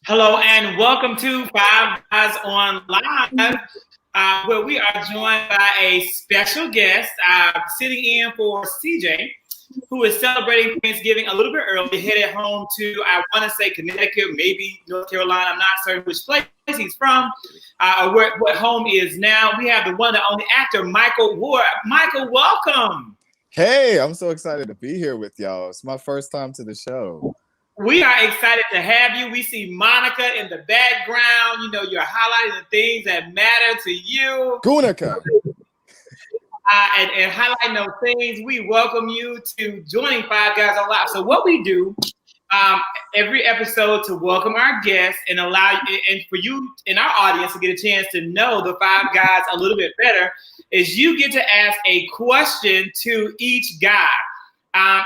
Hello and welcome to Five Guys on Live, where we are joined by a special guest sitting in for CJ, who is celebrating Thanksgiving a little bit early, headed home to, I want to say Connecticut, maybe North Carolina. I'm not certain which place he's from, or what home is now. We have the one and only actor, Michael Ward. Michael, welcome. Hey, I'm so excited to be here with y'all. It's my first time to the show. We are excited to have you. We see Monica in the background. You know, you're highlighting the things that matter to you. Gunica. And highlighting those things. We welcome you to joining Five Guys on Live. So what we do every episode to welcome our guests and allow and for you in our audience to get a chance to know the five guys a little bit better is you get to ask a question to each guy.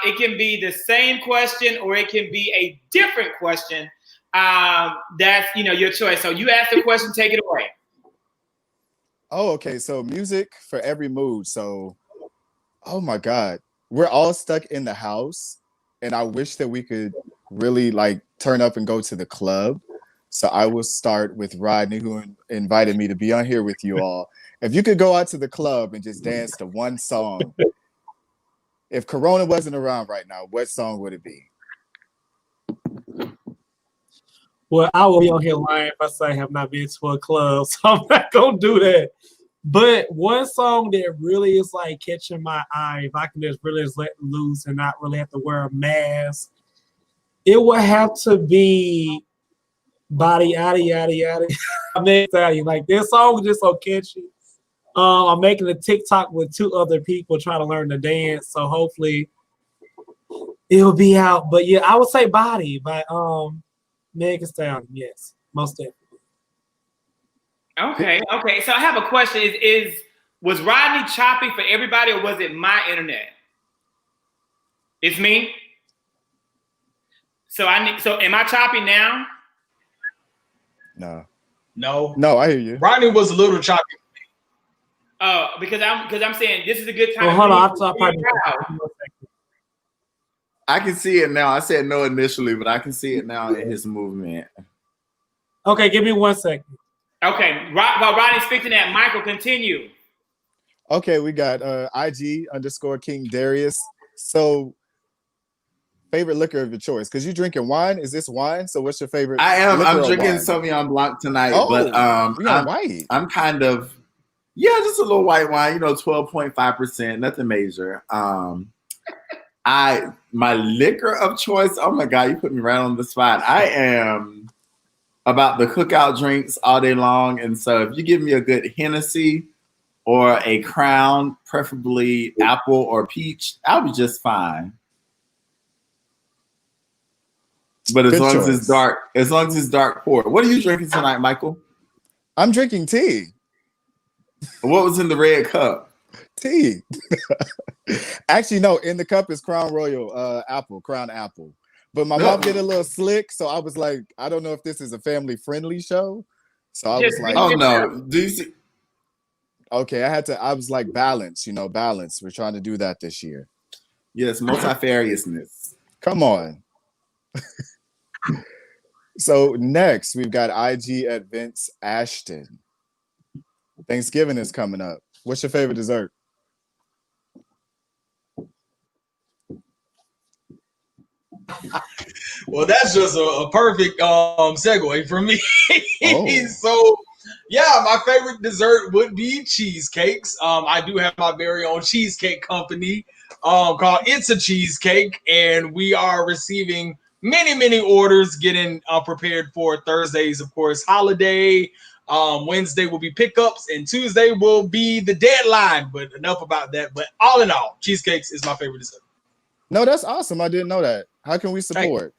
It can be the same question or it can be a different question. That's your choice. So you ask the question, take it away. Oh, okay. So music for every mood. So, oh my God, we're all stuck in the house, and I wish that we could really turn up and go to the club. So I will start with Rodney, who invited me to be on here with you all. If you could go out to the club and just dance to one song. If Corona wasn't around right now, what song would it be? Well, I will be on here lying if I say I have not been to a club, so I'm not gonna do that. But one song that really is catching my eye, if I can just really let loose and not really have to wear a mask, it would have to be Body Yada Yada Yada. Meg the Stallion. This song is just so catchy. I'm making a TikTok with two other people trying to learn to dance, so hopefully it'll be out. But yeah, I would say Body by Meg the Stallion. Yes, most definitely. Okay. So I have a question. Was Rodney choppy for everybody or was it my internet? It's me? So am I choppy now? No, I hear you. Rodney was a little choppy. Oh, because I'm saying this is a good time. Well, hold on, I can see it now. I said no initially, but I can see it now in his movement. Okay, give me 1 second. Okay, while Rodney's fixing that, Michael, continue. Okay, we got IG_King Darius. So, favorite liquor of your choice? Because you're drinking wine. Is this wine? So, what's your favorite? I'm drinking Sauvignon Blanc tonight, but I'm kind of. Yeah, just a little white wine, 12.5%, nothing major. My liquor of choice, oh my God, you put me right on the spot. I am about the cookout drinks all day long. And so if you give me a good Hennessy or a Crown, preferably apple or peach, I'll be just fine. But as long as it's dark port. What are you drinking tonight, Michael? I'm drinking tea. What was in the red cup? Tea. Actually, no. In the cup is Crown Royal Crown Apple. But my mouth get a little slick, so I was like, I don't know if this is a family-friendly show. So I was like, oh no. Do you see? Okay, I was like, balance. Balance. We're trying to do that this year. Yes, multifariousness. Come on. So next, we've got IG at Vince Ashton. Thanksgiving is coming up. What's your favorite dessert? Well, that's just a perfect segue for me. Oh. So, yeah, my favorite dessert would be cheesecakes. I do have my very own cheesecake company called It's a Cheesecake, and we are receiving many orders, getting prepared for Thursdays, of course, holiday. Wednesday will be pickups, and Tuesday will be the deadline. But enough about that. But all in all, cheesecakes is my favorite dessert. No, that's awesome. I didn't know that. How can we support?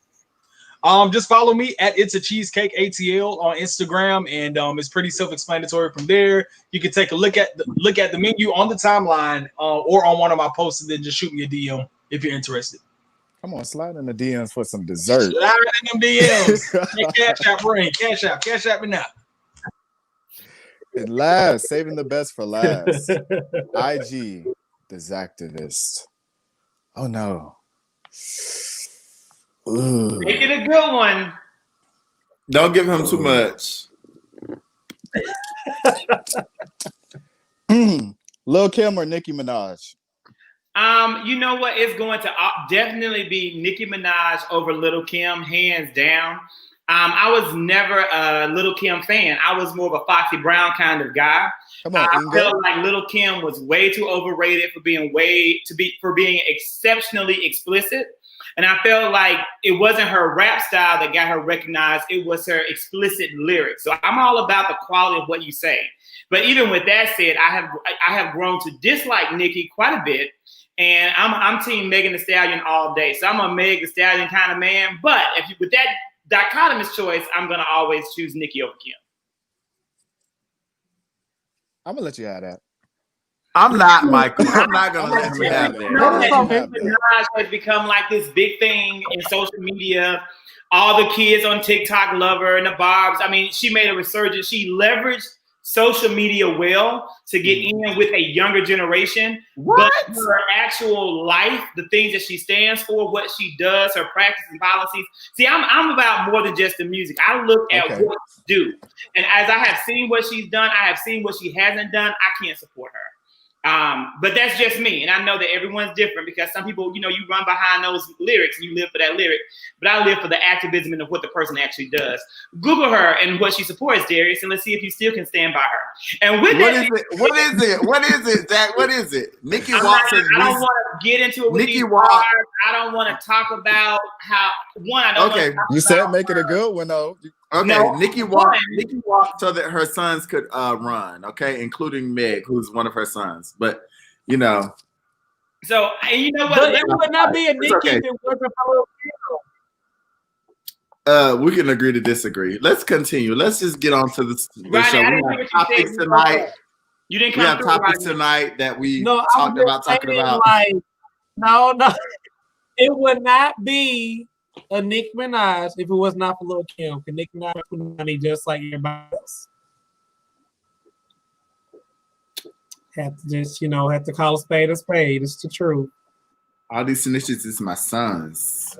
Just follow me at It's a Cheesecake ATL on Instagram, and it's pretty self-explanatory from there. You can take a look at the menu on the timeline or on one of my posts, and then just shoot me a DM if you're interested. Come on, slide in the DMs for some dessert. Slide in them DMs. Hey, Cash App me now. And last, saving the best for last. IG, this activist. Oh no. Ooh. Make it a good one. Don't give him too much. Lil Kim or Nicki Minaj? You know what? It's going to definitely be Nicki Minaj over Lil Kim, hands down. I was never a Lil Kim fan. I was more of a Foxy Brown kind of guy. Come on, I Inga. felt like Lil Kim was way too overrated for being exceptionally explicit. And I felt like it wasn't her rap style that got her recognized. It was her explicit lyrics. So I'm all about the quality of what you say. But even with that said, I have grown to dislike Nicki quite a bit. And I'm team Megan Thee Stallion all day. So I'm a Meg the Stallion kind of man. But with that dichotomous choice, I'm going to always choose Nicki over Kim. I'm going to let you have that. I'm not, Michael. I'm not going to let him have that. Nicki Minaj has become like this big thing in social media. All the kids on TikTok love her and the Barbs. I mean, she made a resurgence. She leveraged social media well to get in with a younger generation. What? But her actual life, the things that she stands for, what she does, her practice and policies. See, I'm about more than just the music. I look at what she do. And as I have seen what she's done, I have seen what she hasn't done, I can't support her. But that's just me. And I know that everyone's different because some people, you run behind those lyrics and you live for that lyric. But I live for the activism and of what the person actually does. Google her and what she supports, Darius, and let's see if you still can stand by her. And with What is it, Zach? What is it? Nikki Walks. I don't want to get into it with Nikki these Walks. bars. I don't want to talk about how, I don't Okay. You said make it a good one, though. Okay, No, Nikki walked so that her sons could run, okay, including Meg, who's one of her sons. But So, and you know what? But it would not be a Nicki okay. if it wasn't for Lil Kim. We can agree to disagree. Let's continue. Let's just get on to the Rodney, show. I We didn't hear have what you topics said. tonight. You didn't We come have through, topics Rodney. tonight that we No, talking about. Like, no, it would not be a Nicki Minaj if it was not for Lil Kim. Because Nicki Minaj put money just like everybody else. Have to just, have to call a spade a spade. It's the truth. All these snitches is my sons.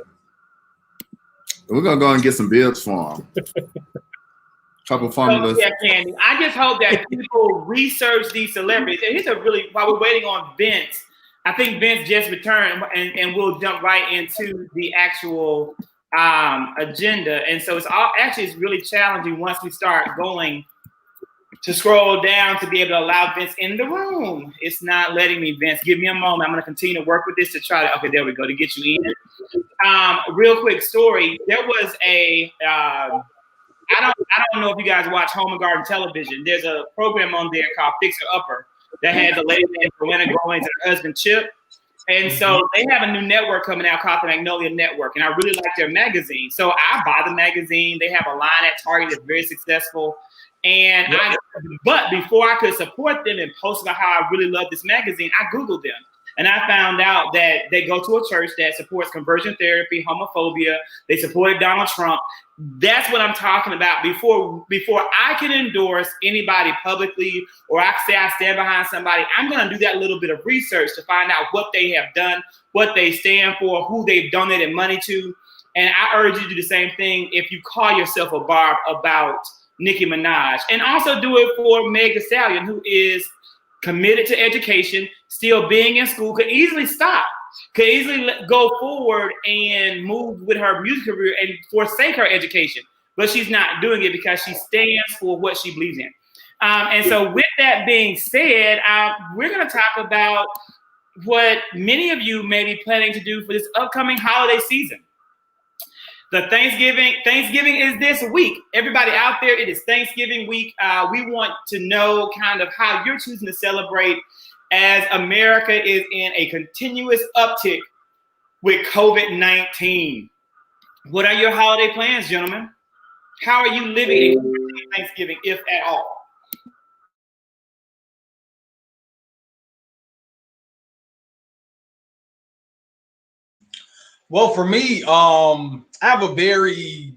We're gonna go and get some bills for them. Couple formulas. Yeah, Candy. I just hope that people research these celebrities. And while we're waiting on Vince, I think Vince just returned, and we'll jump right into the actual agenda. And so it's really challenging once we start going to scroll down to be able to allow Vince in the room. It's not letting me, Vince. Give me a moment. I'm going to continue to work with this to try to, okay, there we go, to get you in. Real quick story. There was I don't know if you guys watch Home and Garden Television. There's a program on there called Fixer Upper that has a lady named Joanna Goins and her husband Chip. And so they have a new network coming out called the Magnolia Network. And I really like their magazine. So I buy the magazine. They have a line at Target that's very successful. But before I could support them and post about how I really love this magazine, I Googled them. And I found out that they go to a church that supports conversion therapy, homophobia. They supported Donald Trump. That's what I'm talking about. Before I can endorse anybody publicly, or I say I stand behind somebody, I'm going to do that little bit of research to find out what they have done, what they stand for, who they've donated money to. And I urge you to do the same thing if you call yourself a barb about Nicki Minaj. And also do it for Meg the Stallion, who is committed to education, still being in school, could easily stop, could easily go forward and move with her music career and forsake her education. But she's not doing it because she stands for what she believes in. And so with that being said, we're going to talk about what many of you may be planning to do for this upcoming holiday season. Thanksgiving is this week. Everybody out there, it is Thanksgiving week. We want to know kind of how you're choosing to celebrate as America is in a continuous uptick with COVID-19. What are your holiday plans, gentlemen? How are you living Thanksgiving, if at all? Well, for me, I have a very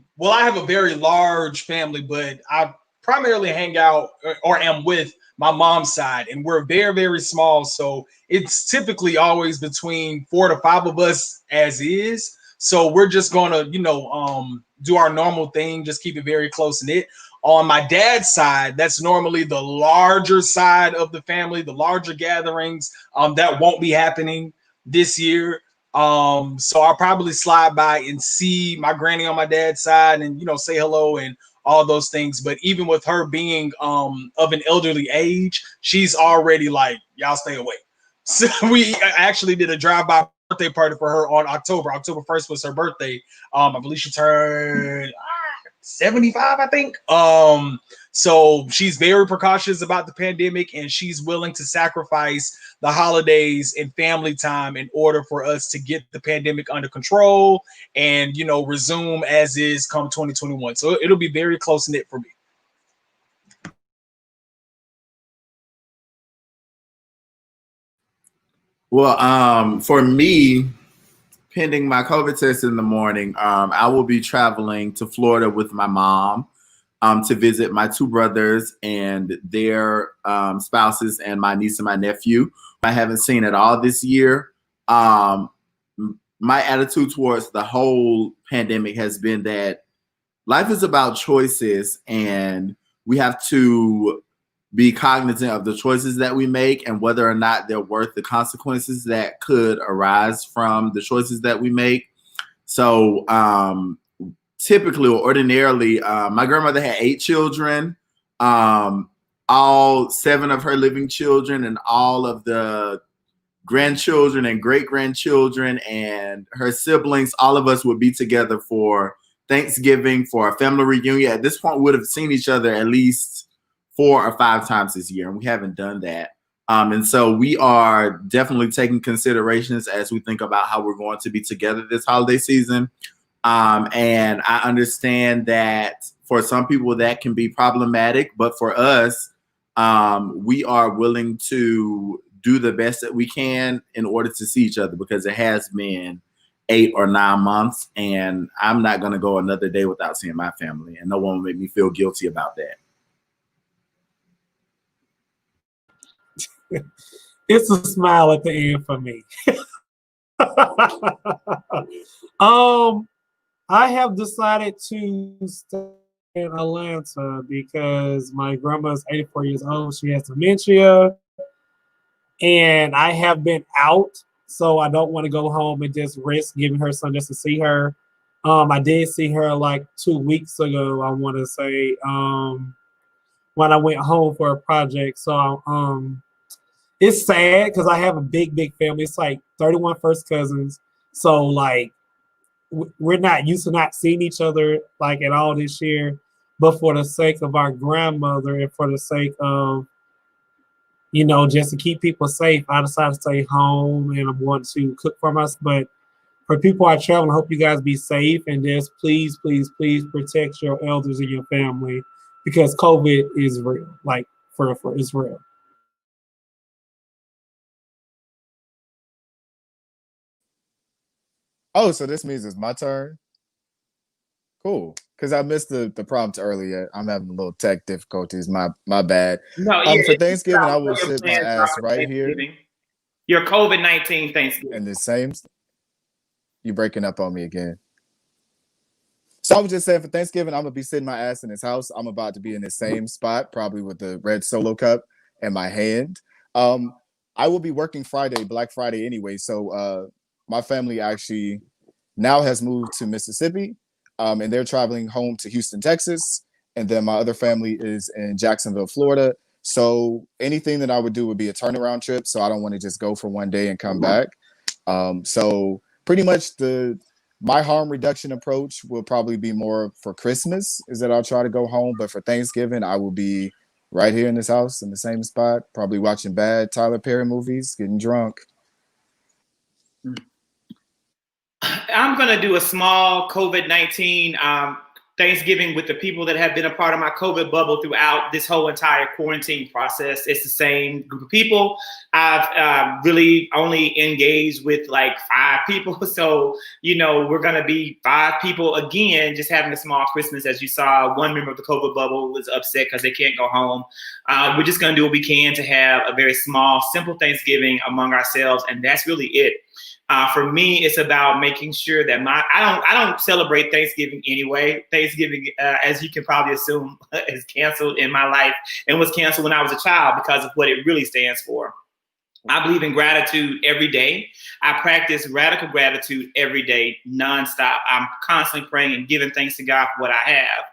large family, but I primarily hang out or am with my mom's side, and we're very, very small. So it's typically always between 4 to 5 of us as is. So we're just gonna, do our normal thing, just keep it very close knit. On my dad's side, that's normally the larger side of the family, the larger gatherings. That won't be happening this year. So I'll probably slide by and see my granny on my dad's side and say hello and all those things. But even with her being of an elderly age, she's already like, y'all stay away. So we actually did a drive-by birthday party for her on October 1st was her birthday. I believe she turned 75, I think. So she's very precautious about the pandemic, and she's willing to sacrifice the holidays and family time in order for us to get the pandemic under control and resume as is come 2021. So it'll be very close knit for me. Well, for me, pending my COVID test in the morning, I will be traveling to Florida with my mom to visit my two brothers and their spouses and my niece and my nephew. I haven't seen at all this year. My attitude towards the whole pandemic has been that life is about choices, and we have to be cognizant of the choices that we make and whether or not they're worth the consequences that could arise from the choices that we make. So typically or ordinarily, my grandmother had 8 children, all 7 of her living children and all of the grandchildren and great-grandchildren and her siblings. All of us would be together for Thanksgiving, for a family reunion. At this point, we would have seen each other at least 4 or 5 times this year, and we haven't done that. And so we are definitely taking considerations as we think about how we're going to be together this holiday season. And I understand that for some people that can be problematic, but for us, we are willing to do the best that we can in order to see each other, because it has been 8 or 9 months, and I'm not going to go another day without seeing my family, and no one will make me feel guilty about that. It's a smile at the end for me. I have decided to stay in Atlanta because my grandma's 84 years old. She has dementia, and I have been out, so I don't want to go home and just risk giving her some just to see her. I did see her like 2 weeks ago, I want to say, when I went home for a project. So it's sad because I have a big family. It's like 31 first cousins. So like we're not used to not seeing each other like at all this year. But for the sake of our grandmother and for the sake of, just to keep people safe, I decided to stay home and I want to cook for myself. But for people who are traveling, I hope you guys be safe and just please protect your elders and your family, because COVID is real. Like for it's real. Oh, so this means it's my turn. Cool, because I missed the prompt earlier. I'm having a little tech difficulties. My bad. No, yeah, For Thanksgiving, I will your sit my plans ass for right here Thanksgiving. Your COVID-19 Thanksgiving. in the same. You breaking up on me again. So I was just saying, for Thanksgiving, I'm gonna be sitting my ass in this house. I'm about to be in the same spot, probably with the red Solo cup in my hand. I will be working Friday, Black Friday anyway. So my family actually now has moved to Mississippi, and they're traveling home to Houston, Texas. And then my other family is in Jacksonville, Florida. So anything that I would do would be a turnaround trip. So I don't want to just go for one day and come back. So pretty much my harm reduction approach will probably be more for Christmas, is that I'll try to go home. But for Thanksgiving, I will be right here in this house in the same spot, probably watching bad Tyler Perry movies, getting drunk. I'm going to do a small COVID-19 Thanksgiving with the people that have been a part of my COVID bubble throughout this whole entire quarantine process. It's the same group of people. I've really only engaged with like 5 people. So, we're going to be 5 people again, just having a small Christmas. As you saw, one member of the COVID bubble was upset because they can't go home. We're just going to do what we can to have a very small, simple Thanksgiving among ourselves. And that's really it. For me, it's about making sure that I don't celebrate Thanksgiving anyway. Thanksgiving, as you can probably assume, is canceled in my life and was canceled when I was a child because of what it really stands for. I believe in gratitude every day. I practice radical gratitude every day, nonstop. I'm constantly praying and giving thanks to God for what I have.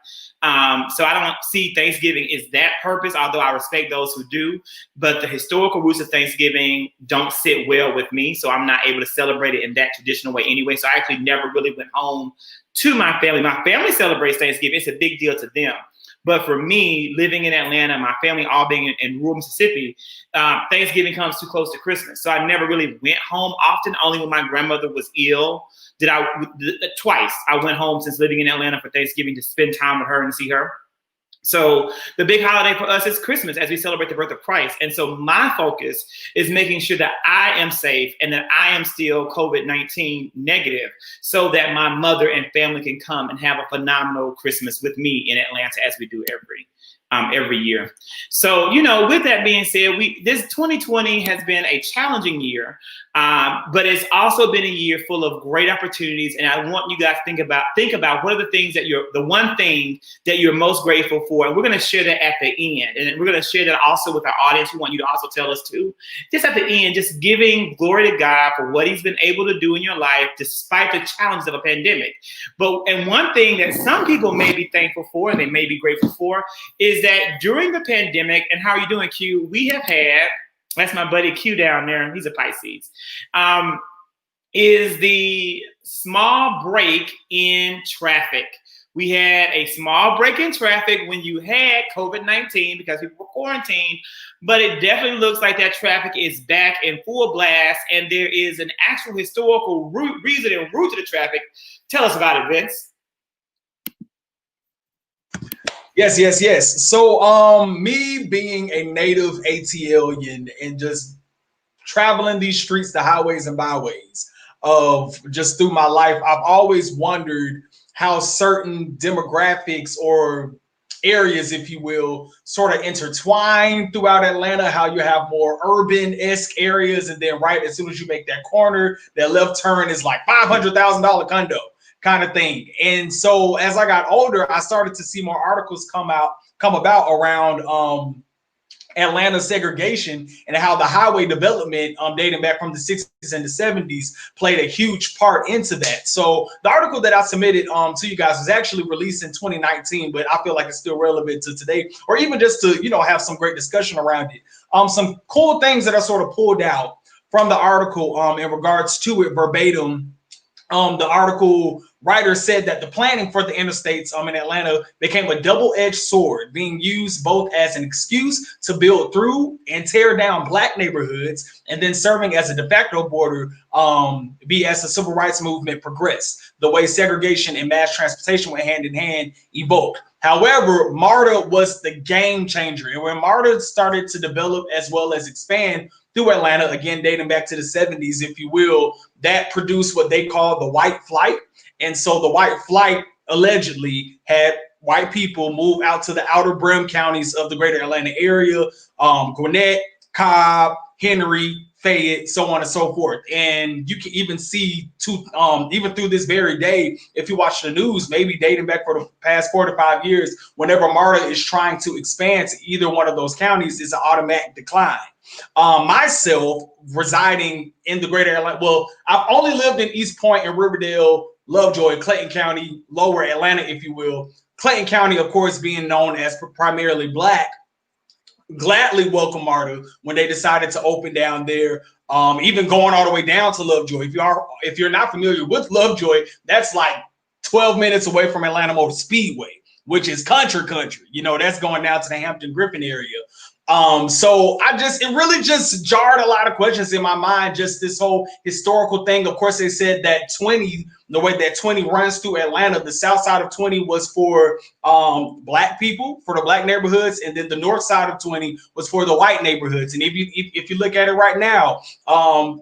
So I don't see Thanksgiving as that purpose, although I respect those who do. But the historical roots of Thanksgiving don't sit well with me, so I'm not able to celebrate it in that traditional way anyway. So I actually never really went home to my family. My family celebrates Thanksgiving. It's a big deal to them. But for me, living in Atlanta, my family all being in rural Mississippi, Thanksgiving comes too close to Christmas. So I never really went home often. Only when my grandmother was ill twice I went home since living in Atlanta for Thanksgiving to spend time with her and see her. So the big holiday for us is Christmas as we celebrate the birth of Christ. And so my focus is making sure that I am safe and that I am still COVID-19 negative so that my mother and family can come and have a phenomenal Christmas with me in Atlanta as we do every year. So, with that being said, this 2020 has been a challenging year, but it's also been a year full of great opportunities. And I want you guys to think about what are the things the one thing that you're most grateful for. And we're going to share that at the end. And we're going to share that also with our audience. We want you to also tell us too, just at the end, just giving glory to God for what he's been able to do in your life, despite the challenges of a pandemic. And one thing that some people may be thankful for, and they may be grateful for, is that during the pandemic, and how are you doing, Q? We have had, that's my buddy Q down there, he's a Pisces, is the small break in traffic. We had a small break in traffic when you had COVID-19 because people were quarantined, but it definitely looks like that traffic is back in full blast, and there is an actual historical reason and root to the traffic. Tell us about it, Vince. Yes. So, me being a native ATLian and just traveling these streets, the highways and byways of just through my life, I've always wondered how certain demographics or areas, if you will, sort of intertwine throughout Atlanta, how you have more urban-esque areas, and then right as soon as you make that corner, that left turn is like $500,000 condo kind of thing. And so as I got older, I started to see more articles come about around Atlanta segregation and how the highway development dating back from the 60s and the 70s played a huge part into that. So the article that I submitted to you guys was actually released in 2019, but I feel like it's still relevant to today, or even just to have some great discussion around it. Some cool things that I sort of pulled out from the article in regards to it verbatim. The article writer said that the planning for the interstates in Atlanta became a double-edged sword, being used both as an excuse to build through and tear down Black neighborhoods, and then serving as a de facto border as the civil rights movement progressed. The way segregation and mass transportation went hand in hand evoked. However, MARTA was the game changer. And when MARTA started to develop as well as expand through Atlanta, again, dating back to the 70s, if you will, that produced what they call the white flight. And so the white flight allegedly had white people move out to the outer brim counties of the greater Atlanta area, Gwinnett, Cobb, Henry, Fayette, so on and so forth. And you can even see even through this very day, if you watch the news, maybe dating back for the past 4 to 5 years, whenever MARTA is trying to expand to either one of those counties, it's an automatic decline. Myself residing in the greater Atlanta, well, I've only lived in East Point and Riverdale, Lovejoy, Clayton County, lower Atlanta, if you will. Clayton County, of course, being known as primarily Black, gladly welcome MARTA when they decided to open down there, even going all the way down to Lovejoy. If you're not familiar with Lovejoy, that's like 12 minutes away from Atlanta Motor Speedway, which is country. That's going down to the Hampton Griffin area. So it really just jarred a lot of questions in my mind, just this whole historical thing. Of course, they said that the way that 20 runs through Atlanta, the south side of 20 was for Black people, for the Black neighborhoods, and then the north side of 20 was for the white neighborhoods. And if you look at it right now,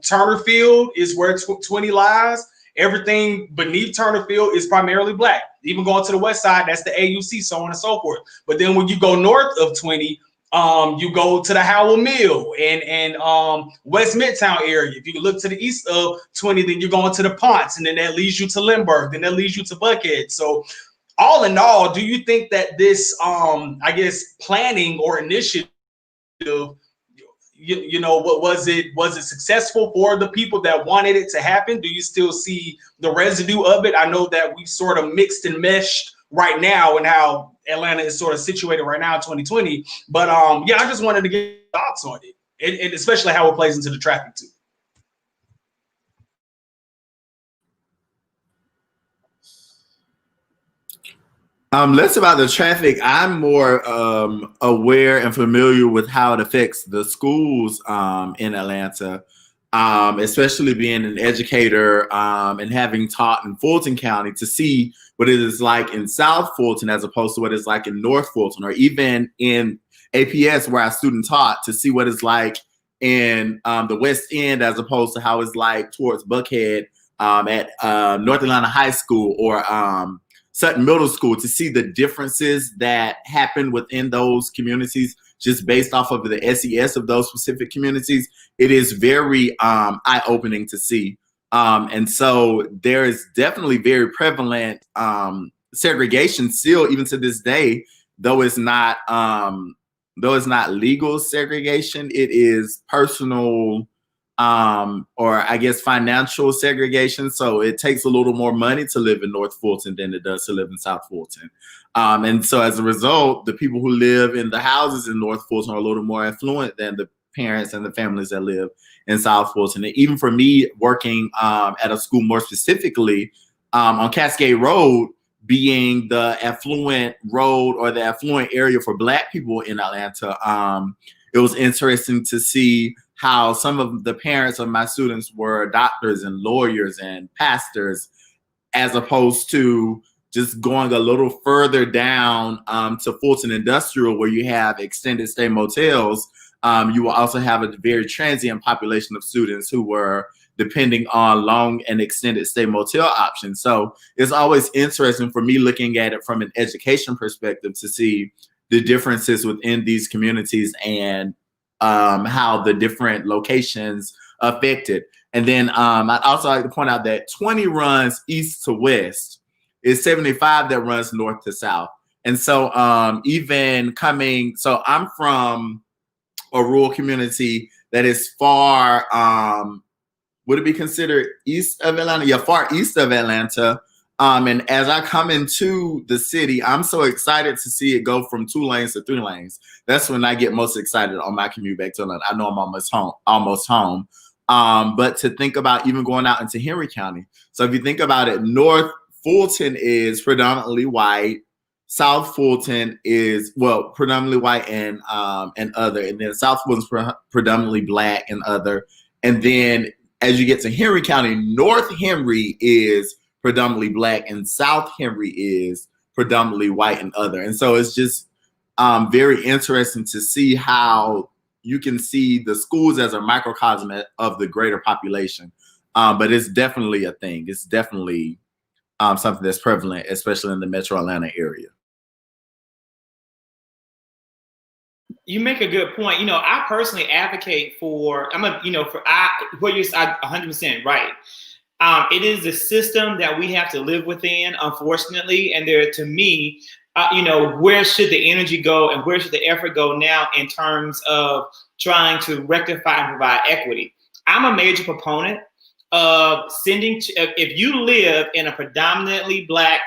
Turner Field is where 20 lies. Everything beneath Turner Field is primarily Black. Even going to the west side, that's the AUC, so on and so forth. But then when you go north of 20, You go to the Howell Mill and West Midtown area. If you look to the east of 20, then you're going to the Ponce, and then that leads you to Lindbergh, then that leads you to Buckhead. So all in all, do you think that this, I guess, planning or initiative, you know, what was it successful for the people that wanted it to happen? Do you still see the residue of it? I know that we sort of mixed and meshed right now and how Atlanta is sort of situated right now in 2020. But yeah, I just wanted to get thoughts on it, and especially how it plays into the traffic too. Less about the traffic. I'm more aware and familiar with how it affects the schools in Atlanta, especially being an educator and having taught in Fulton County, to see what it is like in South Fulton as opposed to what it's like in North Fulton, or even in APS where I student taught, to see what it's like in the West End as opposed to how it's like towards Buckhead at North Atlanta High School or Sutton Middle School, to see the differences that happen within those communities just based off of the SES of those specific communities. It is very eye-opening to see. And so there is definitely very prevalent segregation still, even to this day, though it's not legal segregation. It is personal or I guess financial segregation. So it takes a little more money to live in North Fulton than it does to live in South Fulton. And so as a result, the people who live in the houses in North Fulton are a little more affluent than the parents and the families that live in South Fulton. And even for me, working at a school more specifically on Cascade Road, being the affluent road or the affluent area for Black people in Atlanta, it was interesting to see how some of the parents of my students were doctors and lawyers and pastors, as opposed to just going a little further down to Fulton Industrial, where you have extended stay motels. You will also have a very transient population of students who were depending on long and extended stay motel options. So it's always interesting for me, looking at it from an education perspective, to see the differences within these communities and how the different locations affect it. And then I'd also like to point out that 20 runs east to west, is 75 that runs north to south. And so so I'm from a rural community that is far, would it be considered east of Atlanta? Yeah, far east of Atlanta. And as I come into the city, I'm so excited to see it go from 2 lanes to 3 lanes. That's when I get most excited on my commute back to Atlanta. I know I'm almost home. But to think about even going out into Henry County. So if you think about it, North Fulton is predominantly white. South Fulton is, well, predominantly white and other. And then South Fulton's predominantly Black and other. And then as you get to Henry County, North Henry is predominantly Black and South Henry is predominantly white and other. And so it's just very interesting to see how you can see the schools as a microcosm of the greater population. But it's definitely a thing. It's definitely something that's prevalent, especially in the metro Atlanta area. You make a good point. You know, I personally advocate for, what you're 100% right. It is the system that we have to live within, unfortunately. And there, to me, where should the energy go and where should the effort go now in terms of trying to rectify and provide equity? I'm a major proponent of if you live in a predominantly Black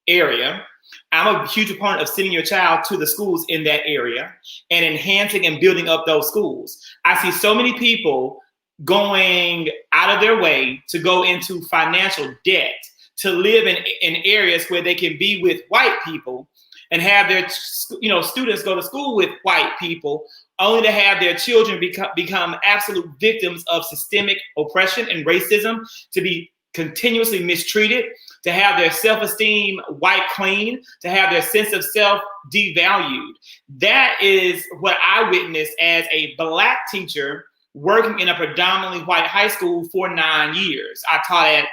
area, I'm a huge proponent of sending your child to the schools in that area and enhancing and building up those schools. I see so many people going out of their way to go into financial debt to live in areas where they can be with white people and have their students go to school with white people, only to have their children become absolute victims of systemic oppression and racism, to be continuously mistreated, to have their self-esteem wiped clean, to have their sense of self devalued. That is what I witnessed as a Black teacher working in a predominantly white high school for 9 years. I taught at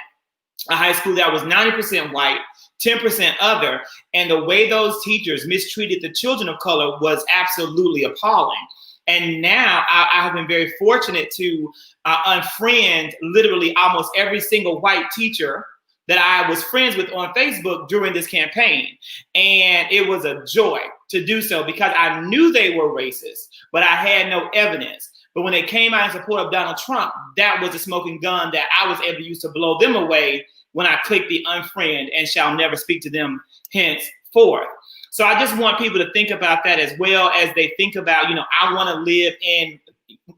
a high school that was 90% white, 10% other. And the way those teachers mistreated the children of color was absolutely appalling. And now I have been very fortunate to unfriend literally almost every single white teacher that I was friends with on Facebook during this campaign. And it was a joy to do so because I knew they were racist, but I had no evidence. But when they came out in support of Donald Trump, that was a smoking gun that I was able to use to blow them away when I clicked the unfriend and shall never speak to them henceforth. So I just want people to think about that as well as they think about, you know, I want to live in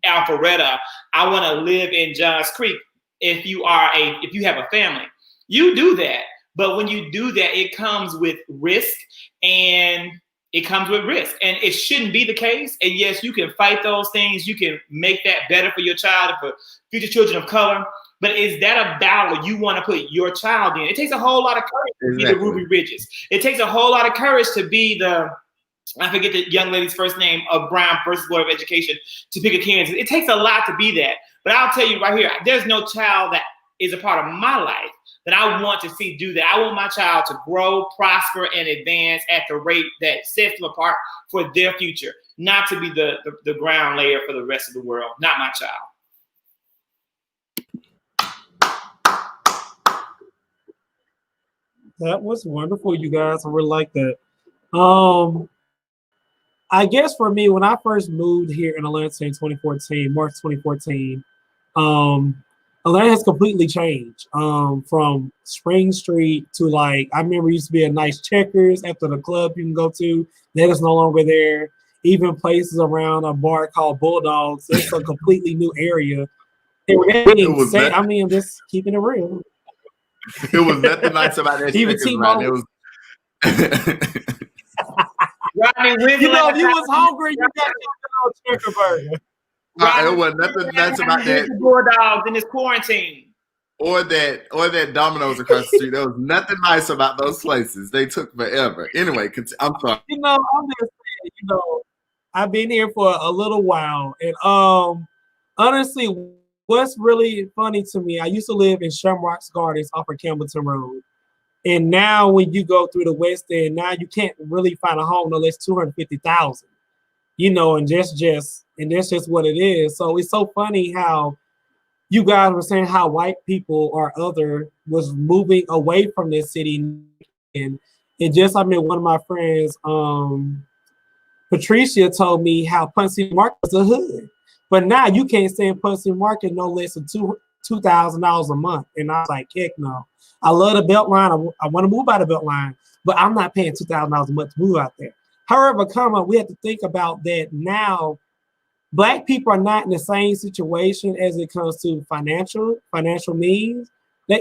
Alpharetta. I want to live in Johns Creek. If you have a family, you do that. But when you do that, it comes with risk and it shouldn't be the case. And yes, you can fight those things. You can make that better for your child and for future children of color. But is that a battle you want to put your child in? It takes a whole lot of courage to be the Ruby Ridges. It takes a whole lot of courage to be I forget the young lady's first name of Brown versus Board of Education, to pick a Kansas. It takes a lot to be that. But I'll tell you right here, there's no child that is a part of my life that I want to see do that. I want my child to grow, prosper, and advance at the rate that sets them apart for their future, not to be the ground layer for the rest of the world. Not my child. That was wonderful, you guys. I really like that. I guess for me, when I first moved here in Atlanta in 2014, March 2014, Atlanta has completely changed. From Spring Street to I remember it used to be a nice Checkers after the club you can go to. That is no longer there. Even places around a bar called Bulldogs, it's a completely new area. I'm just keeping it real. It was nothing nice about that. Even T-Mobile. It was. Rodney, you know, if you was hungry, you got your chicken burger. It was nothing nice about that. Bulldogs in this quarantine. Or that Domino's across the street. There was nothing nice about those places. They took forever. Anyway, I'm sorry. You know, I'm just saying, you know, I've been here for a little while. And honestly, what's really funny to me, I used to live in Shamrocks Gardens off of Campbellton Road. And now when you go through the West End, now you can't really find a home no less $250,000. You know, and that's just what it is. So it's so funny how you guys were saying how white people or other was moving away from this city. And I mean, one of my friends, Patricia, told me how Punxsutawney Market was a hood. But now you can't stay in Punxsutawney Market no less than $2,000 a month. And I was like, heck no. I love the Beltline. I want to move by the Beltline, but I'm not paying $2,000 a month to move out there. However, we have to think about that now. Black people are not in the same situation as it comes to financial means.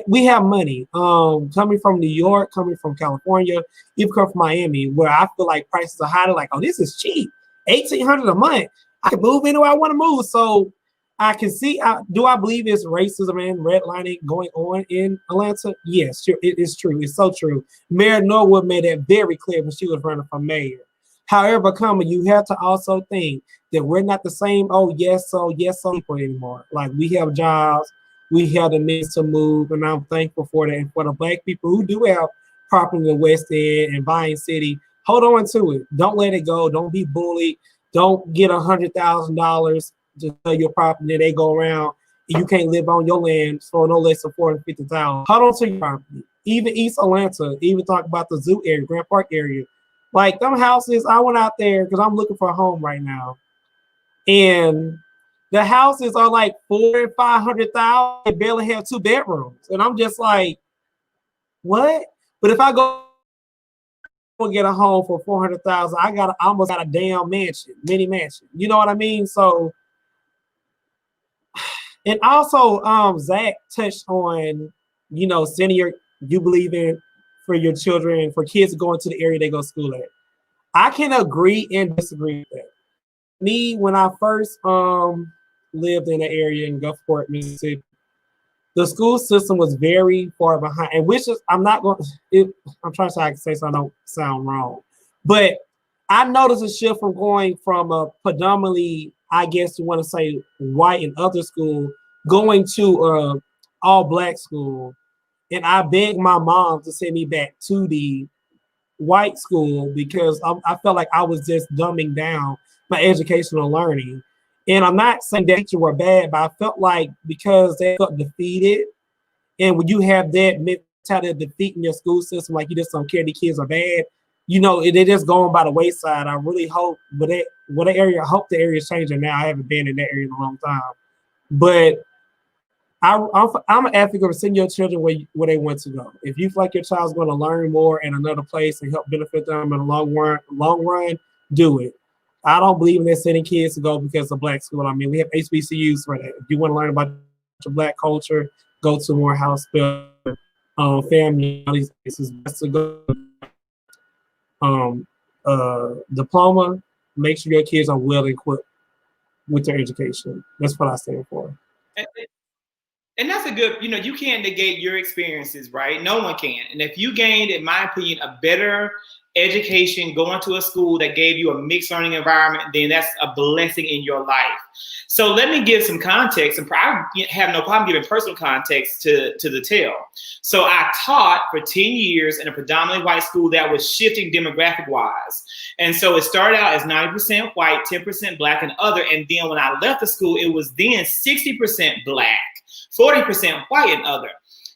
We have money. Coming from New York, coming from California, even come from Miami, where I feel like prices are high. Like, oh, this is cheap. $1,800 a month. I can move anywhere I want to move. So I can see. Do I believe it's racism and redlining going on in Atlanta? Yes, sure, it is true. It's so true. Mayor Norwood made that very clear when she was running for mayor. However, you have to also think that we're not the same. Oh, yes, so people anymore. Like, we have jobs, we have the means to move, and I'm thankful for that. And for the Black people who do have property in the West End and Vine City, hold on to it. Don't let it go. Don't be bullied. Don't get $100,000 to sell your property and they go around and you can't live on your land for no less than $450,000. Hold on to your property. Even East Atlanta, even talk about the zoo area, Grand Park area. Like, them houses, I went out there because I'm looking for a home right now. And the houses are like $400,000 and $500,000. They barely have 2 bedrooms. And I'm just like, what? But if I go get a home for $400,000, I almost got a damn mini mansion. You know what I mean? So, and also, Zach touched on, you know, you believe in for your children, for kids to go into the area they go to school at. I can agree and disagree with that. Me, when I first lived in the area in Gulfport, Mississippi, the school system was very far behind, and I'm trying to say I can say so I don't sound wrong, but I noticed a shift from going from a predominantly, I guess you want to say, white and other school, going to all Black school. And I begged my mom to send me back to the white school because I felt like I was just dumbing down my educational learning. And I'm not saying that teachers were bad, but I felt like because they felt defeated, and when you have that mentality of defeating your school system, like you just don't care the kids are bad, you know, they're just going by the wayside. I really hope, what area, I hope the area is changing now. I haven't been in that area in a long time, but I'm an advocate of sending your children where they want to go. If you feel like your child's going to learn more in another place and help benefit them in the long run, do it. I don't believe in sending kids to go because of black school. I mean, we have HBCUs for that. If you want to learn about your black culture, go to more house family. All these places best to go. Diploma. Make sure your kids are well equipped with their education. That's what I stand for. And that's a good, you know, you can't negate your experiences, right? No one can. And if you gained, in my opinion, a better education going to a school that gave you a mixed learning environment, then that's a blessing in your life. So let me give some context, and I have no problem giving personal context to the tale. So I taught for 10 years in a predominantly white school that was shifting demographic wise. And so it started out as 90% white, 10% black and other. And then when I left the school, it was then 60% black, 40% white and other.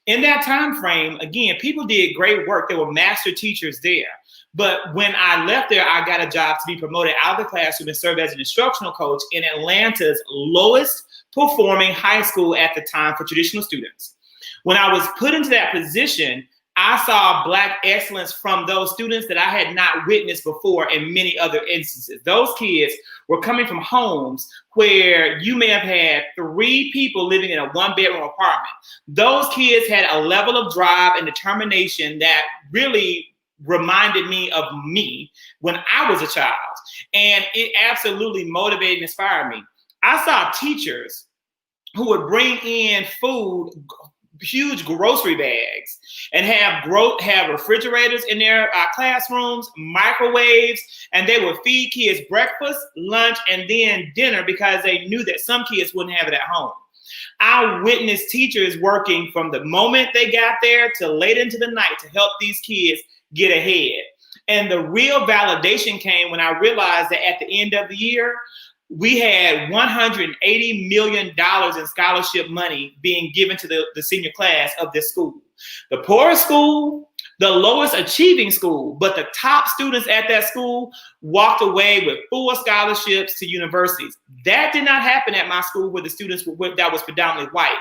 In that time frame, again, people did great work. There were master teachers there. But when I left there, I got a job to be promoted out of the classroom and serve as an instructional coach in Atlanta's lowest performing high school at the time for traditional students. When I was put into that position, I saw Black excellence from those students that I had not witnessed before in many other instances. Those kids were coming from homes where you may have had 3 people living in a 1-bedroom apartment. Those kids had a level of drive and determination that really reminded me of me when I was a child. And it absolutely motivated and inspired me. I saw teachers who would bring in food, huge grocery bags, and have refrigerators in their classrooms, microwaves, and they would feed kids breakfast, lunch, and then dinner because they knew that some kids wouldn't have it at home. I witnessed teachers working from the moment they got there to late into the night to help these kids get ahead. And the real validation came when I realized that at the end of the year, we had $180 million in scholarship money being given to the senior class of this school. The poorest school, the lowest achieving school, but the top students at that school walked away with full scholarships to universities. That did not happen at my school where the students that was predominantly white.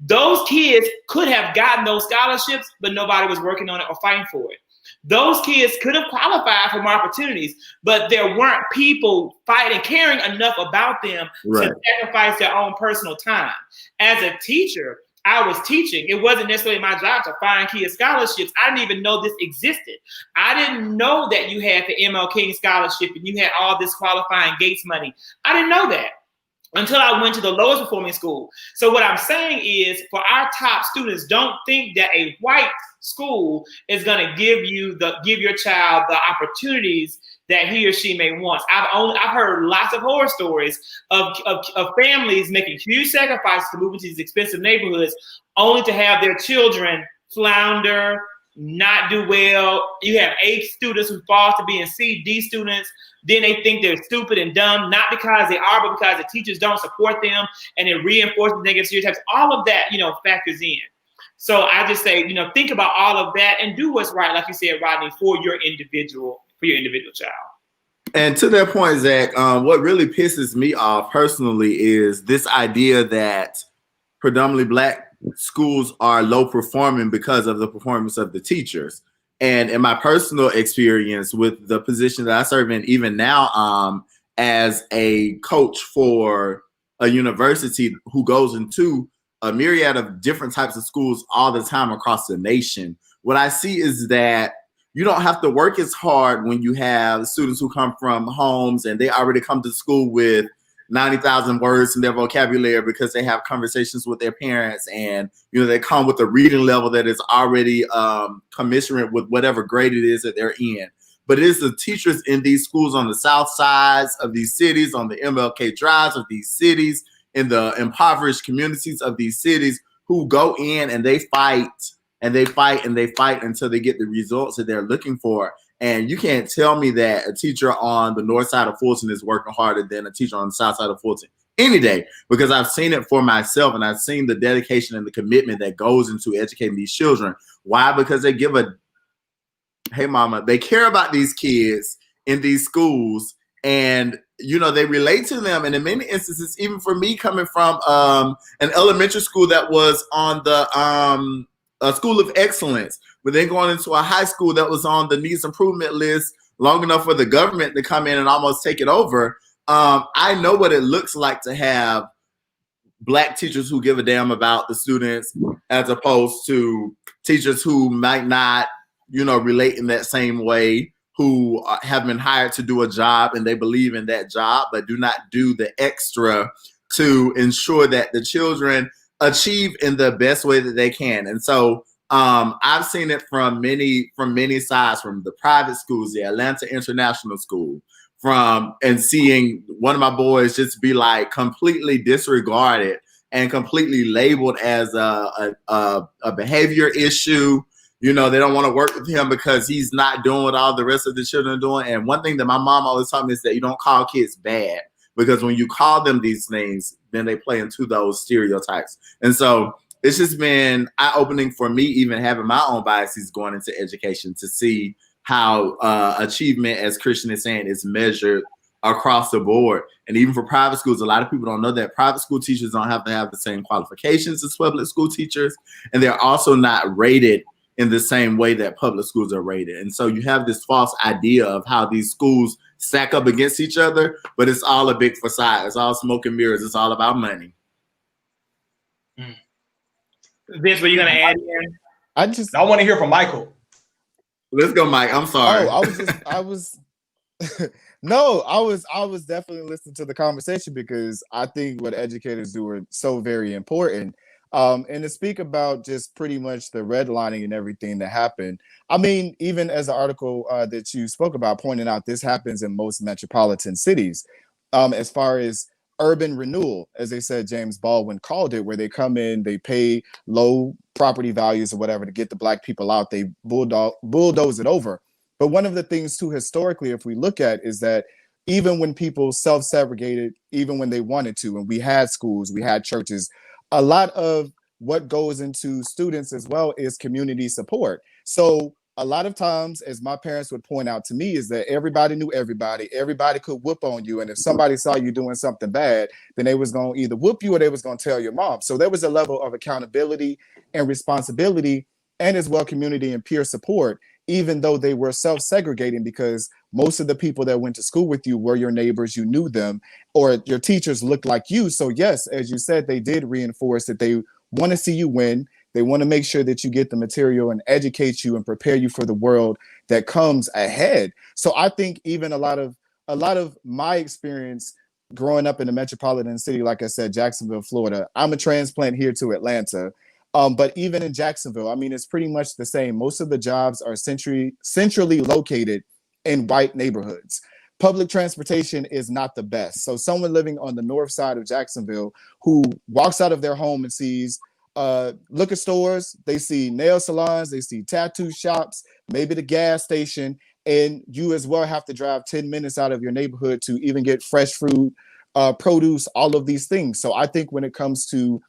Those kids could have gotten those scholarships, but nobody was working on it or fighting for it. Those kids could have qualified for more opportunities, but there weren't people fighting, caring enough about them to sacrifice their own personal time. As a teacher, I was teaching. It wasn't necessarily my job to find kids scholarships. I didn't even know this existed. I didn't know that you had the ML King scholarship and you had all this qualifying Gates money. I didn't know that until I went to the lowest performing school. So what I'm saying is, for our top students, don't think that a white school is going to give your child the opportunities that he or she may want. I've heard lots of horror stories of families making huge sacrifices to move into these expensive neighborhoods, only to have their children flounder, not do well. You have A students who fall to being C, D students. Then they think they're stupid and dumb, not because they are, but because the teachers don't support them, and it reinforces negative stereotypes. All of that, factors in. So I just say, think about all of that and do what's right, like you said, Rodney, for your individual child. And to that point, Zach, what really pisses me off personally is this idea that predominantly Black schools are low performing because of the performance of the teachers. And in my personal experience with the position that I serve in, even now, as a coach for a university who goes into a myriad of different types of schools all the time across the nation, what I see is that you don't have to work as hard when you have students who come from homes and they already come to school with 90,000 words in their vocabulary because they have conversations with their parents, and they come with a reading level that is already commensurate with whatever grade it is that they're in. But it is the teachers in these schools on the south sides of these cities, on the MLK drives of these cities, in the impoverished communities of these cities, who go in and they fight and they fight until they get the results that they're looking for. And you can't tell me that a teacher on the north side of Fulton is working harder than a teacher on the south side of Fulton any day, because I've seen it for myself, and I've seen the dedication and the commitment that goes into educating these children. Why? Because they give a, hey mama, they care about these kids in these schools, and you know, they relate to them. And in many instances, even for me, coming from an elementary school that was on the a school of excellence, but then going into a high school that was on the needs improvement list long enough for the government to come in and almost take it over. I know what it looks like to have Black teachers who give a damn about the students, as opposed to teachers who might not, you know, relate in that same way, who have been hired to do a job and they believe in that job, but do not do the extra to ensure that the children achieve in the best way that they can. And so I've seen it from many sides, from the private schools, the Atlanta International School, and seeing one of my boys just be like completely disregarded and completely labeled as a behavior issue. You know, they don't want to work with him because he's not doing what all the rest of the children are doing. And one thing that my mom always taught me is that you don't call kids bad, because when you call them these things, then they play into those stereotypes. And so it's just been eye-opening for me, even having my own biases going into education, to see how achievement, as Christian is saying, is measured across the board. And even for private schools, a lot of people don't know that private school teachers don't have to have the same qualifications as public school teachers. And they're also not rated in the same way that public schools are rated. And so you have this false idea of how these schools stack up against each other, but it's all a big facade. It's all smoke and mirrors. It's all about money. Vince, were you going to add in? I want to hear from Michael. Let's go, Mike. I'm sorry. I was no, I was definitely listening to the conversation, because I think what educators do are so very important. And to speak about just pretty much the redlining and everything that happened. I mean, even as the article that you spoke about pointing out, this happens in most metropolitan cities. As far as urban renewal, as they said, James Baldwin called it, where they come in, they pay low property values or whatever to get the Black people out, they bulldoze it over. But one of the things too, historically, if we look at, is that even when people self-segregated, even when they wanted to, and we had schools, we had churches, a lot of what goes into students as well is community support. So a lot of times, as my parents would point out to me, is that everybody knew everybody could whoop on you. And if somebody saw you doing something bad, then they was going to either whoop you or they was going to tell your mom. So there was a level of accountability and responsibility, and as well community and peer support, even though they were self-segregating, because most of the people that went to school with you were your neighbors, you knew them, or your teachers looked like you. So yes, as you said, they did reinforce that they want to see you win. They want to make sure that you get the material and educate you and prepare you for the world that comes ahead. So I think even a lot of my experience growing up in a metropolitan city, like I said, Jacksonville, Florida, I'm a transplant here to Atlanta. But even in Jacksonville, I mean, it's pretty much the same. Most of the jobs are centrally located in white neighborhoods. Public transportation is not the best. So someone living on the north side of Jacksonville who walks out of their home and sees liquor stores, they see nail salons, they see tattoo shops, maybe the gas station, and you as well have to drive 10 minutes out of your neighborhood to even get fresh fruit, produce, all of these things. So I think when it comes to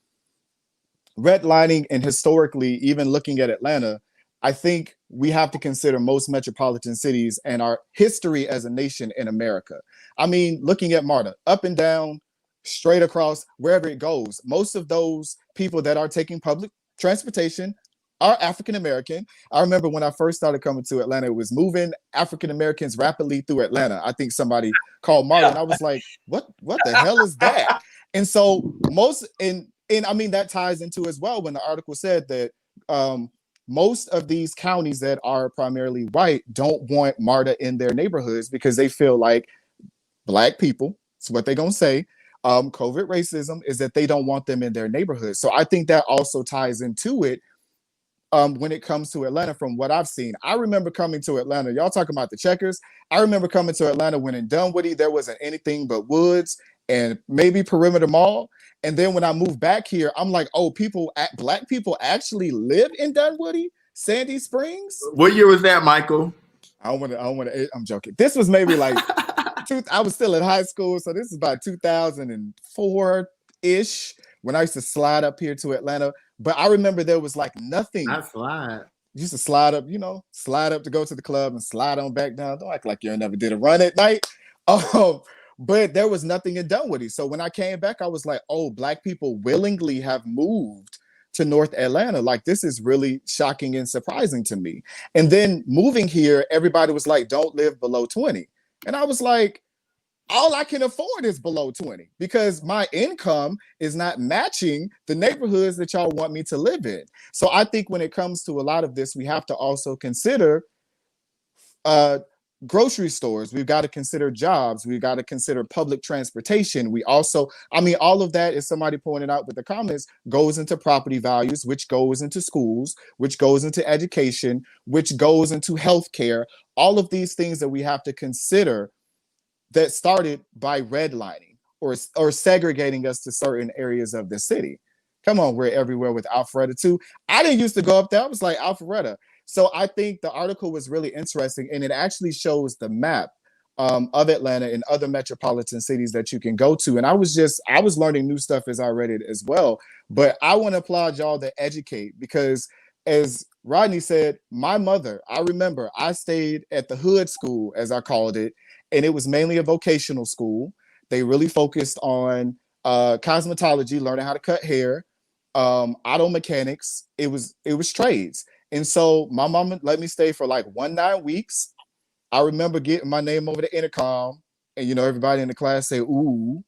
redlining and historically, even looking at Atlanta, I think we have to consider most metropolitan cities and our history as a nation in America. I mean, looking at MARTA, up and down, straight across, wherever it goes, most of those people that are taking public transportation are African American. I remember when I first started coming to Atlanta, it was moving African Americans rapidly through Atlanta. I think somebody called MARTA, and I was like, what the hell is that? And so and I mean, that ties into as well when the article said that most of these counties that are primarily white don't want MARTA in their neighborhoods because they feel like Black people, it's what they're going to say, covert racism is that they don't want them in their neighborhoods. So I think that also ties into it when it comes to Atlanta from what I've seen. I remember coming to Atlanta, y'all talking about the checkers. I remember coming to Atlanta when in Dunwoody, there wasn't anything but woods and maybe Perimeter Mall. And then when I moved back here, I'm like, oh, black people actually live in Dunwoody, Sandy Springs. What year was that, Michael? I don't want to. I'm joking. This was maybe like I was still in high school, so this is about 2004 ish when I used to slide up here to Atlanta. But I remember there was like nothing. I slide. Used to slide up, slide up to go to the club and slide on back down. Don't act like you never did a run at night. But there was nothing in Dunwoody. So when I came back, I was like, oh, black people willingly have moved to North Atlanta. Like, this is really shocking and surprising to me. And then moving here, everybody was like, don't live below 20. And I was like, all I can afford is below 20 because my income is not matching the neighborhoods that y'all want me to live in. So I think when it comes to a lot of this, we have to also consider grocery stores. We've got to consider jobs. We've got to consider public transportation. We also, all of that, as somebody pointed out with the comments, goes into property values, which goes into schools, which goes into education, which goes into healthcare. All of these things that we have to consider that started by redlining or segregating us to certain areas of the city. Come on, we're everywhere with Alpharetta too. I didn't used to go up there. I was like, Alpharetta. So I think the article was really interesting, and it actually shows the map of Atlanta and other metropolitan cities that you can go to. And I was learning new stuff as I read it as well. But I want to applaud y'all that educate, because as Rodney said, my mother, I remember I stayed at the hood school, as I called it, and it was mainly a vocational school. They really focused on cosmetology, learning how to cut hair, auto mechanics. It was trades. And so my mom let me stay for like 9 weeks. I remember getting my name over the intercom, and everybody in the class say, ooh.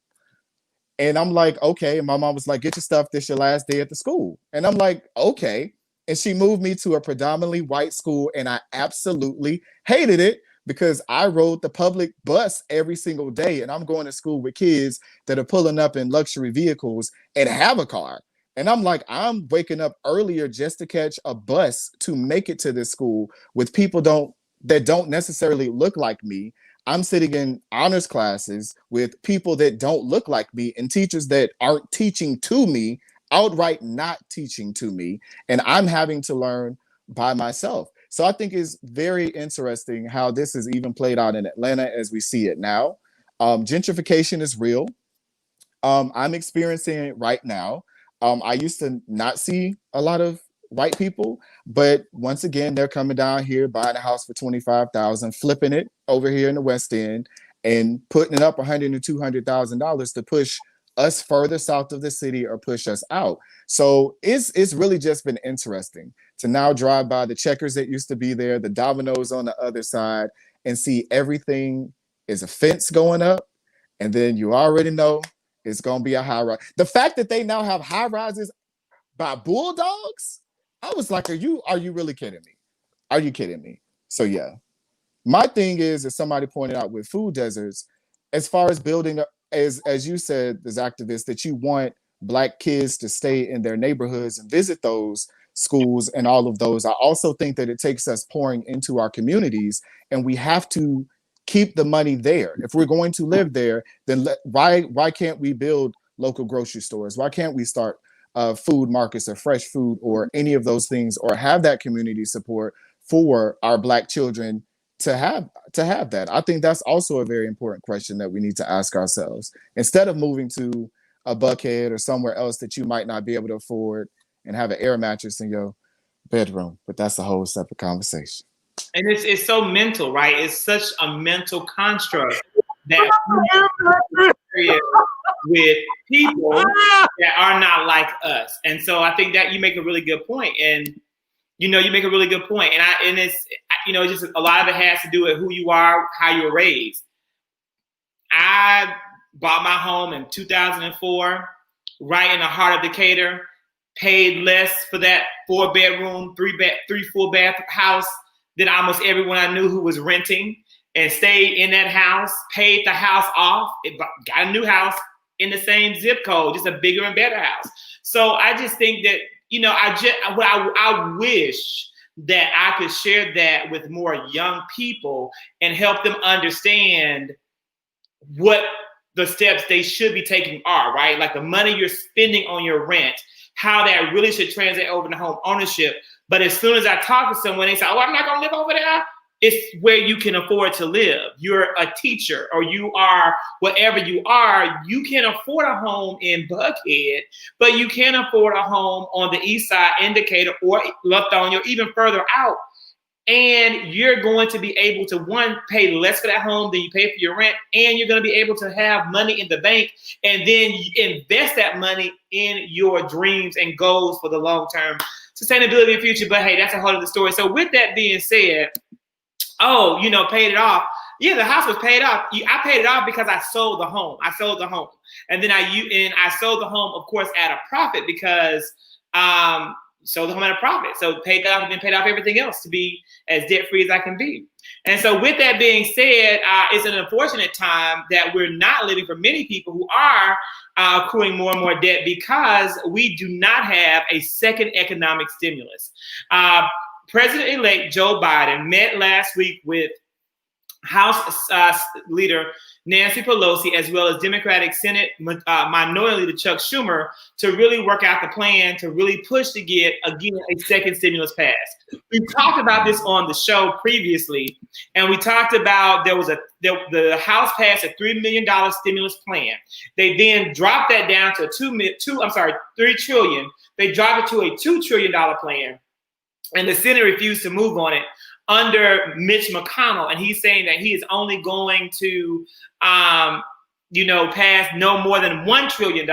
And I'm like, okay. And my mom was like, get your stuff. This your last day at the school. And I'm like, okay. And she moved me to a predominantly white school, and I absolutely hated it, because I rode the public bus every single day, and I'm going to school with kids that are pulling up in luxury vehicles and have a car. And I'm like, I'm waking up earlier just to catch a bus to make it to this school with people that don't necessarily look like me. I'm sitting in honors classes with people that don't look like me and teachers that aren't teaching to me, outright not teaching to me. And I'm having to learn by myself. So I think it's very interesting how this is even played out in Atlanta as we see it now. Gentrification is real. I'm experiencing it right now. I used to not see a lot of white people, but once again, they're coming down here, buying a house for $25,000, flipping it over here in the West End, and putting it up $100,000 to $200,000 to push us further south of the city or push us out. So it's really just been interesting to now drive by the Checkers that used to be there, the Domino's on the other side, and see everything is a fence going up. And then you already know it's going to be a high rise. The fact that they now have high rises by bulldogs, I was like, are you really kidding me? Are you kidding me? So yeah, my thing is, as somebody pointed out with food deserts, as far as building, as you said, as activists, that you want Black kids to stay in their neighborhoods and visit those schools and all of those. I also think that it takes us pouring into our communities, and we have to keep the money there. If we're going to live there, then why can't we build local grocery stores? Why can't we start food markets or fresh food or any of those things, or have that community support for our Black children to have that? I think that's also a very important question that we need to ask ourselves, instead of moving to a Buckhead or somewhere else that you might not be able to afford and have an air mattress in your bedroom. But that's a whole separate conversation. And it's so mental, right? It's such a mental construct that with people that are not like us. And so I think that you make a really good point. And you make a really good point. And it's just a lot of it has to do with who you are, how you were raised. I bought my home in 2004, right in the heart of Decatur, paid less for that 4-bedroom, 3-4 bath house than almost everyone I knew who was renting, and stayed in that house, paid the house off, got a new house in the same zip code, just a bigger and better house. So I just think that, I wish that I could share that with more young people and help them understand what the steps they should be taking are, right? Like the money you're spending on your rent, how that really should translate over to home ownership. But as soon as I talk to someone, they say, oh, I'm not gonna live over there. It's where you can afford to live. You're a teacher or you are whatever you are. You can afford a home in Buckhead, but you can afford a home on the east side, in Decatur or Lithonia, or even further out. And you're going to be able to, one, pay less for that home than you pay for your rent, and you're going to be able to have money in the bank and then invest that money in your dreams and goals for the long-term sustainability of future. But hey, that's a whole other story. So with that being said, oh, paid it off. Yeah, the house was paid off. I paid it off because I sold the home. And then I sold the home, of course, at a profit because sold the home at a profit. So paid that off and then paid off everything else to be as debt-free as I can be. And so with that being said, it's an unfortunate time that we're not living for many people who are accruing more and more debt because we do not have a second economic stimulus. President-elect Joe Biden met last week with House Leader Nancy Pelosi, as well as Democratic Senate Minority Leader Chuck Schumer, to really work out the plan to really push to get, again, a second stimulus passed. We talked about this on the show previously, and we talked about the House passed a $3 million stimulus plan. They then dropped that down to $3 trillion. They dropped it to a $2 trillion plan, and the Senate refused to move on it under Mitch McConnell, and he's saying that he is only going to, pass no more than $1 trillion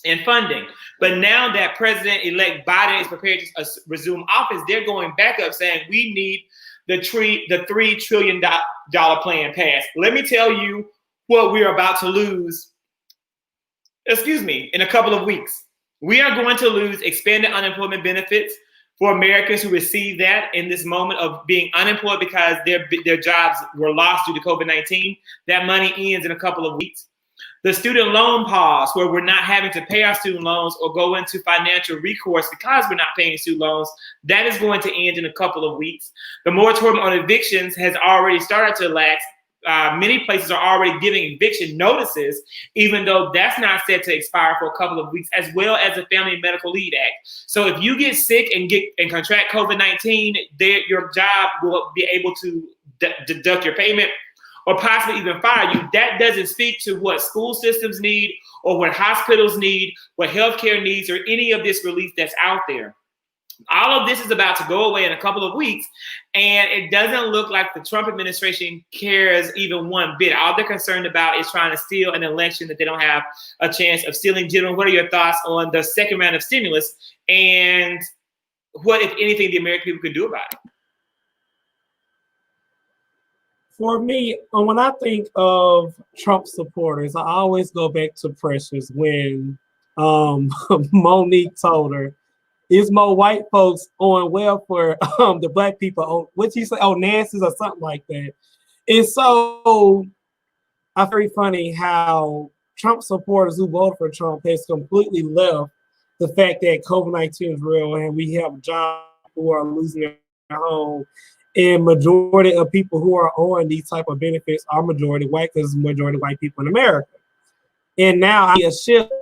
in funding. But now that President-elect Biden is prepared to resume office, they're going back up saying we need the $3 trillion plan passed. Let me tell you what we're about to lose. In a couple of weeks, we are going to lose expanded unemployment benefits for Americans who receive that in this moment of being unemployed because their jobs were lost due to COVID-19. That money ends in a couple of weeks. The student loan pause, where we're not having to pay our student loans or go into financial recourse because we're not paying student loans, that is going to end in a couple of weeks. The moratorium on evictions has already started to lapse. Many places are already giving eviction notices, even though that's not set to expire for a couple of weeks, as well as the Family Medical Leave Act. So if you get sick and contract COVID-19, your job will be able to deduct your payment or possibly even fire you. That doesn't speak to what school systems need or what hospitals need, what healthcare needs, or any of this relief that's out there. All of this is about to go away in a couple of weeks, and it doesn't look like the Trump administration cares even one bit. All they're concerned about is trying to steal an election that they don't have a chance of stealing. Gentlemen, what are your thoughts on the second round of stimulus, and what, if anything, the American people could do about it? For me, when I think of Trump supporters, I always go back to Precious when Monique told her, "It's more white folks on welfare, the black people, what'd she say? Oh, Nancy's or something like that." And so I find very funny how Trump supporters who voted for Trump has completely left the fact that COVID-19 is real and we have jobs who are losing their home. And majority of people who are on these type of benefits are majority white because majority white people in America. And now I see a shift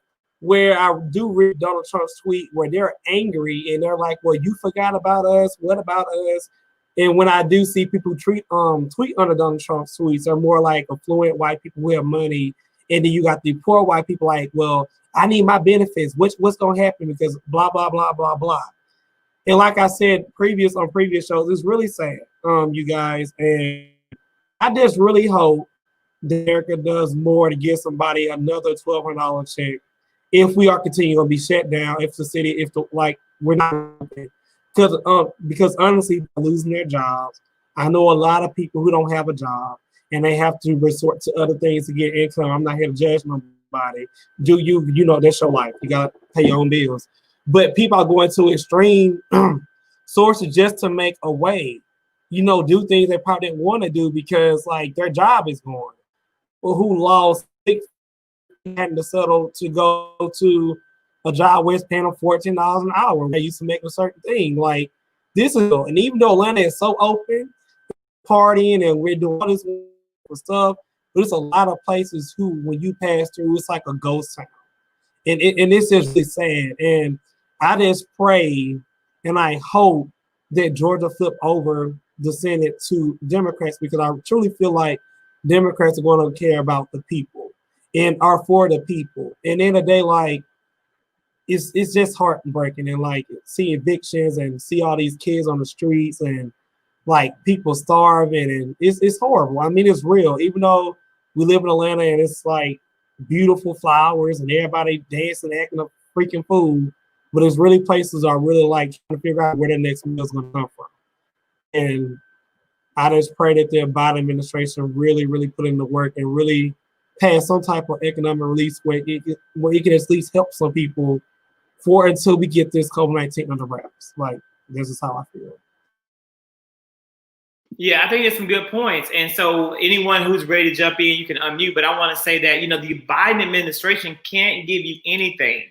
where I do read Donald Trump's tweet where they're angry and they're like, well, you forgot about us. What about us? And when I do see people tweet under Donald Trump's tweets, they're more like affluent white people who have money. And then you got the poor white people like, well, I need my benefits. What's going to happen because blah, blah, blah, blah, blah. And like I said on previous shows, it's really sad, you guys. And I just really hope that America does more to give somebody another $1,200 check if we are continuing to be shut down, we're not, because honestly, they're losing their jobs. I know a lot of people who don't have a job and they have to resort to other things to get income. I'm not here to judge nobody. That's your life. You got to pay your own bills. But people are going to extreme sources just to make a way, do things they probably didn't want to do because their job is gone. Well, who lost having to settle to go to a job where it's paying them $14 an hour. They used to make a certain thing. This is, and even though Atlanta is so open, partying and we're doing all this stuff, but it's a lot of places who, when you pass through, it's like a ghost town. And it's just really sad. And I just pray and I hope that Georgia flip over the Senate to Democrats, because I truly feel like Democrats are going to care about the people and are for the people. And in a day, like, it's just heartbreaking, and like see evictions and see all these kids on the streets and like people starving, and it's horrible. I mean, it's real. Even though we live in Atlanta and it's like beautiful flowers and everybody dancing, acting a freaking fool, but it's really places are really like trying to figure out where the next meal is going to come from. And I just pray that the Biden administration really, really put in the work and really pass some type of economic release where it can at least help some people for until we get this COVID-19 under wraps. Like, this is how I feel. Yeah, I think there's some good points. And so anyone who's ready to jump in, you can unmute. But I want to say that, the Biden administration can't give you anything.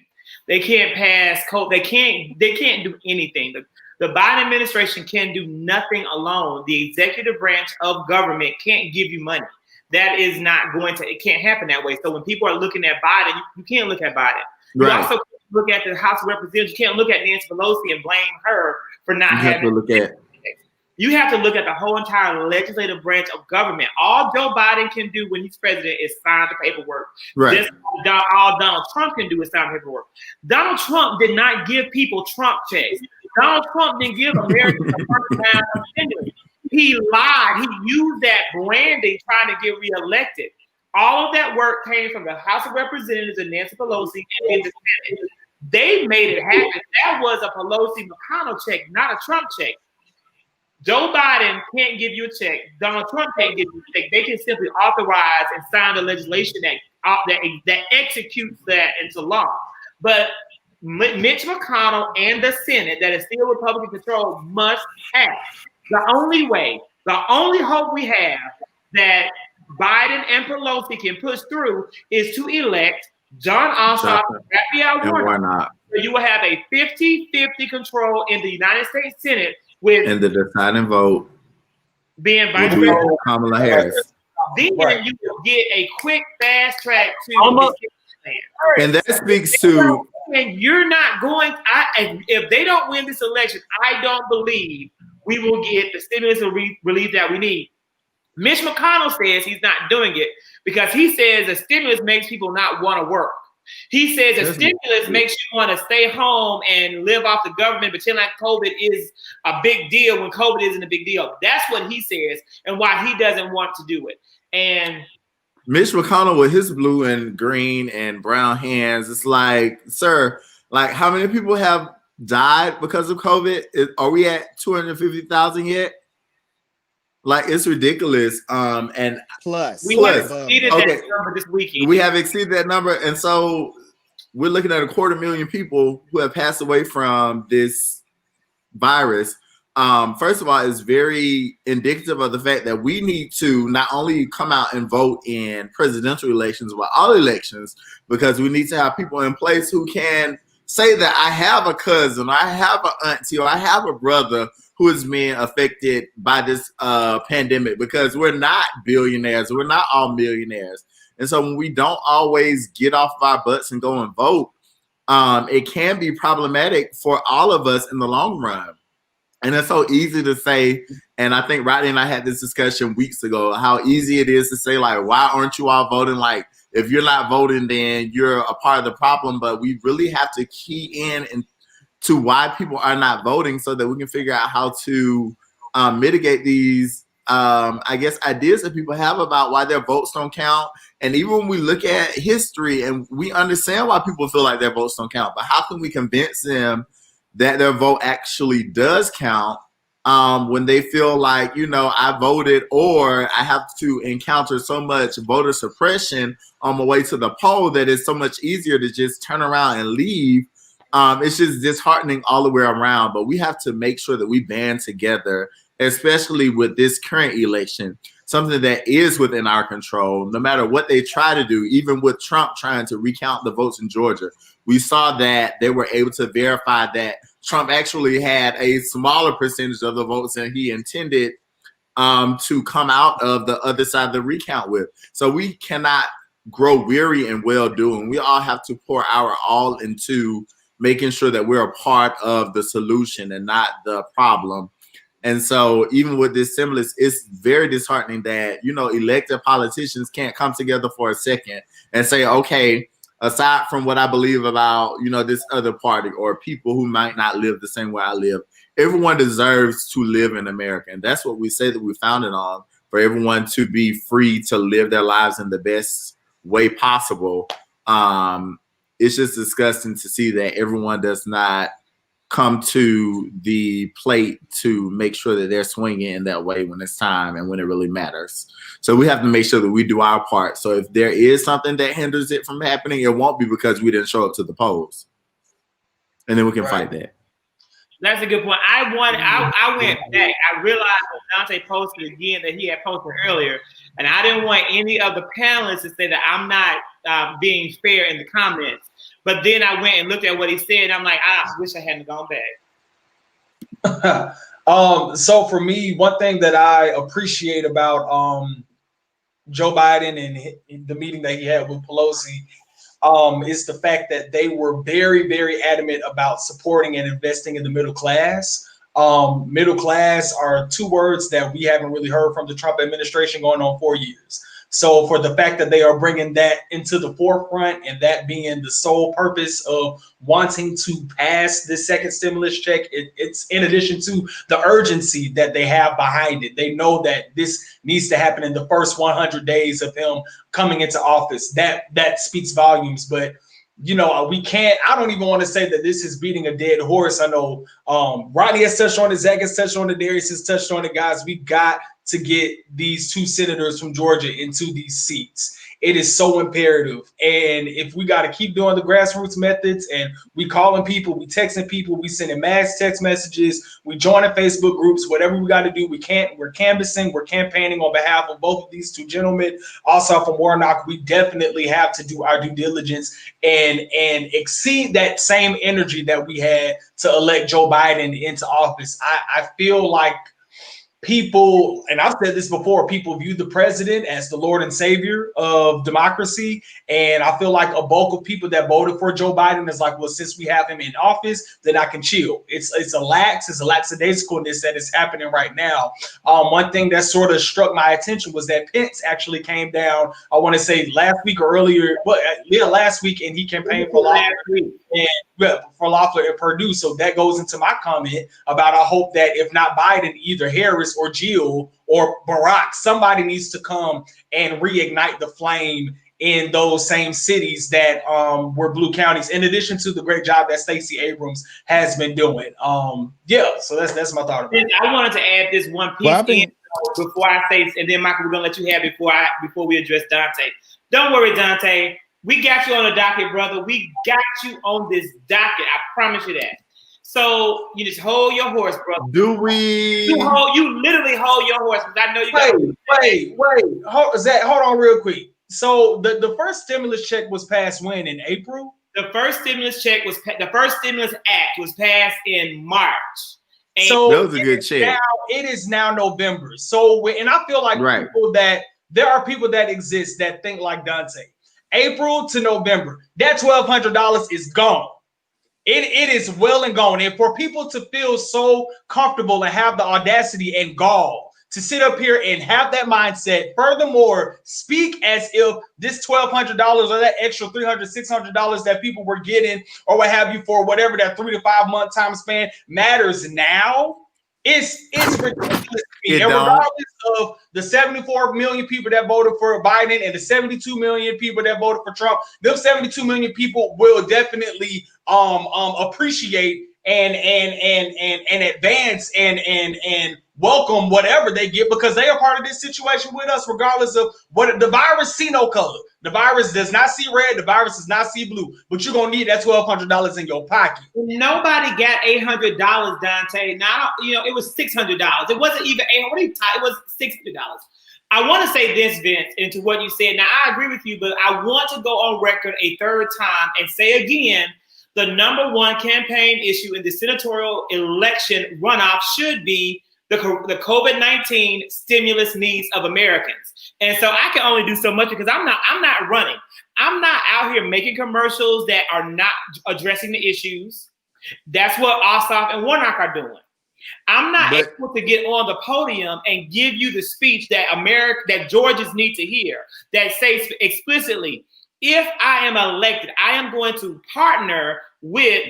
They can't pass code. They can't do anything. The Biden administration can do nothing alone. The executive branch of government can't give you money. That is not going to, it can't happen that way. So when people are looking at Biden, you can't look at Biden. You Right. also look at the House of Representatives. You can't look at Nancy Pelosi and blame her for not having. You have to look at the whole entire legislative branch of government. All Joe Biden can do when he's president is sign the paperwork. Right. Just all Donald Trump can do is sign the paperwork. Donald Trump did not give people Trump checks. Donald Trump didn't give Americans a first round of stimulus. He lied. He used that branding trying to get reelected. All of that work came from the House of Representatives and Nancy Pelosi and in the Senate. They made it happen. That was a Pelosi-McConnell check, not a Trump check. Joe Biden can't give you a check. Donald Trump can't give you a check. They can simply authorize and sign the legislation that executes that into law. But Mitch McConnell and the Senate, that is still Republican control, must pass. The only way, the only hope we have that Biden and Pelosi can push through is to elect John Ossoff and Raphael Warnock. So you will have a 50-50 control in the United States Senate, with the deciding vote being Vice President Kamala Harris. Then you will get a quick fast track to and that speaks to. And you're not going. If they don't win this election, I don't believe we will get the stimulus relief that we need. Mitch McConnell says he's not doing it because he says the stimulus makes people not want to work. He says a stimulus makes you want to stay home and live off the government, pretend like COVID is a big deal when COVID isn't a big deal. That's what he says and why he doesn't want to do it. And Mitch McConnell with his blue and green and brown hands, it's like, sir, like how many people have died because of COVID? Are we at 250,000 yet? Like, it's ridiculous. And plus we have exceeded that number this weekend. We have exceeded that number. And so we're looking at 250,000 people who have passed away from this virus. First of all, it's very indicative of the fact that we need to not only come out and vote in presidential elections, but all elections, because we need to have people in place who can say that I have a cousin, I have an auntie, or I have a brother who is being affected by this pandemic, because we're not billionaires. We're not all millionaires. And so when we don't always get off of our butts and go and vote, it can be problematic for all of us in the long run. And it's so easy to say, and I think Rodney and I had this discussion weeks ago, how easy it is to say, like, why aren't you all voting? Like, if you're not voting, then you're a part of the problem. But we really have to key in to why people are not voting so that we can figure out how to mitigate these, I guess, ideas that people have about why their votes don't count. And even when we look at history and we understand why people feel like their votes don't count, but how can we convince them that their vote actually does count when they feel like, I voted, or I have to encounter so much voter suppression on my way to the poll that it's so much easier to just turn around and leave. It's just disheartening all the way around, but we have to make sure that we band together, especially with this current election, something that is within our control, no matter what they try to do. Even with Trump trying to recount the votes in Georgia, we saw that they were able to verify that Trump actually had a smaller percentage of the votes than he intended to come out of the other side of the recount with. So we cannot grow weary in well-doing. We all have to pour our all into making sure that we're a part of the solution and not the problem. And so even with this stimulus, it's very disheartening that, elected politicians can't come together for a second and say, okay, aside from what I believe about, this other party or people who might not live the same way I live, everyone deserves to live in America. And that's what we say that we founded on, for everyone to be free to live their lives in the best way possible. It's just disgusting to see that everyone does not come to the plate to make sure that they're swinging in that way when it's time and when it really matters. So we have to make sure that we do our part. So if there is something that hinders it from happening, it won't be because we didn't show up to the polls. And then we can fight that. That's a good point. I went back. I realized when Dante posted again that he had posted earlier, and I didn't want any of the panelists to say that I'm not being fair in the comments. But then I went and looked at what he said, and I'm like, I wish I hadn't gone back. So for me, one thing that I appreciate about Joe Biden and the meeting that he had with Pelosi is the fact that they were very, very adamant about supporting and investing in the middle class. Middle class are two words that we haven't really heard from the Trump administration going on 4 years. So for the fact that they are bringing that into the forefront and that being the sole purpose of wanting to pass this second stimulus check, it's in addition to the urgency that they have behind it. They know that this needs to happen in the first 100 days of him coming into office. That speaks volumes. But we can't. I don't even want to say that this is beating a dead horse. I know Rodney has touched on it, Zach has touched on it, Darius has touched on it. Guys, we got to get these two senators from Georgia into these seats. It is so imperative. And if we got to keep doing the grassroots methods and we calling people, we texting people, we sending mass text messages, we joining Facebook groups, whatever we got to do, we're canvassing, we're campaigning on behalf of both of these two gentlemen. Also from Warnock, we definitely have to do our due diligence and exceed that same energy that we had to elect Joe Biden into office. I feel like people, and I've said this before, people view the president as the Lord and Savior of democracy. And I feel like a bulk of people that voted for Joe Biden is like, well, since we have him in office, then I can chill. It's a lackadaisicalness that is happening right now. One thing that sort of struck my attention was that Pence actually came down, I want to say last week or earlier, last week, and he campaigned for Loeffler at Purdue. So that goes into my comment about I hope that if not Biden, either Harris or Jill or Barack, somebody needs to come and reignite the flame in those same cities that were blue counties, in addition to the great job that Stacey Abrams has been doing. So that's my thought about it. I wanted to add this one piece before I say, and then Michael, we're gonna let you have it before we address Dante. Don't worry, Dante. We got you on the docket, brother. We got you on this docket. I promise you that. So you just hold your horse, brother. Do we? You literally hold your horse. Because I know you got. Wait. Zach, hold on real quick. So the first stimulus check was passed when? In April? The first stimulus act was passed in March. And so that was a good check. It is now November. So and I feel like there are people that exist that think like Dante. April to November, that $1,200 is gone. It is well and gone. And for people to feel so comfortable and have the audacity and gall to sit up here and have that mindset, furthermore, speak as if this $1,200 or that extra $300, $600 that people were getting or what have you for whatever that 3 to 5 month time span matters now. It's ridiculous to me. And regardless of the 74 million people that voted for Biden and the 72 million people that voted for Trump, those 72 million people will definitely appreciate and advance and welcome whatever they get, because they are part of this situation with us, regardless of what the virus see no color. The virus does not see red. The virus does not see blue. But you're gonna need that $1,200 in your pocket. Nobody got $800, Dante. Now it was $600. It wasn't even $800. It was $600. I want to say this, Vince, into what you said. Now I agree with you, but I want to go on record a third time and say again, the number one campaign issue in the senatorial election runoff should be the COVID-19 stimulus needs of Americans. And so I can only do so much because I'm not running. I'm not out here making commercials that are not addressing the issues. That's what Ossoff and Warnock are doing. I'm not able to get on the podium and give you the speech that Georgians need to hear that says explicitly, if I am elected, I am going to partner with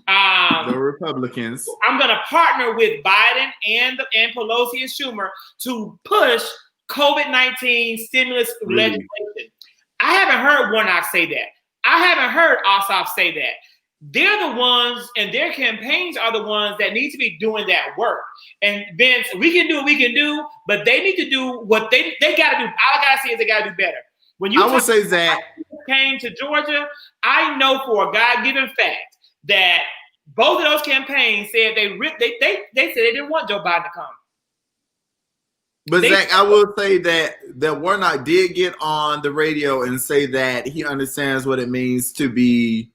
the Republicans. I'm going to partner with Biden and Pelosi and Schumer to push COVID-19 stimulus legislation. I haven't heard Warnock say that. I haven't heard Ossoff say that. They're the ones, and their campaigns are the ones that need to be doing that work. And Vince, we can do what we can do, but they need to do what they got to do. All I got to say is they got to do better. When you I would say that came to Georgia, I know for a God-given fact that both of those campaigns said they said they didn't want Joe Biden to come. But Zach, I will say that Warnock did get on the radio and say that he understands what it means to be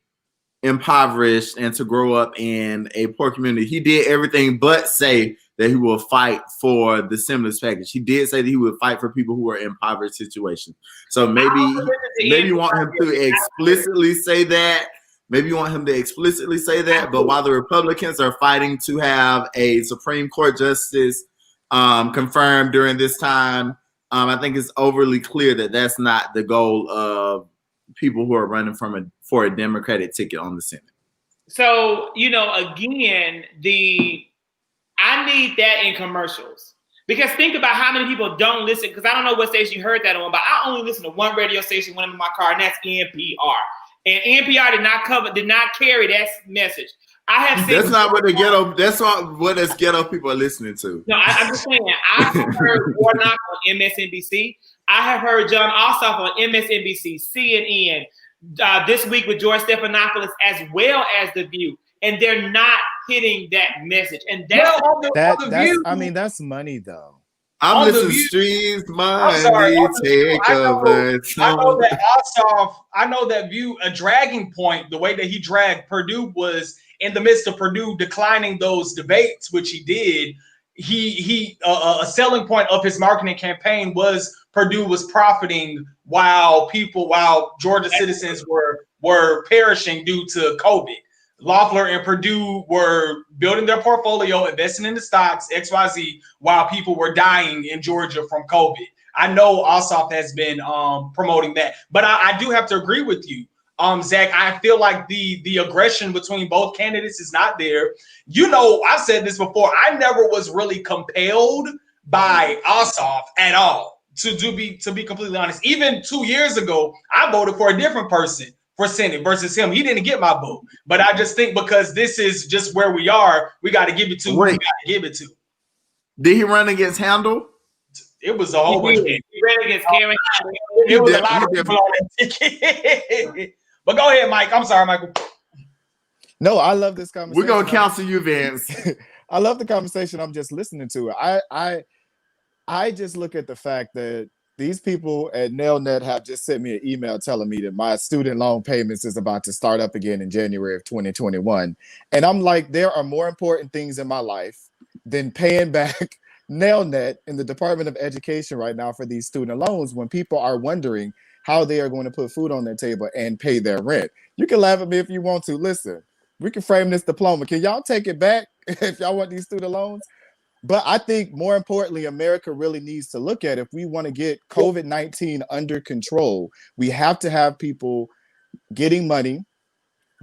impoverished and to grow up in a poor community. He did everything but say that he will fight for the stimulus package. He did say that he would fight for people who are in impoverished situations. So maybe you want him to explicitly say that. Maybe you want him to explicitly say that. But while the Republicans are fighting to have a Supreme Court justice confirmed during this time, I think it's overly clear that that's not the goal of people who are running for a Democratic ticket on the Senate. So, again, I need that in commercials. Because think about how many people don't listen, because I don't know what station you heard that on, but I only listen to one radio station when I'm in my car, and that's NPR. And NPR did not carry that message. I have seen that's not what the ghetto. That's not what us ghetto people are listening to. No, I'm just saying. I have heard Warnock on MSNBC. I have heard John Ossoff on MSNBC, CNN, This Week with George Stephanopoulos, as well as The View, and they're not hitting that message. And that's money though. I'm listening to streams, money take over. I know that View, a dragging point, the way that he dragged Purdue was in the midst of Purdue declining those debates, which he did. A selling point of his marketing campaign was Purdue was profiting while Georgia citizens were perishing due to COVID. Loeffler and Purdue were building their portfolio, investing in the stocks, XYZ, while people were dying in Georgia from COVID. I know Ossoff has been promoting that, but I do have to agree with you, Zach. I feel like the aggression between both candidates is not there. I've said this before. I never was really compelled by Ossoff at all. To be completely honest, even 2 years ago, I voted for a different person for Senate versus him. He didn't get my vote, but I just think because this is just where we are, we got to give it to who we got to give it to. Did he run against Handel? It was a whole bunch. He ran against Karen. It was a lot of people on that ticket. But go ahead, Mike. I'm sorry, Michael. No, I love this conversation. We're gonna counsel you, Vince. I love the conversation. I'm just listening to it. I just look at the fact that these people at NailNet have just sent me an email telling me that my student loan payments is about to start up again in January of 2021. And I'm like, there are more important things in my life than paying back NailNet in the Department of Education right now for these student loans when people are wondering how they are going to put food on their table and pay their rent. You can laugh at me if you want to. Listen, we can frame this diploma. Can y'all take it back if y'all want these student loans? But I think more importantly, America really needs to look at, if we want to get COVID-19 under control, we have to have people getting money,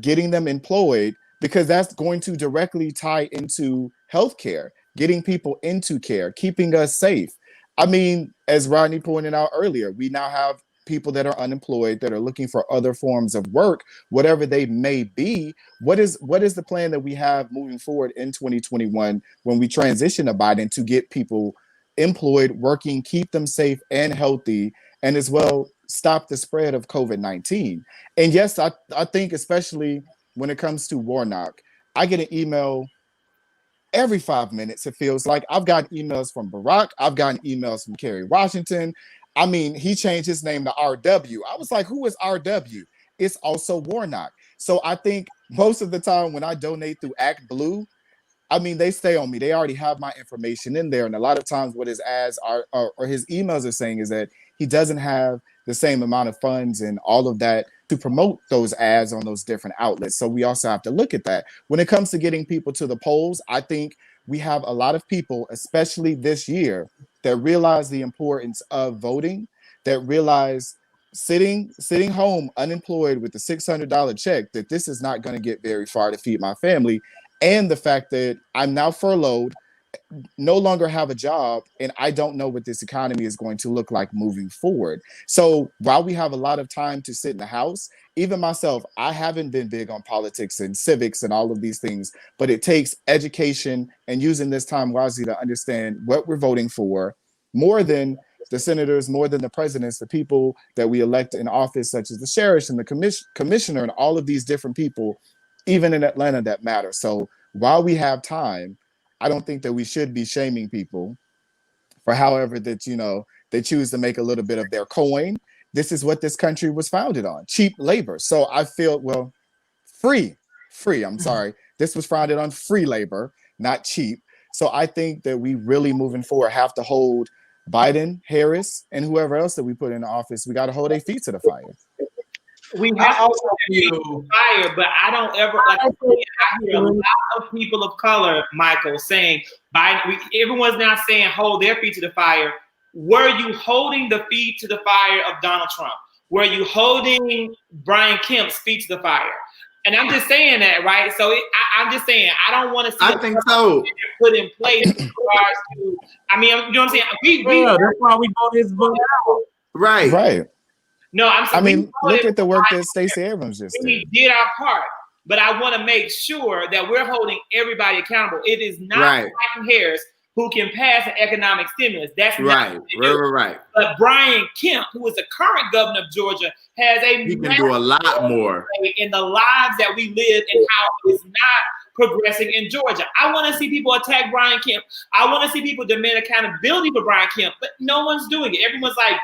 getting them employed, because that's going to directly tie into healthcare, getting people into care, keeping us safe. I mean, as Rodney pointed out earlier, we now have people that are unemployed, that are looking for other forms of work, whatever they may be. What is the plan that we have moving forward in 2021 when we transition to Biden to get people employed, working, keep them safe and healthy, and as well stop the spread of COVID-19? And yes, I think especially when it comes to Warnock, I get an email every 5 minutes. It feels like I've gotten emails from Barack. I've gotten emails from Kerry Washington. I mean, he changed his name to RW. I was like, who is RW? It's also Warnock. So I think most of the time when I donate through Act Blue, I mean, they stay on me. They already have my information in there. And a lot of times what his ads are or his emails are saying is that he doesn't have the same amount of funds and all of that to promote those ads on those different outlets. So we also have to look at that. When it comes to getting people to the polls, I think we have a lot of people, especially this year, that realize the importance of voting, that realize sitting home unemployed with a $600 check, that this is not going to get very far to feed my family. And the fact that I'm now furloughed, no longer have a job, and I don't know what this economy is going to look like moving forward. So while we have a lot of time to sit in the house, even myself, I haven't been big on politics and civics and all of these things, but it takes education and using this time wisely to understand what we're voting for, more than the senators, more than the presidents, the people that we elect in office, such as the sheriffs and the commissioner and all of these different people, even in Atlanta, that matter. So while we have time, I don't think that we should be shaming people for however that, they choose to make a little bit of their coin. This is what this country was founded on, cheap labor. So I feel, well, free, I'm sorry. This was founded on free labor, not cheap. So I think that we really moving forward have to hold Biden, Harris, and whoever else that we put in office, we got to hold their feet to the fire. We have also fire, but I don't ever like. I hear a lot of people of color, Michael, saying Biden. Everyone's now saying hold their feet to the fire. Were you holding the feet to the fire of Donald Trump? Were you holding Brian Kemp's feet to the fire? And I'm just saying that, right? So I'm just saying I don't want to see. I think so. Put in place in regards to. I mean, you know what I'm saying? That's why we vote his vote out. Right. No, I'm saying. I mean, look at the work that Stacey Abrams just did. We did our part, but I want to make sure that we're holding everybody accountable. It is not Biden Harris who can pass an economic stimulus. That's right. But Brian Kemp, who is the current governor of Georgia, has he can do a lot more in the lives that we live and how it's not progressing in Georgia. I want to see people attack Brian Kemp. I want to see people demand accountability for Brian Kemp, but no one's doing it. Everyone's like,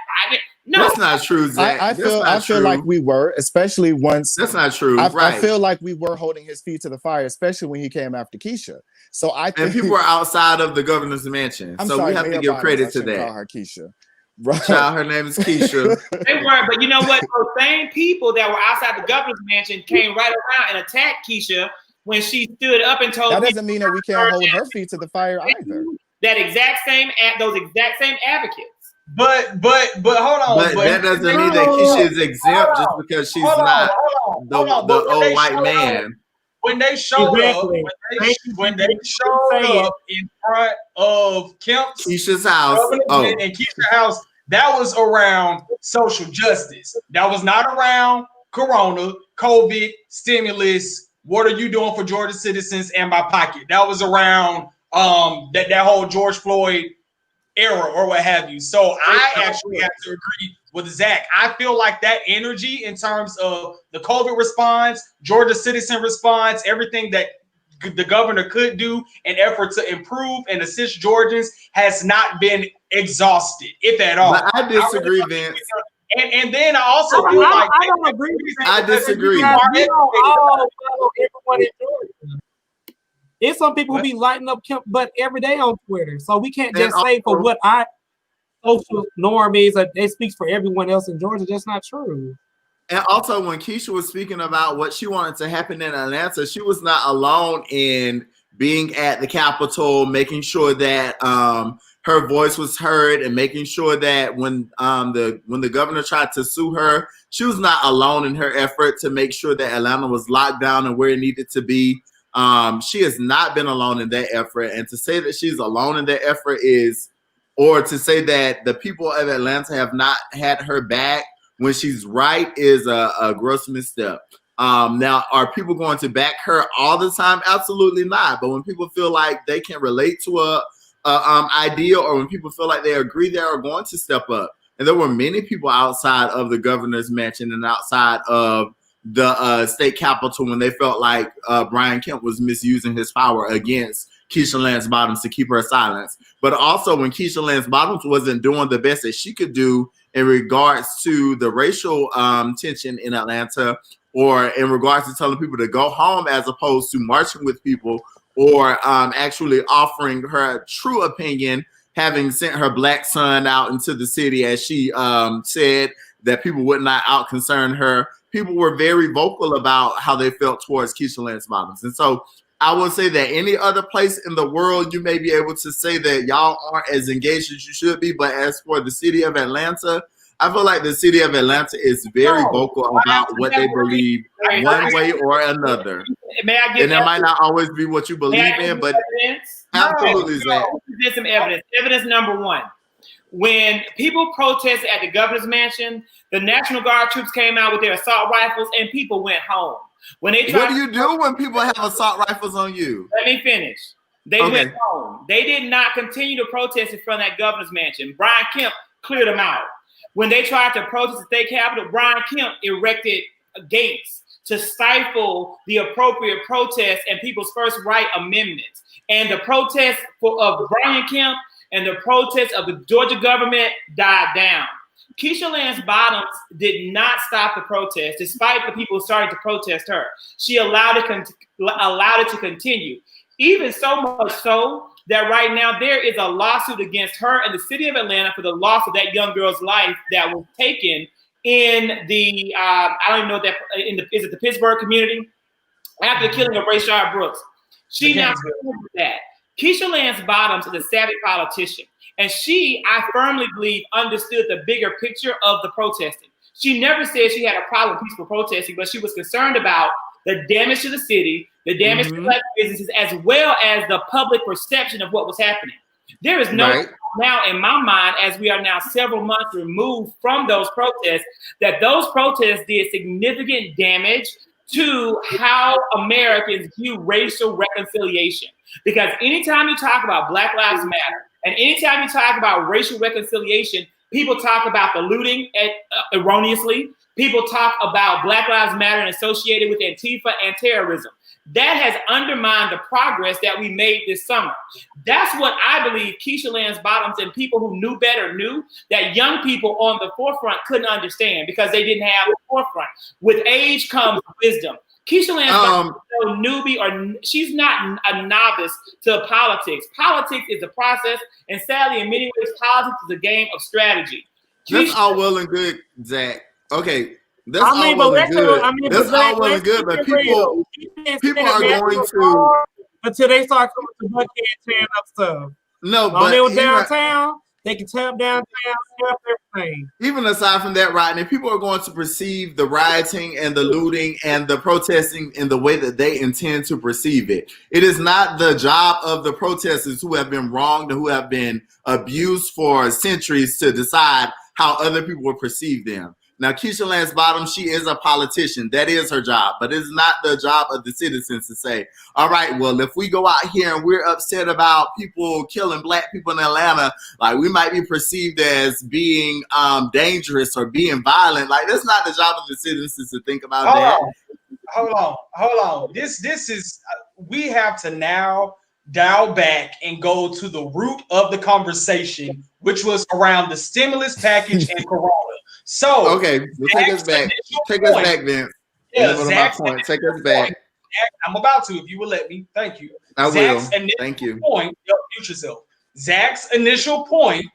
no, that's not true, Zach. I feel like we were, especially once. That's not true. I feel like we were holding his feet to the fire, especially when he came after Keisha. So I think, and people are outside of the governor's mansion, we have to give credit to that. Call her Keisha. Right. Child, her name is Keisha. They weren't, but you know what? Those same people that were outside the governor's mansion came right around and attacked Keisha when she stood up and told. That doesn't mean that we can't hold her feet to the fire either. Those exact same advocates. But hold on. But that doesn't mean that Keisha is exempt just because she's not the old white man. When they showed up, when they showed up in front of Kemp's Keisha's house, and Keisha's house, that was around social justice. That was not around Corona, COVID, stimulus. What are you doing for Georgia citizens and my pocket? That was around that whole George Floyd era or what have you. So I actually have to agree with Zach. I feel like that energy in terms of the COVID response, Georgia citizen response, everything that the governor could do in effort to improve and assist Georgians has not been exhausted, if at all. But I disagree, Vince. And then I also feel like I don't agree. I disagree. We don't all follow everyone in Georgia. It's some people who be lighting up Kemp butt every day on Twitter. So we can't just say for what our social norm is that it speaks for everyone else in Georgia. That's not true. And also, when Keisha was speaking about what she wanted to happen in Atlanta, she was not alone in being at the Capitol, making sure that her voice was heard, and making sure that when the governor tried to sue her, she was not alone in her effort to make sure that Atlanta was locked down and where it needed to be. She has not been alone in that effort, and to say that she's alone in that effort or to say that the people of Atlanta have not had her back when she's right is a gross misstep. Now, are people going to back her all the time? Absolutely not. But when people feel like they can relate to a idea, or when people feel like they agree, they are going to step up. And there were many people outside of the governor's mansion and outside of the state capitol when they felt like Brian Kemp was misusing his power against Keisha Lance Bottoms to keep her silence. But also when Keisha Lance Bottoms wasn't doing the best that she could do in regards to the racial tension in Atlanta, or in regards to telling people to go home as opposed to marching with people, or actually offering her true opinion, having sent her black son out into the city, as she said that people would not out-concern her. People were very vocal about how they felt towards Keisha Lance Bottoms. And so I will say that any other place in the world, you may be able to say that y'all aren't as engaged as you should be. But as for the city of Atlanta, I feel like the city of Atlanta is very vocal about what they believe one way or another. May I give and it might not always be what you believe in, but absolutely, Zach. There's some evidence. Evidence number one. When people protested at the governor's mansion, the National Guard troops came out with their assault rifles and people went home. When they what do you do when people have assault rifles on you? Let me finish. They went home. They did not continue to protest in front of that governor's mansion. Brian Kemp cleared them out. When they tried to protest the state capitol, Brian Kemp erected gates to stifle the appropriate protests and people's First Right Amendments. And the protest of Brian Kemp and the protest of the Georgia government died down. Keisha Lance Bottoms did not stop the protest, despite the people starting to protest her. She allowed it to continue. Even so much so that right now there is a lawsuit against her and the city of Atlanta for the loss of that young girl's life that was taken in the I don't even know that is it the Pittsburgh community after the killing of Rayshard Brooks. She now that Keisha Lance Bottoms is a savvy politician, and she, I firmly believe, understood the bigger picture of the protesting. She never said she had a problem with peaceful protesting, but she was concerned about the damage to the city, the damage to black businesses, as well as the public perception of what was happening. There is no doubt now in my mind, as we are now several months removed from those protests, that those protests did significant damage to how Americans view racial reconciliation. Because anytime you talk about Black Lives Matter, and anytime you talk about racial reconciliation, people talk about the looting erroneously. People talk about Black Lives Matter and associated with Antifa and terrorism. That has undermined the progress that we made this summer. That's what I believe Keisha Lance Bottoms and people who knew better knew that young people on the forefront couldn't understand because they didn't have the forefront. With age comes wisdom. Keisha Lance Bottoms is no newbie, or she's not a novice to politics. Politics is a process, and sadly, in many ways, politics is a game of strategy. That's all well and good, Zach. Okay, that's all well and good. That's all well and good, but people are going to until they start coming to Buckhead tearing up stuff. No, but when they were downtown, they can tear up downtown, tear up everything. Even aside from that, Rodney, people are going to perceive the rioting and the looting and the protesting in the way that they intend to perceive it. It is not the job of the protesters who have been wronged and who have been abused for centuries to decide how other people will perceive them. Now, Keisha Lance Bottoms, she is a politician. That is her job. But it's not the job of the citizens to say, all right, well, if we go out here and we're upset about people killing black people in Atlanta, like we might be perceived as being dangerous or being violent. Like that's not the job of the citizens to think about that. Hold on. This is, we have to now dial back and go to the root of the conversation, which was around the stimulus package and Corona. So okay, well, take us back. Take us back, Vince. Yeah, take us back. I'm about to, if you will let me. Thank you. I will. Thank you. Point, mute yourself. Zach's initial point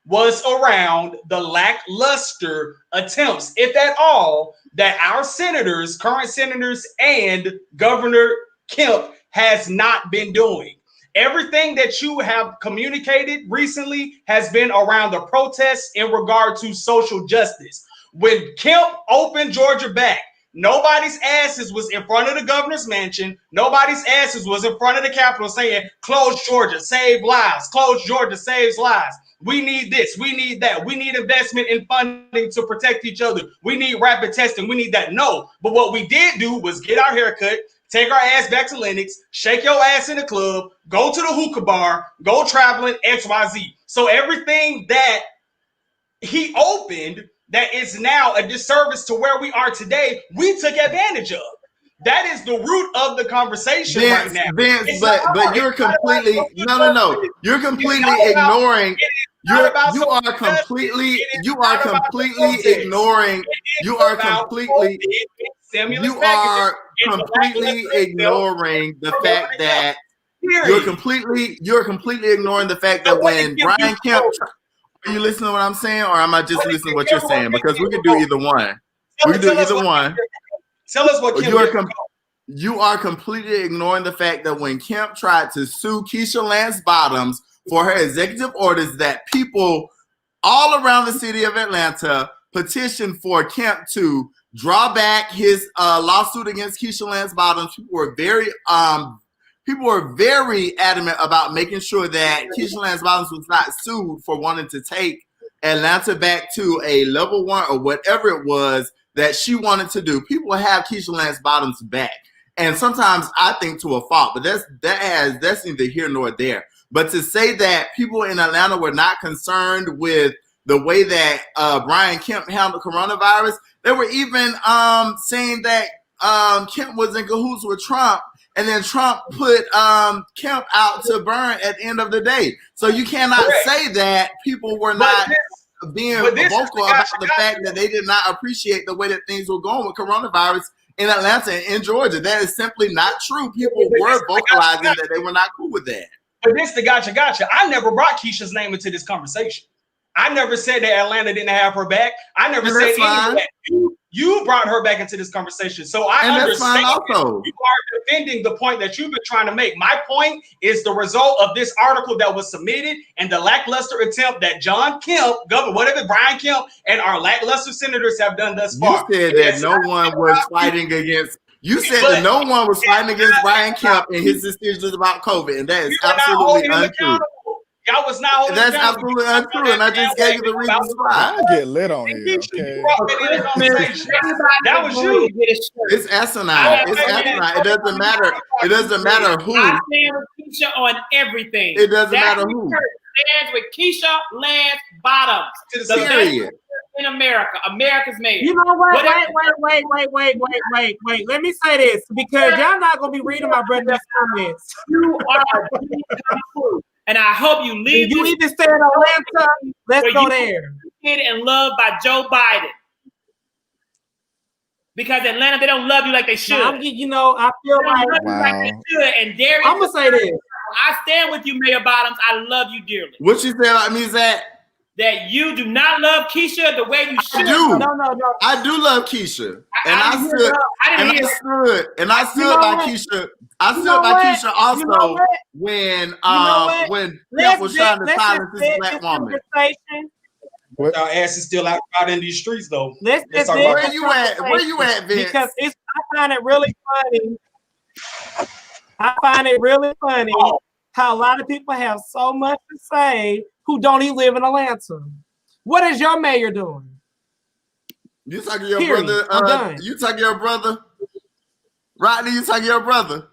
was around the lackluster attempts, if at all, that our senators, current senators, and Governor Kemp has not been doing. Everything that you have communicated recently has been around the protests in regard to social justice. When Kemp opened Georgia back, nobody's asses was in front of the governor's mansion. Nobody's asses was in front of the Capitol saying, close Georgia, save lives. Close Georgia, saves lives. We need this. We need that. We need investment in funding to protect each other. We need rapid testing. We need that. No. But what we did do was get our haircut, take our ass back to Lennox, shake your ass in the club, go to the hookah bar, go traveling, XYZ. So everything that he opened that is now a disservice to where we are today, we took advantage of. That is the root of the conversation right now. Vince, but you're completely no. You're completely ignoring. You are completely ignoring the fact that You're completely ignoring the fact that when Brian Kemp, are you listening to what I'm saying, or am I just listening to what you're saying? Because we could do either one. We can do either one. Tell us what Kemp you are completely ignoring the fact that when Kemp tried to sue Keisha Lance Bottoms for her executive orders, that people all around the city of Atlanta petitioned for Kemp to draw back his lawsuit against Keisha Lance Bottoms. People were very adamant about making sure that Keisha Lance Bottoms was not sued for wanting to take Atlanta back to a level 1 or whatever it was that she wanted to do. People have Keisha Lance Bottoms back. And sometimes I think to a fault, but that's neither here nor there. But to say that people in Atlanta were not concerned with the way that Brian Kemp handled coronavirus, they were even saying that Kemp was in cahoots with Trump, and then Trump put Kemp out to burn at the end of the day. So you cannot say that people were not being vocal about the fact that they did not appreciate the way that things were going with coronavirus in Atlanta and in Georgia. That is simply not true. People were vocalizing that they were not cool with that. But this the gotcha. I never brought Keisha's name into this conversation. I never said that Atlanta didn't have her back. I never said any of that. You brought her back into this conversation. So I understand you are defending the point that you've been trying to make. My point is the result of this article that was submitted and the lackluster attempt that John Kemp, Brian Kemp, and our lackluster senators have done thus far. You said that no one was fighting against. You said that no one was fighting against Brian Kemp and his decisions about COVID, and that is absolutely untrue. Y'all was not. That's absolutely untrue, and I just gave you the reasons why. I get lit on here. Okay. That was you. It's asinine. It's asinine. It doesn't matter. It doesn't matter who. I stand with Keisha on everything. It doesn't matter who. Stands with Keisha Lance Bottoms. The best in America, America's mayor. You know what? Wait. Let me say this because y'all not gonna be reading my brother's comments. You are and I hope you leave. You either stay in Atlanta. Let's go there. And loved by Joe Biden. Because Atlanta, they don't love you like they should. I feel like they should. And Darius, I'm gonna say this. I stand with you, Mayor Bottoms. I love you dearly. What you say about me, Zach? That you do not love Keisha the way you should. I do. No. I do love Keisha, I stood by Keisha. I stood by Keisha also when Kemp was trying to silence this black woman. Our ass is still out in these streets, though. Where you at, Vince? Because I find it really funny. How a lot of people have so much to say who don't even live in Atlanta. What is your mayor doing? You talking to your brother? You talking to your brother? Rodney, you talking to your brother?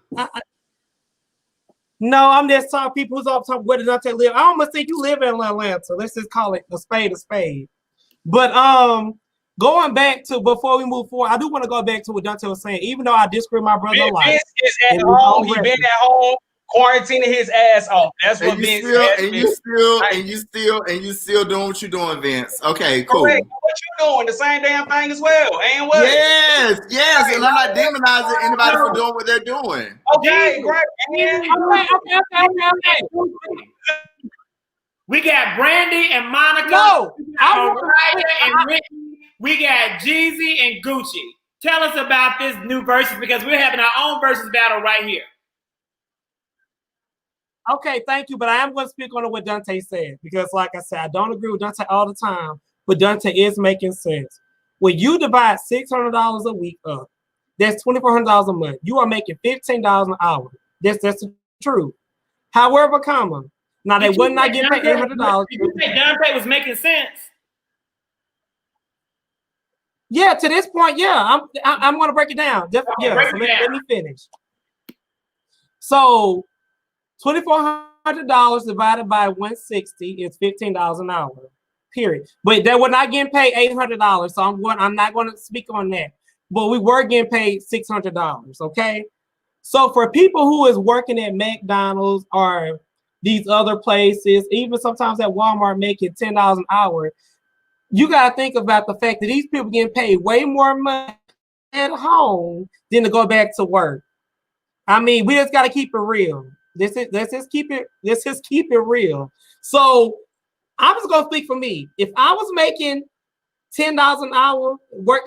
No, I'm just talking people who's off top. Where does Dante live? I almost think you live in Atlanta. Let's just call it a spade. But going back to before we move forward, I do want to go back to what Dante was saying. Even though I disagree with my brother a lot. Vince is at home. He been at home quarantining his ass off. That's what Vince is. And you still doing what you're doing, Vince. Okay, cool. Correct. What you doing? The same damn thing as well. Ain't what? Yes. And I'm not demonizing anybody for doing what they're doing. Okay, great. Okay. We got Brandy and Monica. No, we got Jeezy and Gucci. Tell us about this new versus because we're having our own versus battle right here. Okay, thank you, but I am going to speak on what Dante said because, like I said, I don't agree with Dante all the time, but Dante is making sense. When you divide $600 a week up, that's $2,400 a month. You are making $15 an hour. That's the truth. However, now they would not get paid $800. Did you say Dante was making sense? Yeah, to this point, yeah. I'm going to break it down. Let me finish. So $2,400 divided by 160 is $15 an hour, period. But they were not getting paid $800, so I'm not going to speak on that. But we were getting paid $600, okay? So for people who is working at McDonald's or these other places, even sometimes at Walmart making $10 an hour, you got to think about the fact that these people getting paid way more money at home than to go back to work. I mean, we just got to keep it real. Let's just keep it real. So I'm just gonna speak for me. If I was making $10 an hour,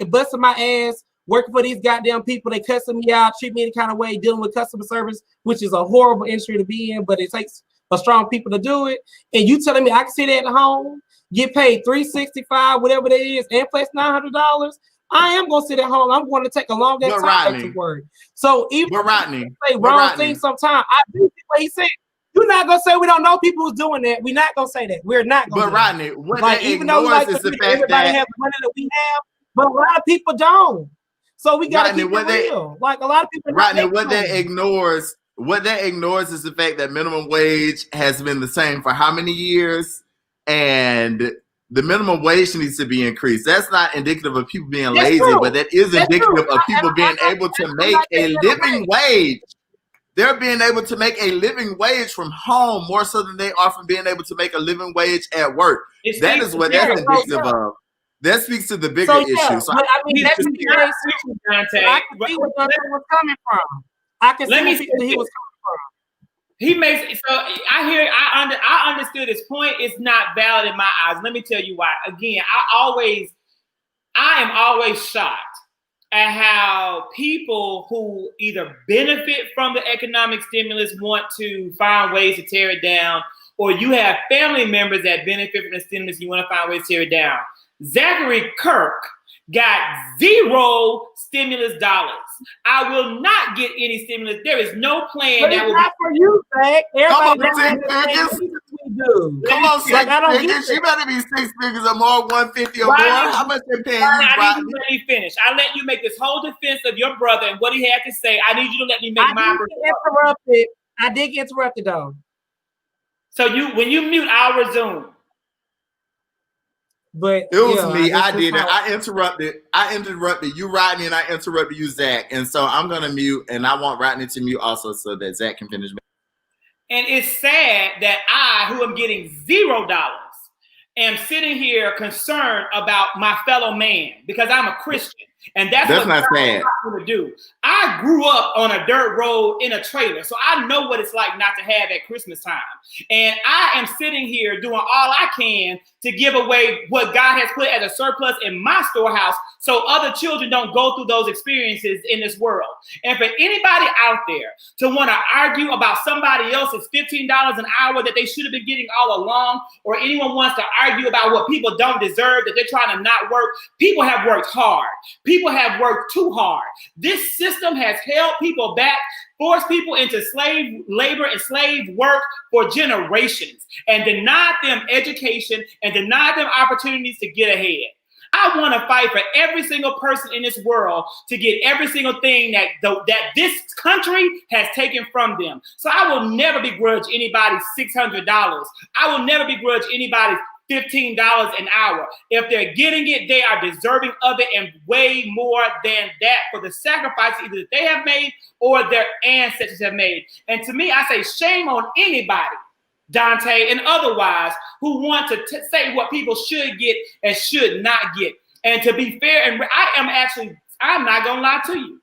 busting my ass, working for these goddamn people, they cussing me out, treat me any kind of way, dealing with customer service, which is a horrible industry to be in, but it takes a strong people to do it. And you telling me I can sit at home, get paid $365, whatever that is, and plus $900. I am gonna sit at home. I'm going to take a long time to work. So even if you say wrong things sometimes, I do see what he said. You're not gonna say we don't know people who's doing that. We're not gonna say that. We're not gonna. But Rodney, what like, even though we like to think everybody has the money that we have, but a lot of people don't. So we gotta keep it real. Like a lot of people. Rodney, what that ignores is the fact that minimum wage has been the same for how many years, and the minimum wage needs to be increased. That's not indicative of people being lazy, but that is indicative of people being able to make a living wage. They're being able to make a living wage from home more so than they are from being able to make a living wage at work. That is what that's indicative of. That speaks to the bigger issue. So I mean, that's the case. I can see where Dante was coming from. I can see where he was coming from. He makes so I understood his point. It's not valid in my eyes. Let me tell you why. Again, I am always shocked at how people who either benefit from the economic stimulus want to find ways to tear it down, or you have family members that benefit from the stimulus, you want to find ways to tear it down. Zachary Kirk got 0 stimulus dollars. I will not get any stimulus. There is no plan that will not for you, Zach. Everybody Come on, 6 figures. You better be 6 figures or more, 150 or more. How much they paying you, Rodney? Let me finish. I let you make this whole defense of your brother and what he had to say. I need you to let me make my interrupted. I did get interrupted though. So when you mute, I'll resume. But it was me. I did it. I interrupted you, Rodney, and I interrupted you, Zach. And so I'm gonna mute, and I want Rodney to mute also so that Zach can finish. And it's sad that I, who am getting $0, am sitting here concerned about my fellow man because I'm a Christian. And that's what not sad. I'm going to do. I grew up on a dirt road in a trailer, so I know what it's like not to have at Christmas time. And I am sitting here doing all I can to give away what God has put as a surplus in my storehouse so other children don't go through those experiences in this world. And for anybody out there to want to argue about somebody else's $15 an hour that they should have been getting all along, or anyone wants to argue about what people don't deserve, that they're trying to not work, people have worked hard. People have worked too hard. This system has held people back, forced people into slave labor and slave work for generations, and denied them education and denied them opportunities to get ahead. I want to fight for every single person in this world to get every single thing that this country has taken from them. So I will never begrudge anybody $600. I will never begrudge anybody $15 an hour. If they're getting it, they are deserving of it, and way more than that for the sacrifice either that they have made or their ancestors have made. And to me, I say shame on anybody, Dante and otherwise, who want to say what people should get and should not get. And to be fair, and I'm not gonna lie to you,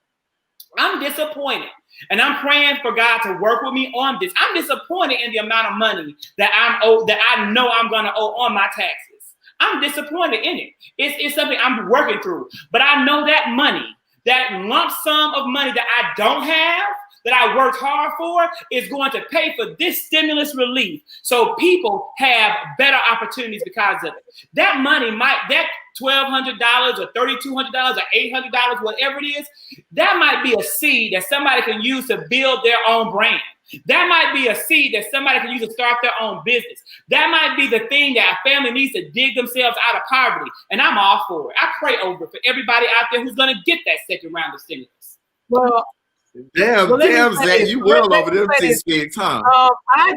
I'm disappointed. And I'm praying for God to work with me on this. I'm disappointed in the amount of money that I know I'm going to owe on my taxes. I'm disappointed in it. It's something I'm working through. But I know that money, that lump sum of money that I don't have, that I worked hard for, is going to pay for this stimulus relief so people have better opportunities because of it. That money that $1,200 or $3,200 or $800, whatever it is, that might be a seed that somebody can use to build their own brand. That might be a seed that somebody can use to start their own business. That might be the thing that a family needs to dig themselves out of poverty. And I'm all for it. I pray over it for everybody out there who's going to get that second round of stimulus. Well, damn, Zach, you well over them 6 gigs, huh? I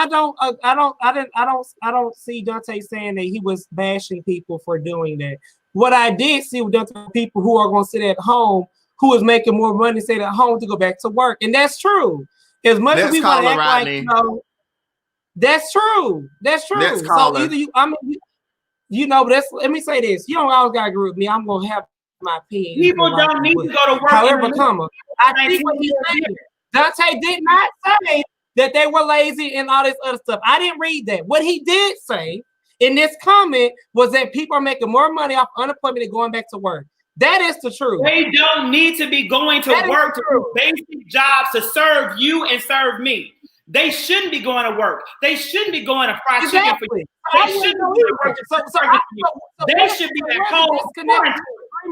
don't see Dante saying that he was bashing people for doing that. What I did see with Dante, people who are going to sit at home, who is making more money, sit at home to go back to work, and that's true. As much as we want to act like, that's true. That's true. So either but let me say this: you don't always gotta agree with me. I'm gonna have my opinion. People don't need to go to work. However, I see what he's saying. Dante did not say that they were lazy and all this other stuff. I didn't read that. What he did say in this comment was that people are making more money off unemployment than going back to work. That is the truth. They don't need to be going to work to do basic jobs to serve you and serve me. They shouldn't be going to work. They shouldn't be going to fried chicken for you. They shouldn't be working. They should be at home.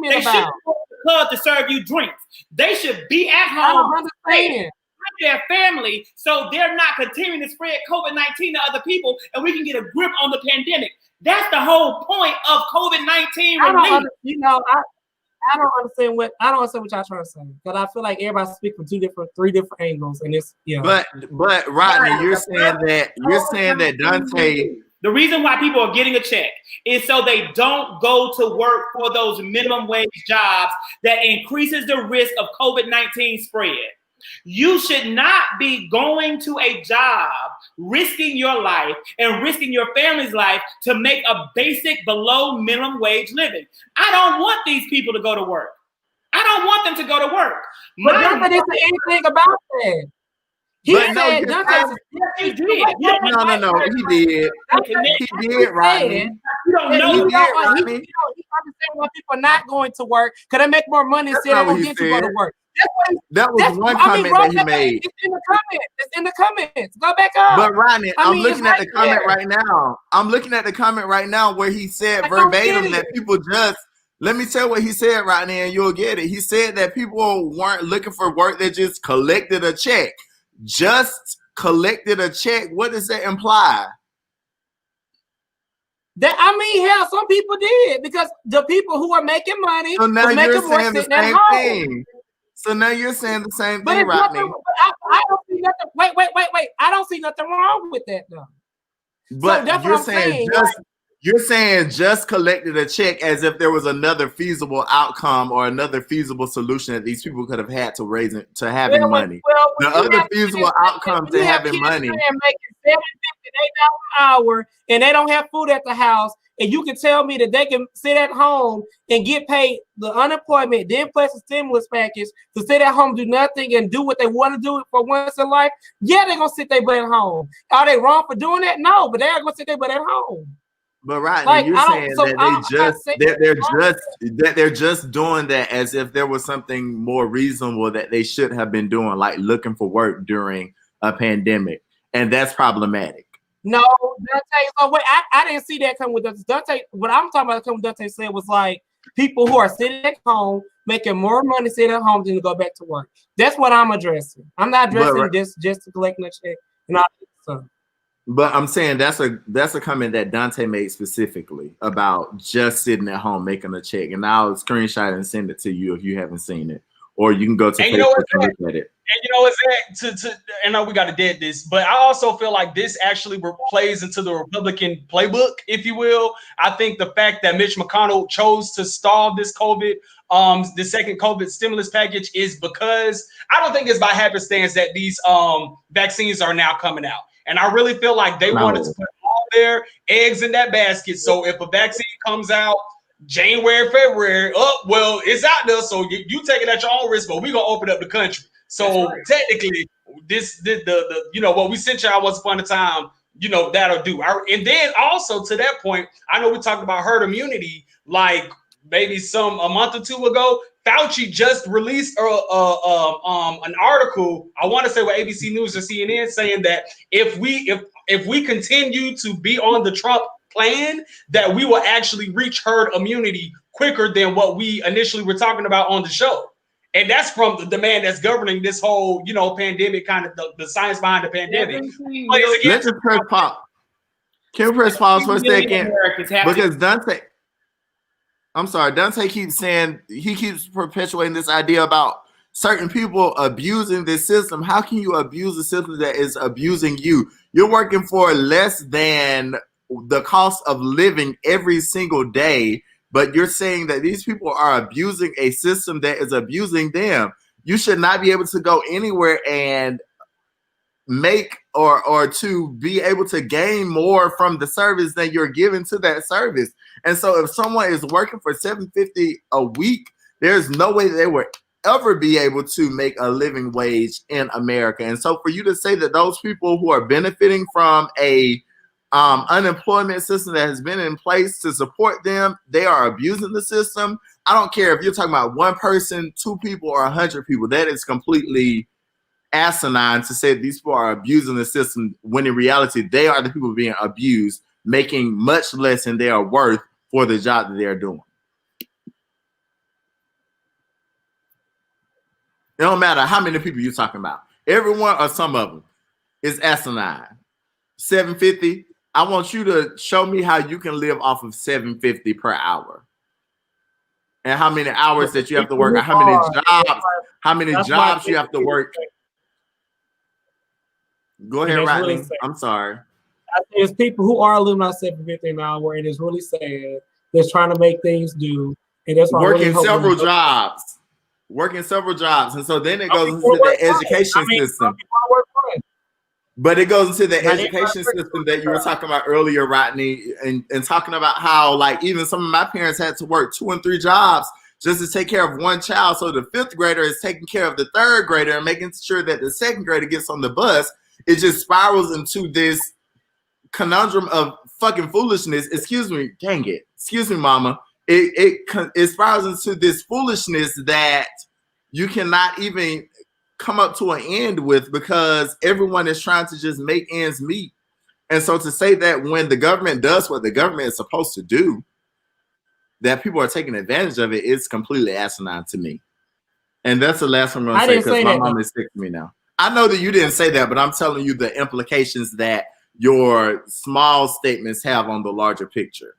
They shouldn't go to the club to serve you drinks. They should be at home. I don't understand. With their family, so they're not continuing to spread COVID-19 to other people, and we can get a grip on the pandemic. That's the whole point of COVID-19 relief. I don't understand what y'all trying to say, but I feel like everybody speaks from three different angles, and it's But Rodney, you're saying that Dante. The reason why people are getting a check is so they don't go to work for those minimum wage jobs that increases the risk of COVID-19 spread. You should not be going to a job, risking your life and risking your family's life to make a basic below minimum wage living. I don't want these people to go to work. I don't want them to go to work. But Dante didn't say anything about that. He said, Dante, he did. No, he did. He did, Rodney. You don't know. He understand why people are not going to work because they make more money instead of getting to go to work. That was one comment that he made. It's in the comments. It's in the comments. Go back up. But Rodney, I'm looking at the comment right now. I'm looking at the comment right now where he said verbatim that people just. Let me tell what he said, Rodney, and you'll get it. He said that people weren't looking for work; they just collected a check. Just collected a check. What does that imply? Hell, some people did because the people who are making money. So now you're saying the same thing. So now you're saying the same thing, Rodney. I don't see nothing. Wait. I don't see nothing wrong with that, though. But you're saying just collected a check as if there was another feasible outcome or another feasible solution that these people could have had to having money. The other feasible outcome to having money. Making $7.50, $8 an hour, and they don't have food at the house. And you can tell me that they can sit at home and get paid the unemployment, then plus a stimulus package to sit at home, do nothing, and do what they want to do for once in life. Yeah, they're gonna sit their butt at home. Are they wrong for doing that? No, but they're gonna sit their butt at home. But Rodney, you're saying that they're just doing that as if there was something more reasonable that they should have been doing, like looking for work during a pandemic, and that's problematic. No, Dante. So wait, I didn't see that come with Dante. What I'm talking about, Dante said was like people who are sitting at home making more money sitting at home than to go back to work. That's what I'm addressing. I'm not addressing this just to collect a check and all that stuff. But I'm saying that's a comment that Dante made specifically about just sitting at home making a check, and I'll screenshot and send it to you if you haven't seen it, or you can go to Facebook and look at it. And you know what's that? I know we got to dead this, but I also feel like this actually plays into the Republican playbook, if you will. I think the fact that Mitch McConnell chose to stall this COVID, the second COVID stimulus package, is because I don't think it's by happenstance that these vaccines are now coming out. And I really feel like they wanted to put all their eggs in that basket. So if a vaccine comes out January, February, well, it's out there. So you take it at your own risk, but we're gonna open up the country. So technically, the what we sent y'all once upon a time, that'll do. And then also to that point, I know we talked about herd immunity like maybe a month or two ago. Fauci just released an article, I want to say with ABC News or CNN, saying that if we continue to be on the Trump plan, that we will actually reach herd immunity quicker than what we initially were talking about on the show. And that's from the man that's governing this whole, pandemic, kind of the science behind the pandemic. Let's just press pause. Can we press pause for a second? Because Dante keeps perpetuating this idea about certain people abusing this system. How can you abuse a system that is abusing you? You're working for less than the cost of living every single day, but you're saying that these people are abusing a system that is abusing them. You should not be able to go anywhere and make or to be able to gain more from the service than you're giving to that service. And so if someone is working for $750 a week, there's no way they were ever be able to make a living wage in America. And so for you to say that those people who are benefiting from a unemployment system that has been in place to support them, they are abusing the system. I don't care if you're talking about one person, two people, or 100 people. That is completely asinine to say that these people are abusing the system when in reality they are the people being abused, making much less than they are worth for the job that they're doing. It don't matter how many people you're talking about. Everyone or some of them is asinine. $7.50. I want you to show me how you can live off of $7.50 per hour, and how many hours that you have to work, how many jobs you have to work. Go ahead, Rodney. Really I'm sorry. There's people who are living on $7.50 an hour, and it's really sad. They're trying to make things do, and that's why working several jobs. Working several jobs, and so then it goes into the education system. But it goes into the education system that you were talking about earlier, Rodney, and talking about how, like, even some of my parents had to work 2 and 3 jobs just to take care of one child. So the 5th grader is taking care of the 3rd grader and making sure that the 2nd grader gets on the bus. It just spirals into this conundrum of fucking foolishness. Excuse me, dang it. Excuse me, mama. It spirals into this foolishness that you cannot even come up to an end with, because everyone is trying to just make ends meet. And so to say that when the government does what the government is supposed to do, that people are taking advantage of it, is completely asinine to me. And that's the last one I'm going to say, because my mom is sick to me now. I know that you didn't say that, but I'm telling you the implications that your small statements have on the larger picture.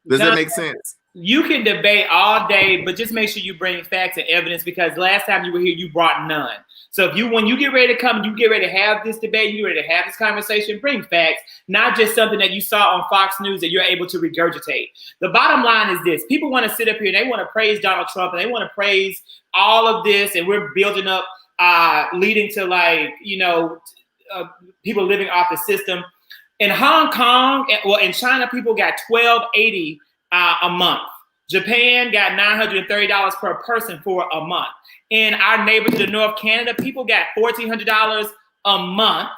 Does that make sense? You can debate all day, but just make sure you bring facts and evidence, because last time you were here, you brought none. So when you get ready to come, you get ready to have this debate, you get ready to have this conversation, bring facts, not just something that you saw on Fox News that you're able to regurgitate. The bottom line is this: people want to sit up here and they want to praise Donald Trump and they want to praise all of this, and we're building up, leading to, like, people living off the system. In Hong Kong, in China, people got $1,280 a month. Japan got $930 per person for a month. In our neighbor to the north, Canada, people got $1,400 a month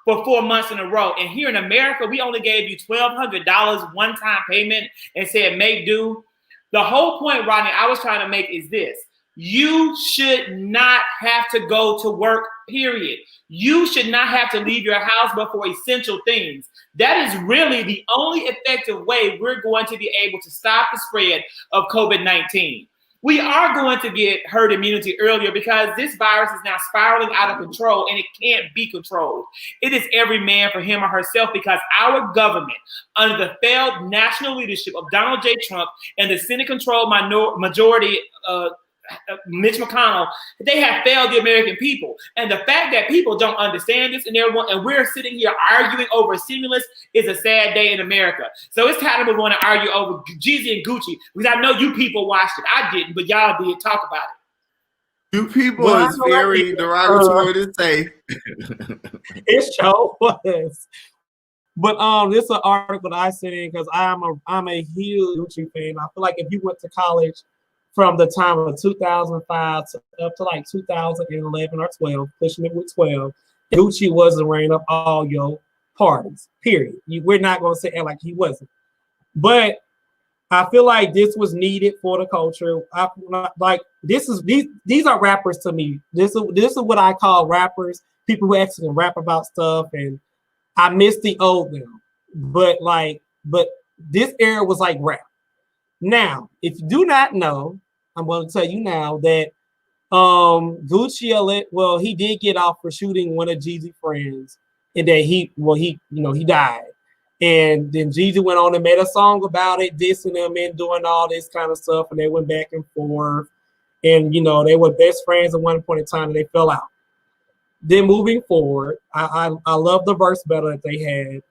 for 4 months in a row. And here in America, we only gave you $1,200 one-time payment and said make do. The whole point, Rodney, I was trying to make is this: you should not have to go to work, period. You should not have to leave your house but for essential things. That is really the only effective way we're going to be able to stop the spread of COVID-19. We are going to get herd immunity earlier, because this virus is now spiraling out of control and it can't be controlled. It is every man for him or herself, because our government, under the failed national leadership of Donald J. Trump and the Senate-controlled majority Mitch McConnell, they have failed the American people. And the fact that people don't understand this, and we're sitting here arguing over a stimulus, is a sad day in America. So it's time to want to argue over Jeezy and Gucci, because I know you people watched it. I didn't, but y'all did talk about it. You people is very derogatory to say. It sure was. But this is an article that I sent in because I'm a huge Gucci fan. I feel like if you went to college from the time of 2005 up to like 2011 or 12, pushing it with 12, Gucci wasn't wearing up all your parties, period. We're not going to say like he wasn't. But I feel like this was needed for the culture. These are rappers to me. This is what I call rappers, people who actually rap about stuff, and I miss the old them. But this era was like rap. Now, if you do not know, I'm going to tell you now that Gucci, he did get off for shooting one of Jeezy's friends, and that he died. And then Jeezy went on and made a song about it, dissing them and doing all this kind of stuff, and they went back and forth. And they were best friends at one point in time, and they fell out. Then moving forward, I love the verse battle that they had.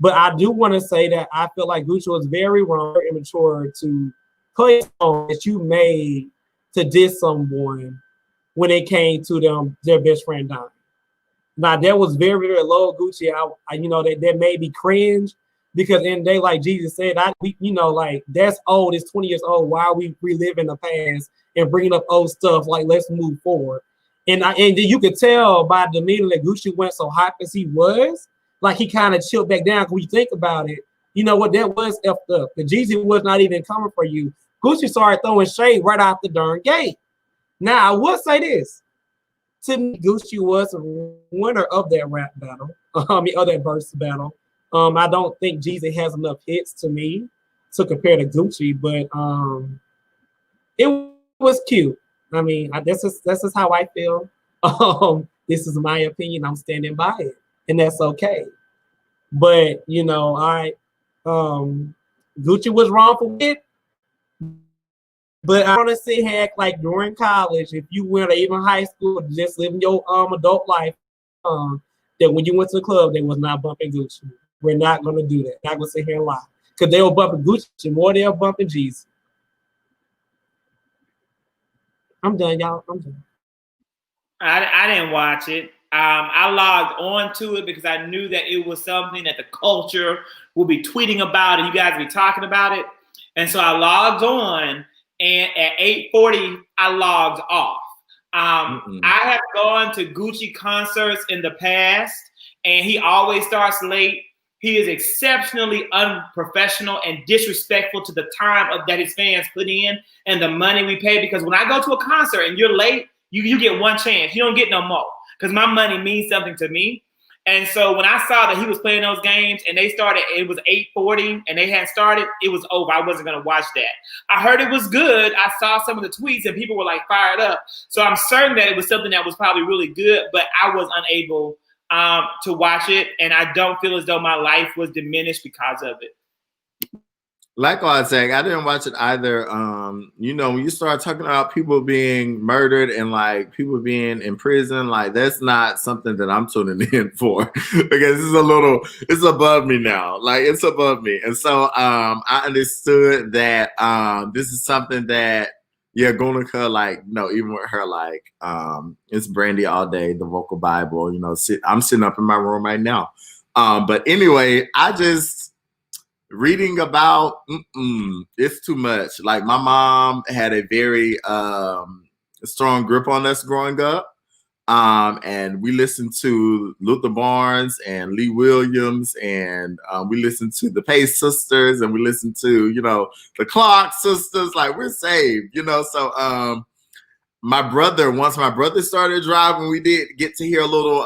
But I do want to say that I feel like Gucci was very wrong, very immature to play a song that you made to diss someone when it came to their best friend dying. Now, that was very, very low, Gucci. That made me cringe. Because in day, like Jesus said, like that's old. It's 20 years old. Why are we reliving the past and bringing up old stuff? Like, let's move forward. And then you could tell by the demeanor that Gucci went so hot as he was, like he kind of chilled back down. When you think about it, you know what, that was effed up. The Jeezy was not even coming for you. Gucci started throwing shade right out the darn gate. Now I will say this: to me, Gucci was a winner of that rap battle. Of that verse battle. I don't think Jeezy has enough hits to me to compare to Gucci, but it was cute. I mean, this is how I feel. This is my opinion. I'm standing by it, and that's okay. But Gucci was wrong for it. But I honestly had like during college, if you went or even high school, just living your adult life, that when you went to the club, they was not bumping Gucci. We're not gonna do that. Not gonna sit here and lie. Because they were bumping Gucci more than they were bumping Jeezy. I'm done, y'all. I'm done. I didn't watch it. I logged on to it because I knew that it was something that the culture will be tweeting about and you guys will be talking about it. And so I logged on, and at 8:40, I logged off. I have gone to Gucci concerts in the past, and he always starts late. He is exceptionally unprofessional and disrespectful to the time that his fans put in and the money we pay. Because when I go to a concert and you're late, you get one chance. You don't get no more because my money means something to me. And so when I saw that he was playing those games and they started, it was 8:40 and they hadn't started, it was over. I wasn't going to watch that. I heard it was good. I saw some of the tweets and people were like fired up. So I'm certain that it was something that was probably really good, but I was unable to watch it. And I don't feel as though my life was diminished because of it. Likewise, Zach, I didn't watch it either. When you start talking about people being murdered and like people being in prison, like that's not something that I'm tuning in for because it's above me now. Like it's above me. And so I understood that this is something that Gunica, even with her, it's Brandy all day, the vocal Bible, I'm sitting up in my room right now. But anyway, I just reading about it's too much. Like my mom had a very strong grip on us growing up. And we listened to Luther Barnes and Lee Williams, and we listened to the Pace Sisters, and we listened to, the Clark Sisters. Like we're saved, So once my brother started driving, we did get to hear a little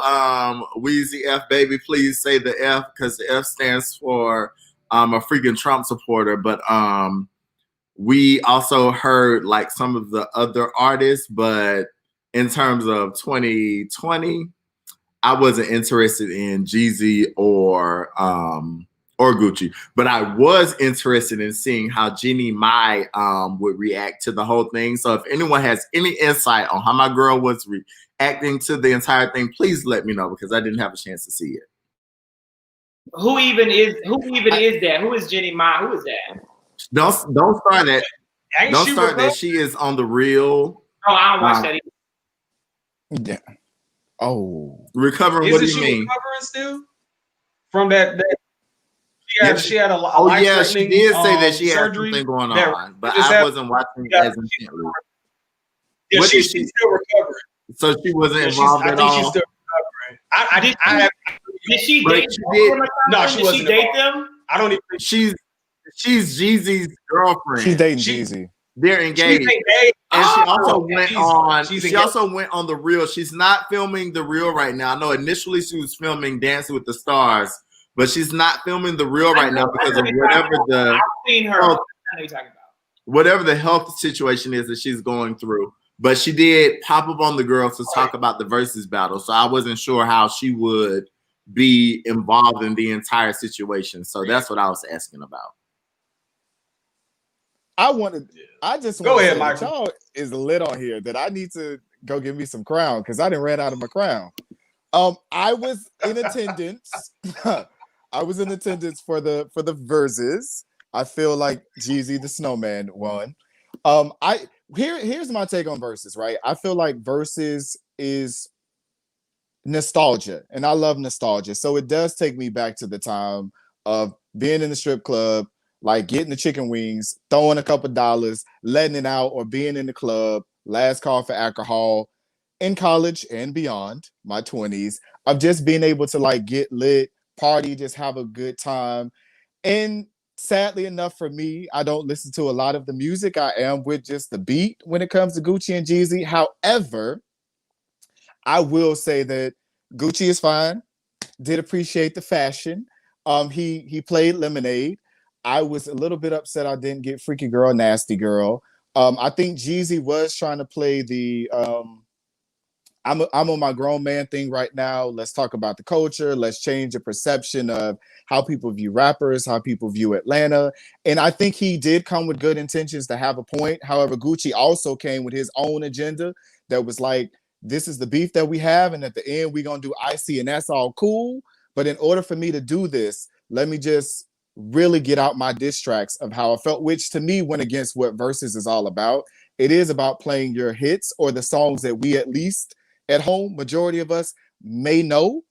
Wheezy F, baby, please say the F, because the F stands for a freaking Trump supporter. But we also heard like some of the other artists, but in terms of 2020, I wasn't interested in Jeezy or Gucci, but I was interested in seeing how Jeannie Mai would react to the whole thing. So if anyone has any insight on how my girl was reacting to the entire thing, please let me know because I didn't have a chance to see it. Who even is that? Who is Jeannie Mai? Who is that? Don't start that. Don't start that. She is on The Real. Oh, I don't watch that either. Yeah. Oh, recovering. What do you mean? Recovering still from that? She had a she did say that she had something going on, but I wasn't watching as intently. Yeah, she's still recovering. So she wasn't involved at all. I think she's still recovering. Did she date them? No, she wasn't. Did she date them? I don't even. She's Jeezy's girlfriend. She's dating Jeezy. They're engaged. And she also went on. She also went on The Real. She's not filming The Real right now. I know initially she was filming Dancing with the Stars, but she's not filming The Real right now because of whatever the. I've seen her. I know you're talking about. Whatever the health situation is that she's going through. But she did pop up on The Girls to talk about the versus battle. So I wasn't sure how she would be involved in the entire situation. So that's what I was asking about. I just go ahead, Michael. Y'all is lit on here that I need to go get me some crown because I didn't ran out of my crown. I was in attendance. I was in attendance for the verses. I feel like Jeezy the Snowman won. Here's my take on verses, right? I feel like verses is nostalgia, and I love nostalgia. So it does take me back to the time of being in the strip club, like getting the chicken wings, throwing a couple dollars, letting it out, or being in the club, last call for alcohol, in college and beyond, my 20s, of just being able to like get lit, party, just have a good time. And sadly enough for me, I don't listen to a lot of the music. I am with just the beat when it comes to Gucci and Jeezy. However, I will say that Gucci is fine. Did appreciate the fashion. He played Lemonade. I was a little bit upset I didn't get Freaky Girl, Nasty Girl. I think Jeezy was trying to play the I'm on my grown man thing right now. Let's talk about the culture. Let's change the perception of how people view rappers, how people view Atlanta. And I think he did come with good intentions to have a point. However, Gucci also came with his own agenda that was like, this is the beef that we have. And at the end, we're going to do Icy and that's all cool. But in order for me to do this, let me just really get out my diss tracks of how I felt, which to me went against what Versus is all about. It is about playing your hits or the songs that we at least at home, majority of us may know.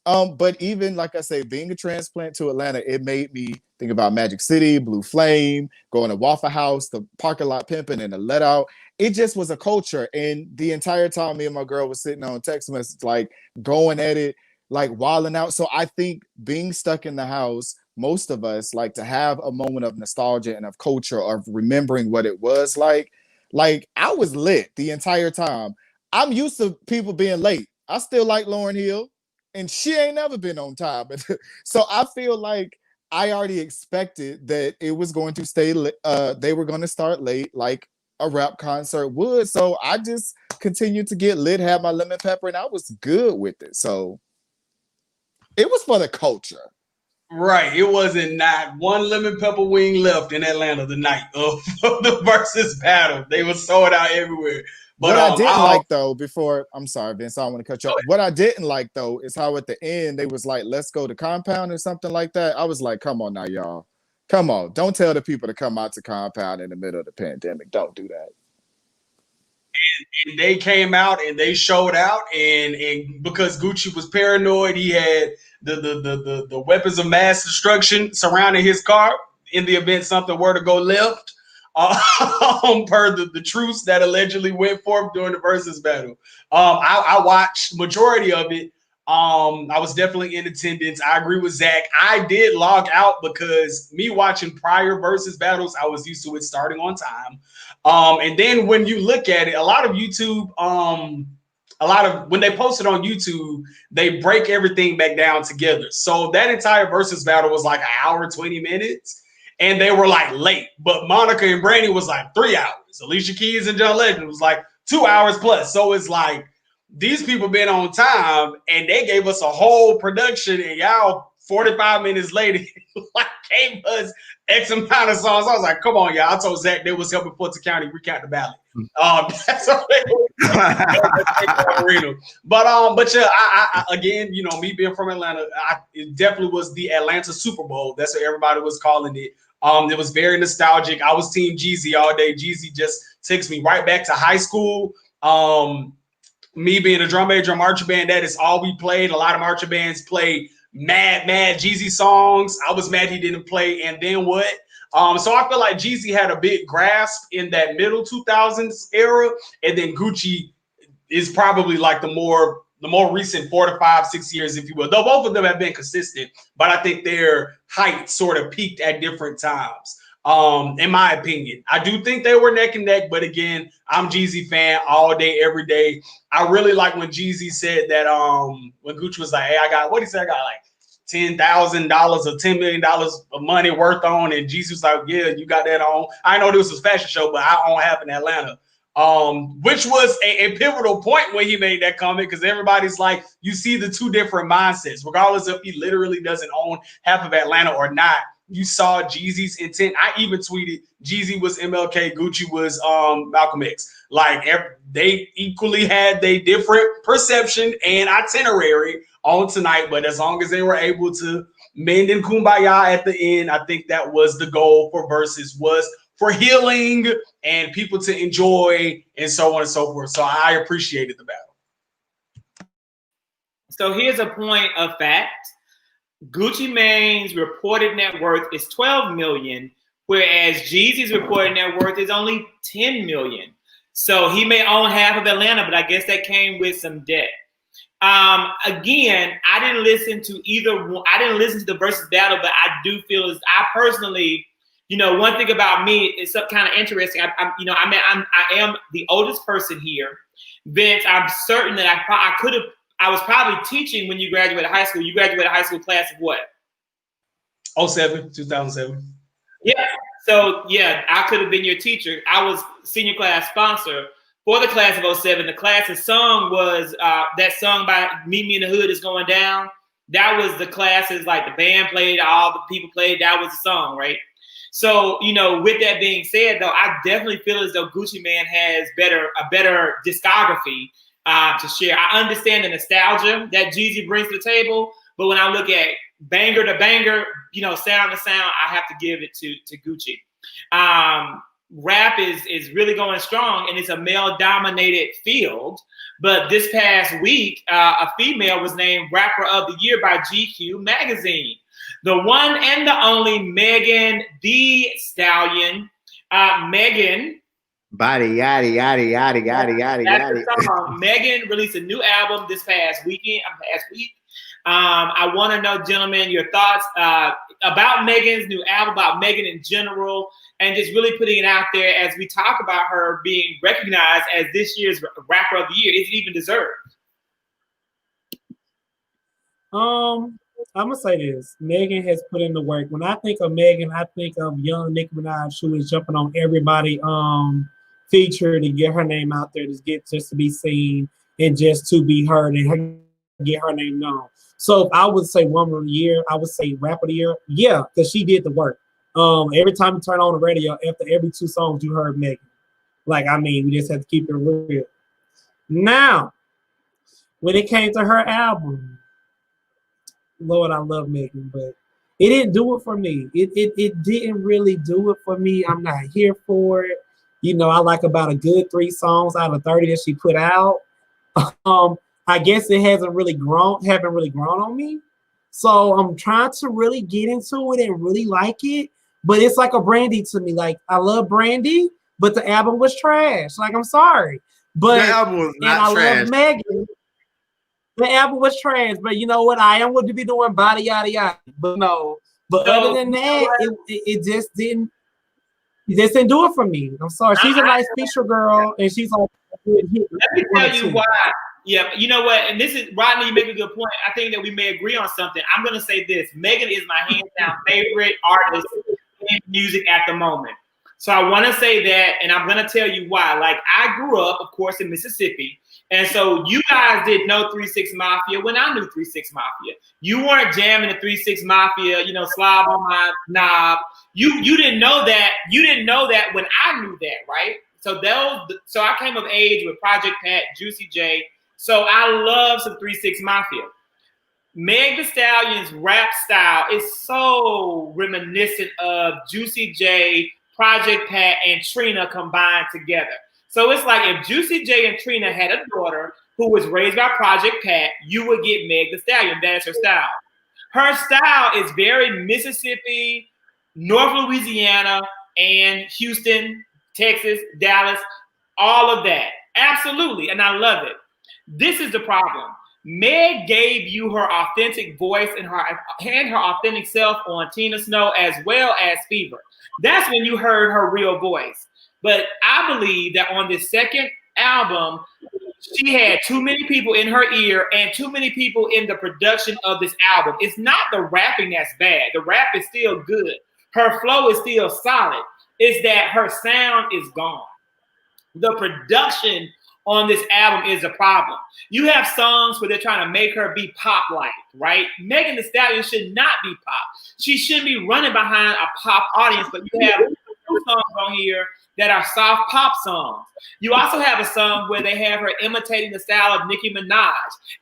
But even like I say, being a transplant to Atlanta, it made me think about Magic City, Blue Flame, going to Waffle House, the parking lot pimping, and the let out. It just was a culture. And the entire time me and my girl was sitting on text message, like going at it, like wilding out. So I think being stuck in the house, most of us like to have a moment of nostalgia and of culture, of remembering what it was like. Like I was lit the entire time. I'm used to people being late. I still like Lauryn Hill, and she ain't never been on time. So I feel like I already expected that it was going to stay. They were going to start late, like a rap concert would. So I just continued to get lit, had my lemon pepper, and I was good with it. So it was for the culture. Right. It wasn't not one lemon pepper wing left in Atlanta the night of the versus battle. They were sold out everywhere. But what I didn't like though, before I'm sorry, Vince, I don't want to cut you off. What I didn't like though is how at the end they was like, let's go to Compound or something like that. I was like, come on now, y'all. Come on. Don't tell the people to come out to Compound in the middle of the pandemic. Don't do that. And they came out and they showed out, and because Gucci was paranoid, he had the weapons of mass destruction surrounding his car in the event something were to go left. Per the truce that allegedly went forth during the versus battle. I watched majority of it. I was definitely in attendance. I agree with Zach. I did log out because me watching prior versus battles, I was used to it starting on time. And then when you look at it, a lot of YouTube, when they post it on YouTube, they break everything back down together. So that entire versus battle was like an hour, 20 minutes. And they were like late, but Monica and Brandy was like 3 hours. Alicia Keys and John Legend was like 2 hours plus. So it's like these people been on time and they gave us a whole production, and y'all 45 minutes later like gave us X amount of songs. I was like, come on, y'all. I told Zach they was helping Fulton County recount the ballot. That's what but yeah, I again, you know, me being from Atlanta, it definitely was the Atlanta Super Bowl. That's what everybody was calling it. It was very nostalgic. I was Team Jeezy all day. Jeezy just takes me right back to high school. Me being a drum major, marching band, that is all we played. A lot of marching bands played mad Jeezy songs. I was mad he didn't play And Then What. So I feel like Jeezy had a big grasp in that middle 2000s era, and then Gucci is probably like the more recent 4 to 5, 6 years, if you will. Though both of them have been consistent, but I think their height sort of peaked at different times. In my opinion, I do think they were neck and neck, but again, I'm Jeezy fan all day, every day. I really like when Jeezy said that when Gucci was like, hey, I got like $10,000 or $10 million of money worth on, and Jeezy was like, yeah, you got that on. I know this was a fashion show, but I own half in Atlanta. Which was a pivotal point when he made that comment, because everybody's like, you see the two different mindsets, regardless if he literally doesn't own half of Atlanta or not. You saw Jeezy's intent. I even tweeted Jeezy was MLK, Gucci was Malcolm X. Like they equally had their different perception and itinerary on tonight, but as long as they were able to mend and kumbaya at the end, I think that was the goal for Versus, was for healing and people to enjoy and so on and so forth. So I appreciated the battle. So here's a point of fact. Gucci Mane's reported net worth is 12 million, whereas Jeezy's reported net worth is only 10 million. So he may own half of Atlanta, but I guess that came with some debt. Again, I didn't listen to either one. I didn't listen to the versus battle, but I do feel as I personally, one thing about me is kind of interesting. I am the oldest person here. Vince, I'm certain that I was probably teaching when you graduated high school. You graduated high school class of what? 2007. Yeah. So yeah, I could have been your teacher. I was senior class sponsor for the class of 07. The class's song was that song by Meet Me in the Hood Is Going Down. That was the classes, like the band played, all the people played. That was the song, right? So, with that being said, though, I definitely feel as though Gucci Mane has a better discography to share. I understand the nostalgia that Jeezy brings to the table, but when I look at banger to banger, sound to sound, I have to give it to Gucci. Rap is really going strong, and it's a male-dominated field. But this past week, a female was named Rapper of the Year by GQ magazine. The one and the only Megan the Stallion. Megan. Body, yaddy, yaddy, yaddy, yaddy, yaddy, yaddy. Megan released a new album this past week. I want to know, gentlemen, your thoughts about Megan's new album, about Megan in general, and just really putting it out there as we talk about her being recognized as this year's Rapper of the Year. Is it even deserved? I'm gonna say this. Megan has put in the work. When I think of Megan, I think of young Nicki Minaj, who is jumping on everybody feature to get her name out there, just to be seen and just to be heard and get her name known. So if I would say Woman of the Year, I would say Rapper of the Year. Yeah, because she did the work. Every time you turn on the radio, after every 2 songs, you heard Megan. We just have to keep it real. Now, when it came to her album, Lord, I love Megan, but it didn't do it for me. It didn't really do it for me. I'm not here for it. I like about a good 3 songs out of 30 that she put out. I guess it haven't really grown on me. So I'm trying to really get into it and really like it. But it's like a Brandy to me. Like, I love Brandy, but the album was trash. Like, I'm sorry. But The album was not trash. I love Megan. The album was trash, but you know what? I am going to be doing body yada yada. But no. But other than that, it just didn't do it for me. I'm sorry. She's a nice feature girl, and she's like a good hit. Let me tell you why. Yeah, you know what? And this is Rodney. You make a good point. I think that we may agree on something. I'm going to say this: Megan is my hands down favorite artist in music at the moment. So I want to say that, and I'm going to tell you why. Like, I grew up, of course, in Mississippi. And so you guys didn't know 3 6 Mafia when I knew 3 6 Mafia. You weren't jamming the 3 6 Mafia, slob on my knob. You didn't know that. You didn't know that when I knew that, right? So I came of age with Project Pat, Juicy J. So I love some 3 6 Mafia. Meg the Stallion's rap style is so reminiscent of Juicy J, Project Pat, and Trina combined together. So it's like if Juicy J and Trina had a daughter who was raised by Project Pat, you would get Meg the Stallion. That's her style. Her style is very Mississippi, North Louisiana, and Houston, Texas, Dallas, all of that. Absolutely. And I love it. This is the problem. Meg gave you her authentic voice and her authentic self on Tina Snow as well as Fever. That's when you heard her real voice. But I believe that on this second album, she had too many people in her ear and too many people in the production of this album. It's not the rapping that's bad. The rap is still good. Her flow is still solid. It's that her sound is gone. The production on this album is a problem. You have songs where they're trying to make her be pop-like, right? Megan the Stallion should not be pop. She shouldn't be running behind a pop audience, but you have 2 songs on here that are soft pop songs. You also have a song where they have her imitating the style of Nicki Minaj.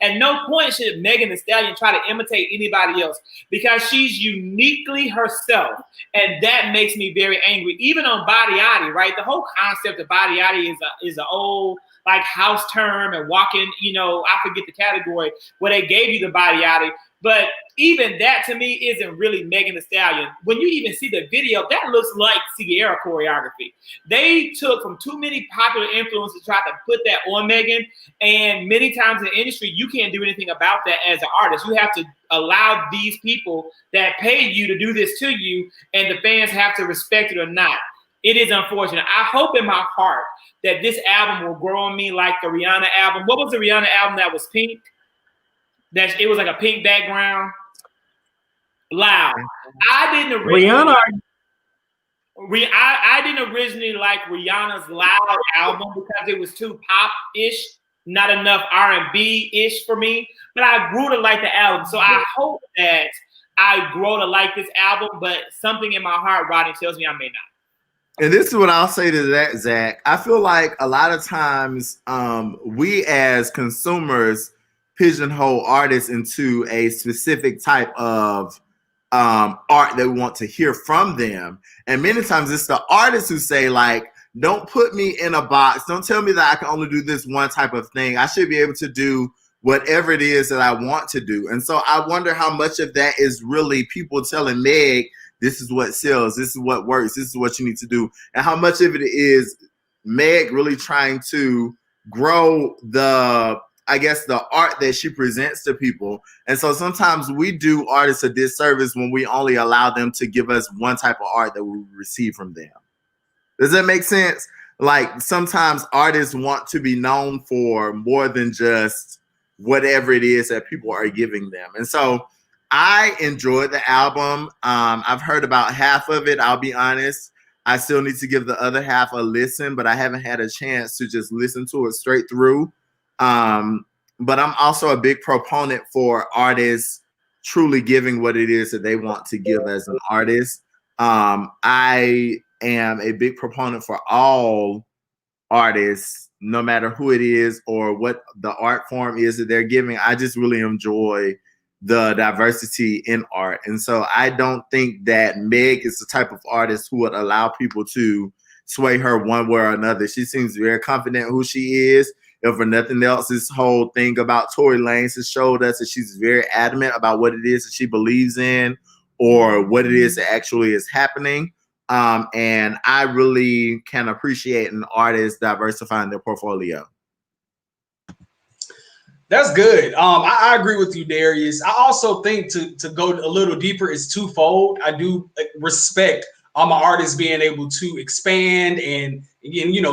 At no point should Megan Thee Stallion try to imitate anybody else because she's uniquely herself. And that makes me very angry. Even on Body Yaddy, right? The whole concept of Body Yaddy is an old like house term and walking, I forget the category where they gave you the Body Yaddy. But even that to me isn't really Megan Thee Stallion. When you even see the video, that looks like Sierra choreography. They took from too many popular influencers to try to put that on Megan. And many times in the industry, you can't do anything about that as an artist. You have to allow these people that pay you to do this to you, and the fans have to respect it or not. It is unfortunate. I hope in my heart that this album will grow on me like the Rihanna album. What was the Rihanna album that was pink? That it was like a pink background. Loud. I didn't originally. I didn't originally like Rihanna's Loud album because it was too pop-ish, not enough R&B-ish for me. But I grew to like the album, so I hope that I grow to like this album. But something in my heart, Rodney, tells me I may not. And this is what I'll say to that, Zach. I feel like a lot of times we as consumers pigeonhole artists into a specific type of art that we want to hear from them. And many times it's the artists who say, like, don't put me in a box. Don't tell me that I can only do this one type of thing. I should be able to do whatever it is that I want to do. And so I wonder how much of that is really people telling Meg, this is what sells, this is what works, this is what you need to do. And how much of it is Meg really trying to grow the art that she presents to people. And so sometimes we do artists a disservice when we only allow them to give us one type of art that we receive from them. Does that make sense? Like sometimes artists want to be known for more than just whatever it is that people are giving them. And so I enjoyed the album. I've heard about half of it, I'll be honest. I still need to give the other half a listen, but I haven't had a chance to just listen to it straight through. But I'm also a big proponent for artists truly giving what it is that they want to give as an artist. I am a big proponent for all artists, no matter who it is or what the art form is that they're giving. I just really enjoy the diversity in art. And so I don't think that Meg is the type of artist who would allow people to sway her one way or another. She seems very confident who she is. If for nothing else, this whole thing about Tory Lanez has showed us that she's very adamant about what it is that she believes in or what it is that actually is happening. And I really can appreciate an artist diversifying their portfolio. That's good. I agree with you, Darius. I also think to go a little deeper is twofold. I do respect my artists being able to expand and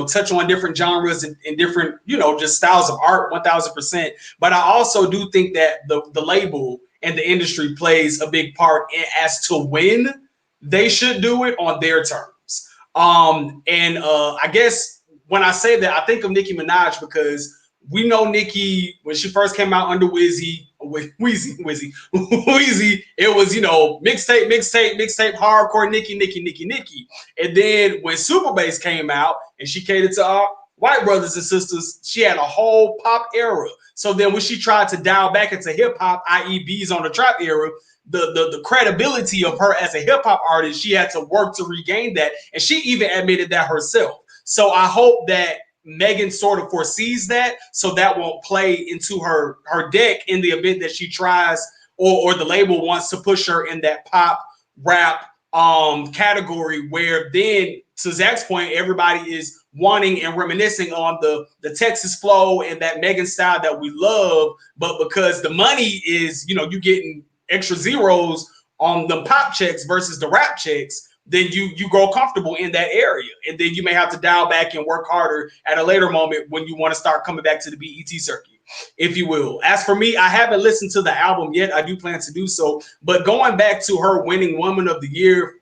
touch on different genres and different, just styles of art 1000%. But I also do think that the label and the industry plays a big part as to when they should do it on their terms. I guess when I say that, I think of Nicki Minaj because we know Nicki when she first came out under Wheezy, it was, mixtape, hardcore Nicki. And then when Super Bass came out and she catered to our white brothers and sisters, she had a whole pop era. So then when she tried to dial back into hip hop, i.e. B's on the trap era, the credibility of her as a hip hop artist, she had to work to regain that. And she even admitted that herself. So I hope that Megan sort of foresees that, so that won't play into her deck in the event that she tries or the label wants to push her in that pop rap category, where then, to Zach's point, everybody is wanting and reminiscing on the Texas flow and that Megan style that we love, but because the money is, you getting extra zeros on the pop checks versus the rap checks, then you grow comfortable in that area. And then you may have to dial back and work harder at a later moment when you want to start coming back to the BET circuit, if you will. As for me, I haven't listened to the album yet. I do plan to do so. But going back to her winning Woman of the Year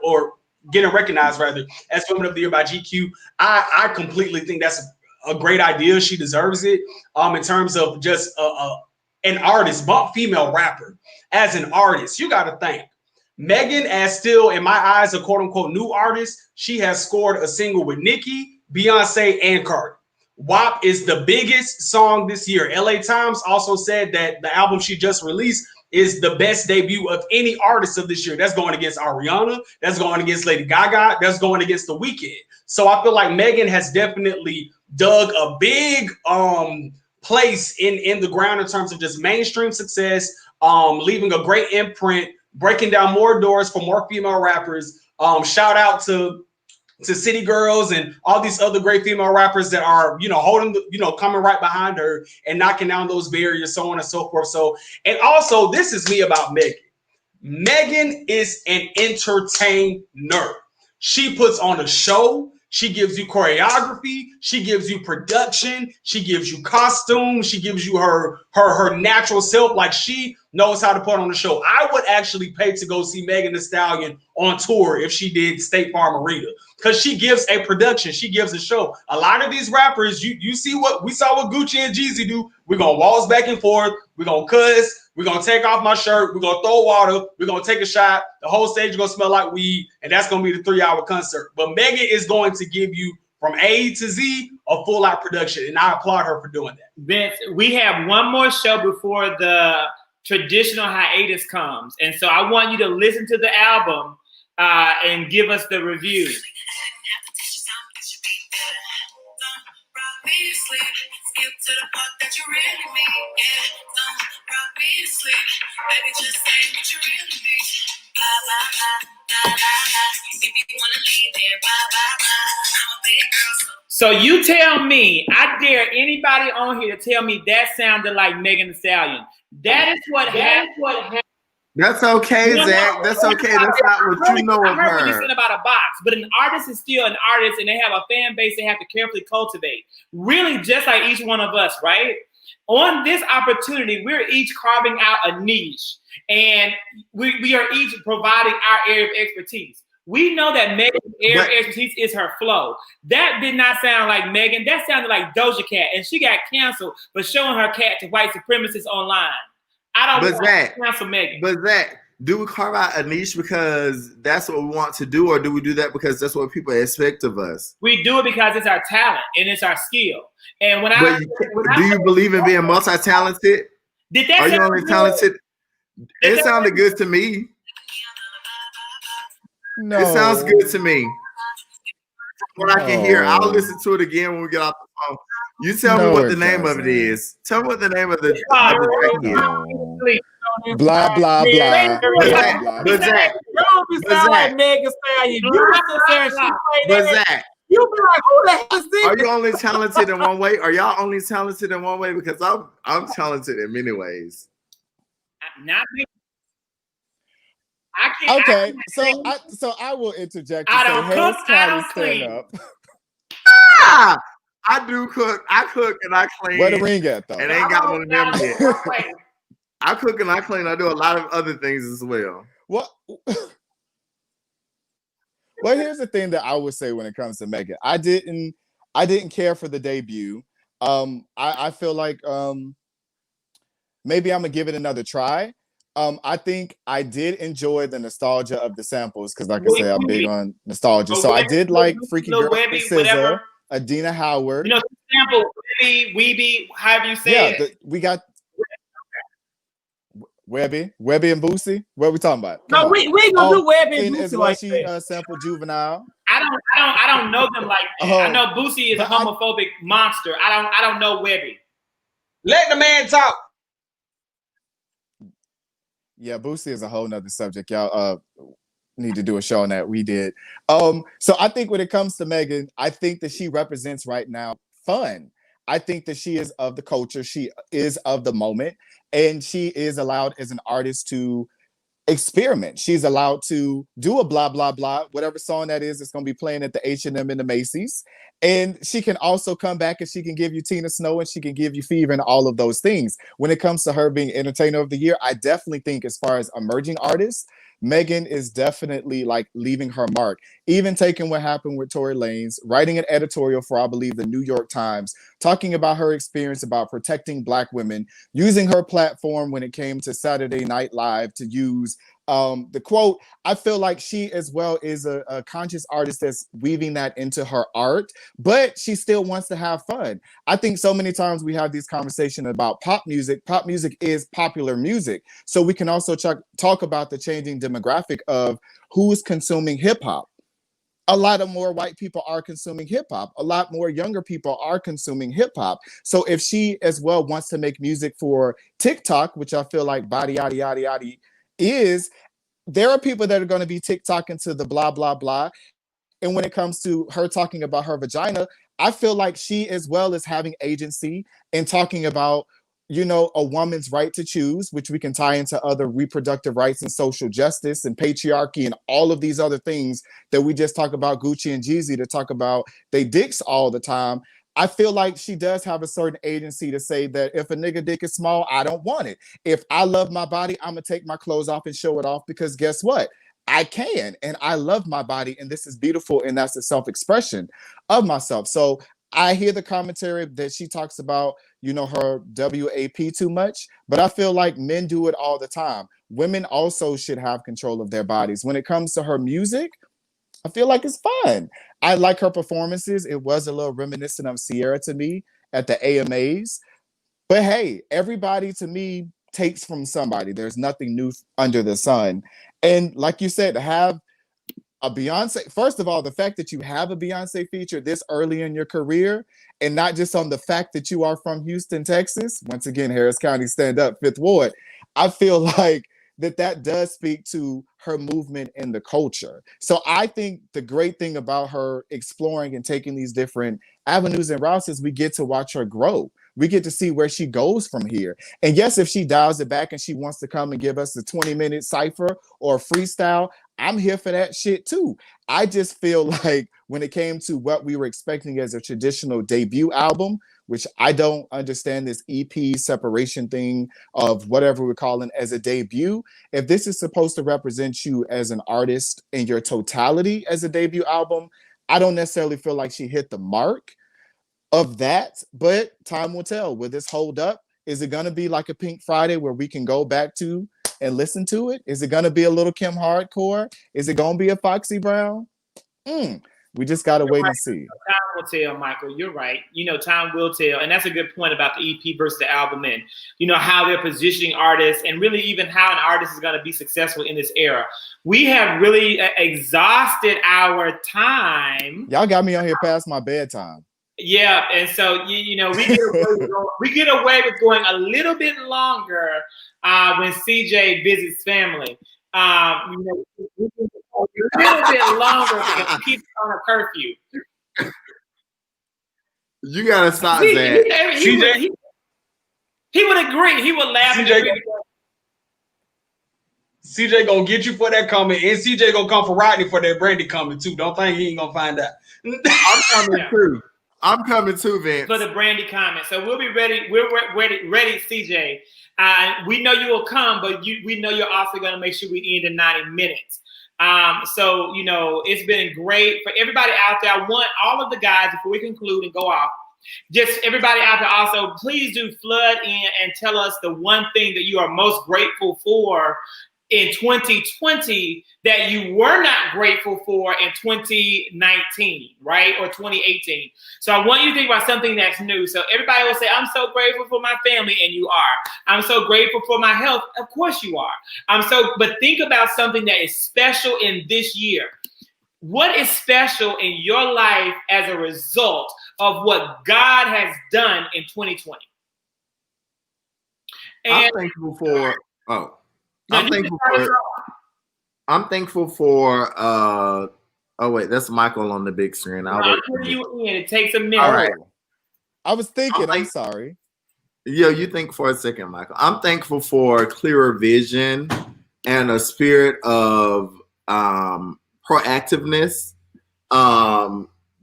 or getting recognized rather as Woman of the Year by GQ, I completely think that's a great idea. She deserves it. In terms of just an artist, but female rapper. As an artist, you got to think. Megan, as still, in my eyes, a quote-unquote new artist, she has scored a single with Nicki, Beyonce, and Cardi. WAP is the biggest song this year. LA Times also said that the album she just released is the best debut of any artist of this year. That's going against Ariana. That's going against Lady Gaga. That's going against The Weeknd. So I feel like Megan has definitely dug a big place in the ground in terms of just mainstream success. leaving a great imprint, breaking down more doors for more female rappers. Shout out to City Girls and all these other great female rappers that are, holding, coming right behind her and knocking down those barriers, so on and so forth. So, and also, this is me about Megan. Megan is an entertainer. She puts on a show. She gives you choreography. She gives you production. She gives you costumes. She gives you her natural self. Like, she knows how to put on a show. I would actually pay to go see Megan the Stallion on tour if she did State Farm Arena, because she gives a production. She gives a show. A lot of these rappers, you see what we saw what Gucci and Jeezy do. We're going to waltz back and forth. We're going to cuss. We're going to take off my shirt. We're going to throw water. We're going to take a shot. The whole stage is going to smell like weed, and that's going to be the 3-hour concert. But Megan is going to give you, from A to Z, a full-out production, and I applaud her for doing that. Vince, we have one more show before the traditional hiatus comes, and so I want you to listen to the album and give us the review. Skip to the part that you really mean. Yeah, don't rock me to sleep. Baby, just say what you really mean. Blah, blah, blah, blah, blah, blah. If you want to leave there, blah, blah, blah. I'm a big girl. So you tell me, I dare anybody on here to tell me that sounded like Megan the Stallion. That is what happened. That's okay, Zach. That's okay. That's not what you know of her. I heard what you said about a box, but an artist is still an artist, and they have a fan base they have to carefully cultivate. Really, just like each one of us, right? On this opportunity, we're each carving out a niche, and we are each providing our area of expertise. We know that Megan's area of expertise is her flow. That did not sound like Megan. That sounded like Doja Cat, and she got canceled for showing her cat to white supremacists online. I don't want to cancel Megan. But Zach, do we carve out a niche because that's what we want to do, or do we do that because that's what people expect of us? We do it because it's our talent and it's our skill. And do you believe in being multi-talented? Are you only talented? It sounded good to me. No, it sounds good to me. From what I can hear, I'll listen to it again when we get off the phone. You tell me what the name of it is. Tell me what the name of the track is. Blah, blah, blah. But Zach, You sound like Meg the Stallion. But Zach, you be like, who the hell is this? are you only talented in one way? Are y'all only talented in one way? Because I'm talented in many ways. Not me. Okay, so I will interject. I don't cook, I don't clean. Up. I do cook. I cook and I clean. Where the ring at though? And ain't got one of them yet. I cook and I clean. I do a lot of other things as well. What? Well, here's the thing that I would say when it comes to Megan. I didn't care for the debut. I feel like maybe I'm gonna give it another try. I think I did enjoy the nostalgia of the samples because, like I said, I'm big on nostalgia. So I did like Freaky Girl, SZA, Adina Howard. You know, sample Weeby, however you say it. We got Webby and Boosie. What are we talking about? No, we ain't gonna do Webby and Boosie as well. like She that. sampled Juvenile. I don't know them like that. I know Boosie is a homophobic monster. I don't know Webby. Let the man talk. Yeah, Boosie is a whole nother subject. Y'all need to do a show on that. We did. So I think when it comes to Megan, I think that she represents right now fun. I think that she is of the culture. She is of the moment. And she is allowed as an artist to experiment. She's allowed to do a blah, blah, blah, whatever song that is, it's going to be playing at the H&M and the Macy's. And she can also come back and she can give you Tina Snow and she can give you Fever and all of those things. When it comes to her being Entertainer of the Year, I definitely think as far as emerging artists, Megan is definitely like leaving her mark. Even taking what happened with Tory Lanez, writing an editorial for, I believe, the New York Times, talking about her experience about protecting Black women, using her platform when it came to Saturday Night Live to use the quote. I feel like she as well is a conscious artist that's weaving that into her art, but she still wants to have fun. I think so many times we have these conversations about pop music. Pop music is popular music. So we can also talk about the changing demographic of who's consuming hip hop. a lot of more white people are consuming hip hop. A lot more younger people are consuming hip hop. So if she as well wants to make music for TikTok, which I feel like body yada yada yada is, there are people that are going to be TikToking to the blah blah blah. And when it comes to her talking about her vagina, I feel like she as well is having agency and talking about, you know, a woman's right to choose, which we can tie into other reproductive rights and social justice and patriarchy and all of these other things that we just talk about Gucci and Jeezy to talk about they dicks all the time. I feel like she does have a certain agency to say that if a nigga dick is small, I don't want it. If I love my body, I'm gonna take my clothes off and show it off because guess what? I can, and I love my body, and this is beautiful, and that's the self-expression of myself. So I hear the commentary that she talks about, you know, her WAP too much, but I feel like men do it all the time. Women also should have control of their bodies. When it comes to her music, I feel like it's fun. I like her performances. It was a little reminiscent of Sierra to me at the AMAs. But hey, everybody to me takes from somebody. There's nothing new under the sun. And like you said, to have a Beyonce, first of all, the fact that you have a Beyonce feature this early in your career, and not just on the fact that you are from Houston, Texas, once again, Harris County, stand up, Fifth Ward, I feel like that does speak to her movement in the culture. So I think the great thing about her exploring and taking these different avenues and routes is we get to watch her grow. We get to see where she goes from here. And yes, if she dials it back and she wants to come and give us a 20-minute cipher or freestyle, I'm here for that shit too. I just feel like when it came to what we were expecting as a traditional debut album, which I don't understand this EP separation thing of whatever we're calling as a debut. If this is supposed to represent you as an artist in your totality as a debut album, I don't necessarily feel like she hit the mark of that, but time will tell. Will this hold up? Is it going to be like a Pink Friday where we can go back to and listen to it? Is it going to be a little Kim Hardcore? Is it going to be a Foxy Brown? We just got to wait and see. Time will tell, Michael. You're right. You know, time will tell. And that's a good point about the EP versus the album and, you know, how they're positioning artists and really even how an artist is going to be successful in this era. We have really exhausted our time. Y'all got me on here past my bedtime. Yeah, and so you know we get away with going a little bit longer when CJ visits family. You know, we can go a little bit longer because he keeps on a curfew. You gotta stop that. He would agree. He would laugh. CJ gonna get you for that comment, and CJ gonna come for Rodney for that Brandy comment too. Don't think he ain't gonna find out. I'm coming too. I'm coming too, Vince. For the Brandy comment. So we'll be ready. We're ready, CJ. We know you will come, but we know you're also going to make sure we end in 90 minutes. So, you know, it's been great for everybody out there. I want all of the guys, before we conclude and go off, just everybody out there also, please do flood in and tell us the one thing that you are most grateful for in 2020 that you were not grateful for in 2019, right? Or 2018. So I want you to think about something that's new. So everybody will say, I'm so grateful for my family, and you are. I'm so grateful for my health. Of course you are. But think about something that is special in this year. What is special in your life as a result of what God has done in 2020? And I'm thankful for, I'm thankful for oh wait, that's Michael on the big screen. I'll put you in. It takes a minute. All right. I was thinking, I'm sorry. Yeah, you think for a second, Michael. I'm thankful for clearer vision and a spirit of proactiveness.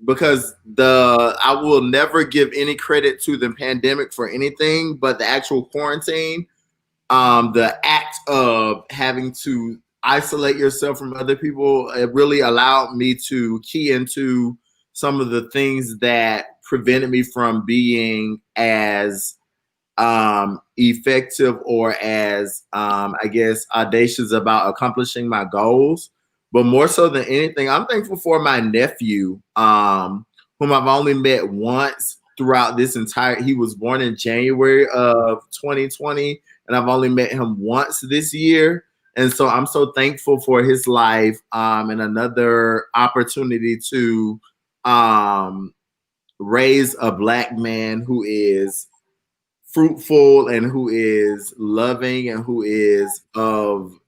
Because I will never give any credit to the pandemic for anything, but the actual quarantine, the act of having to isolate yourself from other people, it really allowed me to key into some of the things that prevented me from being as effective or as, I guess, audacious about accomplishing my goals. But more so than anything, I'm thankful for my nephew, whom I've only met once throughout this he was born in January of 2020, and I've only met him once this year. And so I'm so thankful for his life, and another opportunity to raise a Black man who is fruitful and who is loving and who is of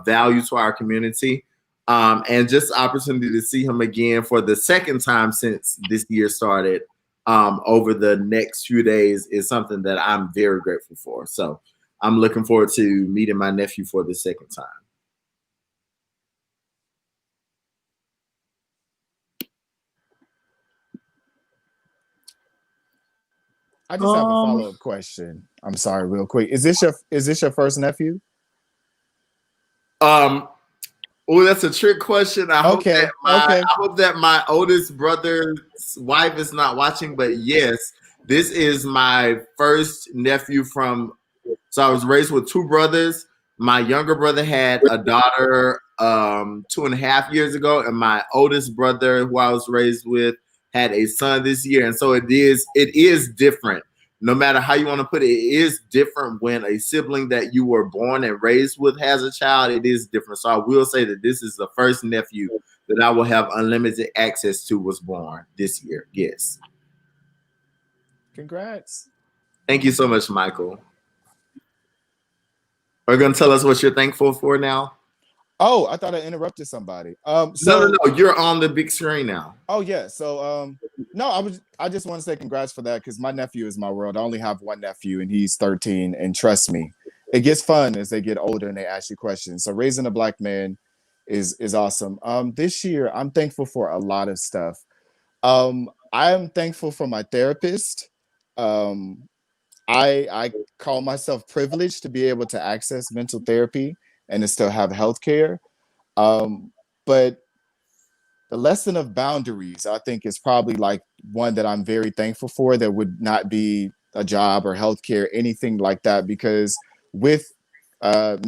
value to our community, and just opportunity to see him again for the second time since this year started, over the next few days is something that I'm very grateful for. So I'm looking forward to meeting my nephew for the second time. I just have a follow-up question. I'm sorry, real quick. Is this your first nephew? Oh, that's a trick question. I hope that my oldest brother's wife is not watching, but yes, this is my first nephew from. So I was raised with two brothers. My younger brother had a daughter 2.5 years ago, and my oldest brother, who I was raised with, had a son this year. And so it is different. No matter how you want to put it, it is different when a sibling that you were born and raised with has a child. It is different. So I will say that this is the first nephew that I will have unlimited access to was born this year. Yes. Congrats. Thank you so much, Michael. Are you going to tell us what you're thankful for now? Oh, I thought I interrupted somebody. No, you're on the big screen now. Oh yeah. So no, I just want to say congrats for that, because my nephew is my world. I only have one nephew and he's 13, and trust me, it gets fun as they get older and they ask you questions. So raising a Black man is awesome. This year I'm thankful for a lot of stuff. I am thankful for my therapist. I call myself privileged to be able to access mental therapy and to still have health care. But the lesson of boundaries, I think, is probably like one that I'm very thankful for. That would not be a job or healthcare, anything like that, because with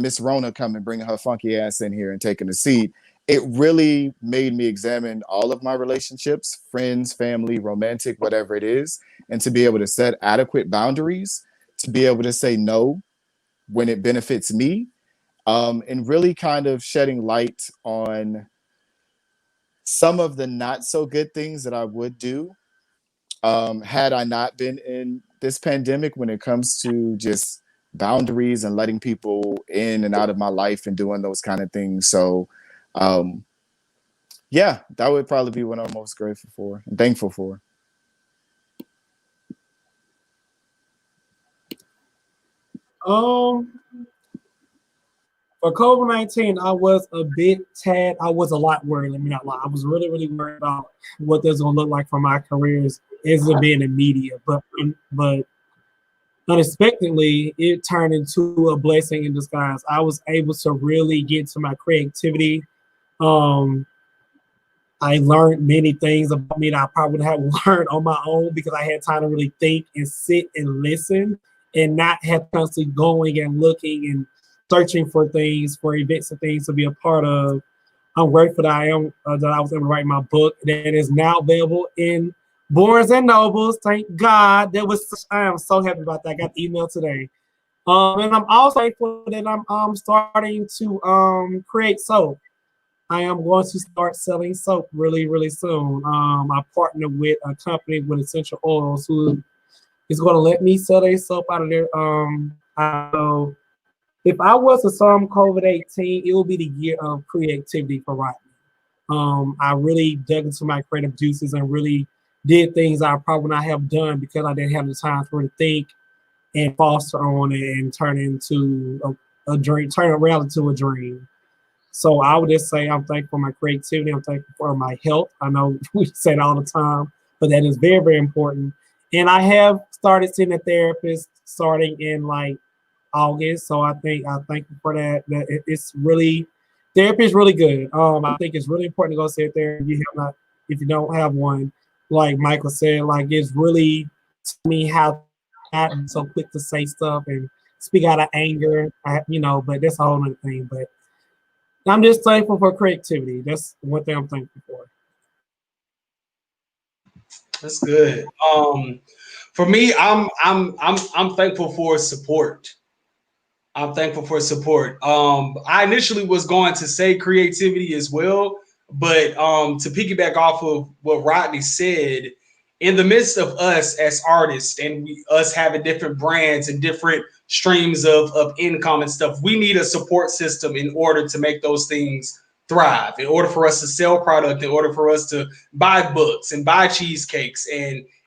Miss Rona coming, bringing her funky ass in here and taking a seat, it really made me examine all of my relationships, friends, family, romantic, whatever it is, and to be able to set adequate boundaries, to be able to say no when it benefits me, and really kind of shedding light on some of the not so good things that I would do had I not been in this pandemic, when it comes to just boundaries and letting people in and out of my life and doing those kind of things. So yeah, that would probably be what I'm most grateful for and thankful for. For COVID-19, I was I was a lot worried. Let me not lie. I was really, really worried about what this going to look like for my careers as it being in media. But unexpectedly, it turned into a blessing in disguise. I was able to really get to my creativity. I learned many things about me that I probably would have learned on my own, because I had time to really think and sit and listen and not have constantly going and looking and searching for things, for events and things to be a part of. I'm grateful that I was able to write my book that is now available in Barnes and Nobles. Thank God. I am so happy about that. I got the email today. And I'm also thankful that I'm starting to create soap. I am going to start selling soap really, really soon. I partner with a company with essential oils who is going to let me sell their soap out of there. If I was to sum COVID-18, it will be the year of creativity for Rodney. I really dug into my creative juices and really did things I probably not have done because I didn't have the time to really think and foster on it and turn into a dream, turn it around into a dream. So I would just say I'm thankful for my creativity. I'm thankful for my health. I know we say it all the time, but that is very, very important. And I have started seeing a therapist starting in like August. So I'm thankful for that. It's really, therapy is really good. I think it's really important to go see a therapist if you don't have one. Like Michael said, like it's really to me how I'm so quick to say stuff and speak out of anger. But that's a whole other thing. But I'm just thankful for creativity. That's one thing I'm thankful for. That's good. For me, I'm thankful for support. I'm thankful for support. I initially was going to say creativity as well, but to piggyback off of what Rodney said, in the midst of us as artists and us having different brands and different streams of income and stuff, we need a support system in order to make those things thrive, in order for us to sell product, in order for us to buy books and buy cheesecakes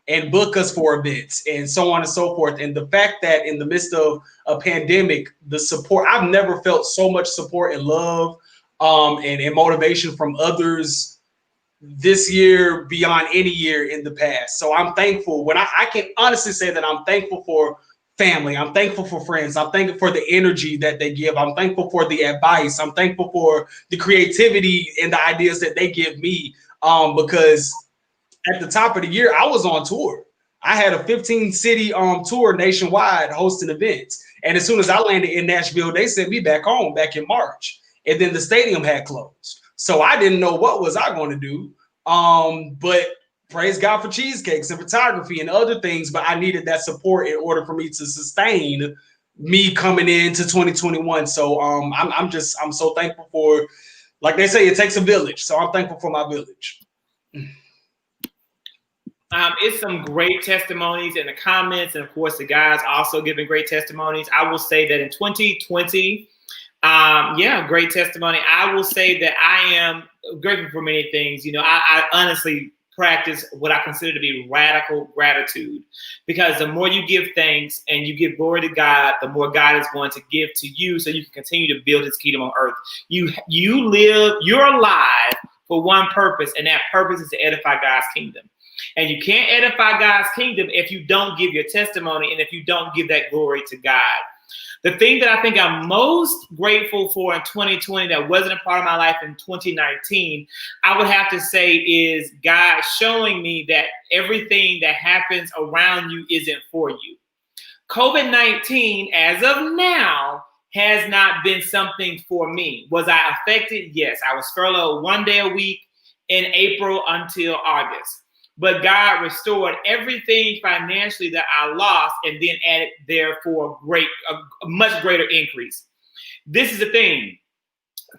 and book us for events and so on and so forth. And the fact that in the midst of a pandemic, the support, I've never felt so much support and love and motivation from others this year beyond any year in the past. So I'm thankful. When I can honestly say that I'm thankful for family. I'm thankful for friends. I'm thankful for the energy that they give. I'm thankful for the advice. I'm thankful for the creativity and the ideas that they give me. Because at the top of the year, I was on tour. I had a 15-city tour nationwide hosting events. And as soon as I landed in Nashville, they sent me back home back in March. And then the stadium had closed. So I didn't know what was I going to do. But praise God for cheesecakes and photography and other things. But I needed that support in order for me to sustain me coming into 2021. So I'm so thankful for, like they say, it takes a village. So I'm thankful for my village. It's some great testimonies in the comments. And of course, the guys also giving great testimonies. I will say that in 2020, great testimony. I will say that I am grateful for many things. You know, I honestly practice what I consider to be radical gratitude, because the more you give thanks and you give glory to God, the more God is going to give to you so you can continue to build his kingdom on earth. You're alive for one purpose, and that purpose is to edify God's kingdom. And you can't edify God's kingdom if you don't give your testimony and if you don't give that glory to God. The thing that I think I'm most grateful for in 2020 that wasn't a part of my life in 2019, I would have to say is God showing me that everything that happens around you isn't for you. COVID-19, as of now, has not been something for me. Was I affected? Yes. I was furloughed 1 day a week in April until August. But God restored everything financially that I lost and then added therefore a much greater increase. This is the thing.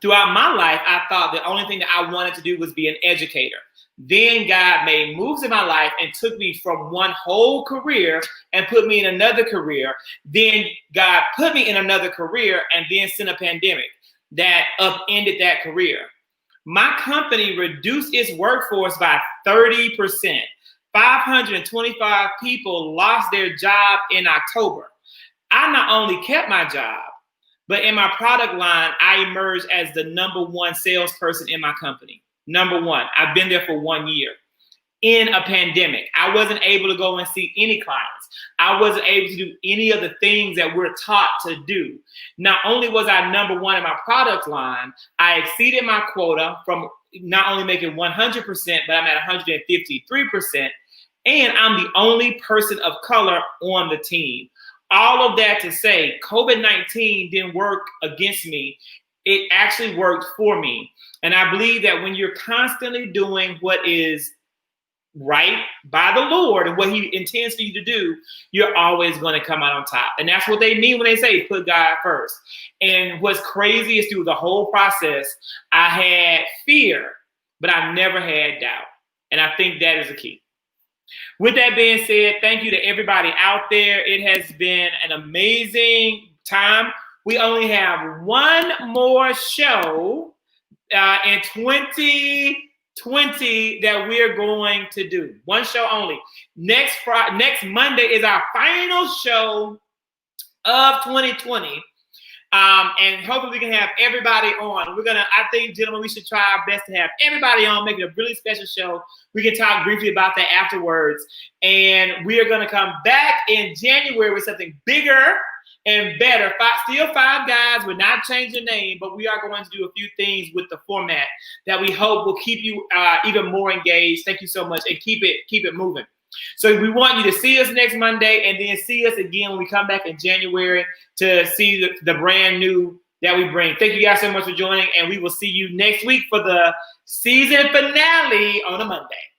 Throughout my life, I thought the only thing that I wanted to do was be an educator. Then God made moves in my life and took me from one whole career and put me in another career. Then God put me in another career and then sent a pandemic that upended that career. My company reduced its workforce by 30%. 525 people lost their job in October. I not only kept my job, but in my product line, I emerged as the #1 salesperson in my company. #1. I've been there for 1 year. In a pandemic, I wasn't able to go and see any clients. I wasn't able to do any of the things that we're taught to do. Not only was I #1 in my product line, I exceeded my quota from not only making 100%, but I'm at 153%. And I'm the only person of color on the team. All of that to say, COVID-19 didn't work against me. It actually worked for me. And I believe that when you're constantly doing what is right by the Lord and what he intends for you to do, you're always going to come out on top. And that's what they mean when they say put God first. And what's crazy is through the whole process, I had fear, but I never had doubt. And I think that is the key. With that being said, thank you to everybody out there. It has been an amazing time. We only have one more show in 2020 that we're going to do. One show only. Next Monday is our final show of 2020. And hopefully we can have everybody on. I think, gentlemen, we should try our best to have everybody on, make it a really special show. We can talk briefly about that afterwards. And we are going to come back in January with something bigger and better. Still 5 guys. We're not changing the name, but we are going to do a few things with the format that we hope will keep you even more engaged. Thank you so much, and keep it moving. So we want you to see us next Monday, and then see us again when we come back in January to see the brand new that we bring. Thank you guys so much for joining, and we will see you next week for the season finale on a Monday.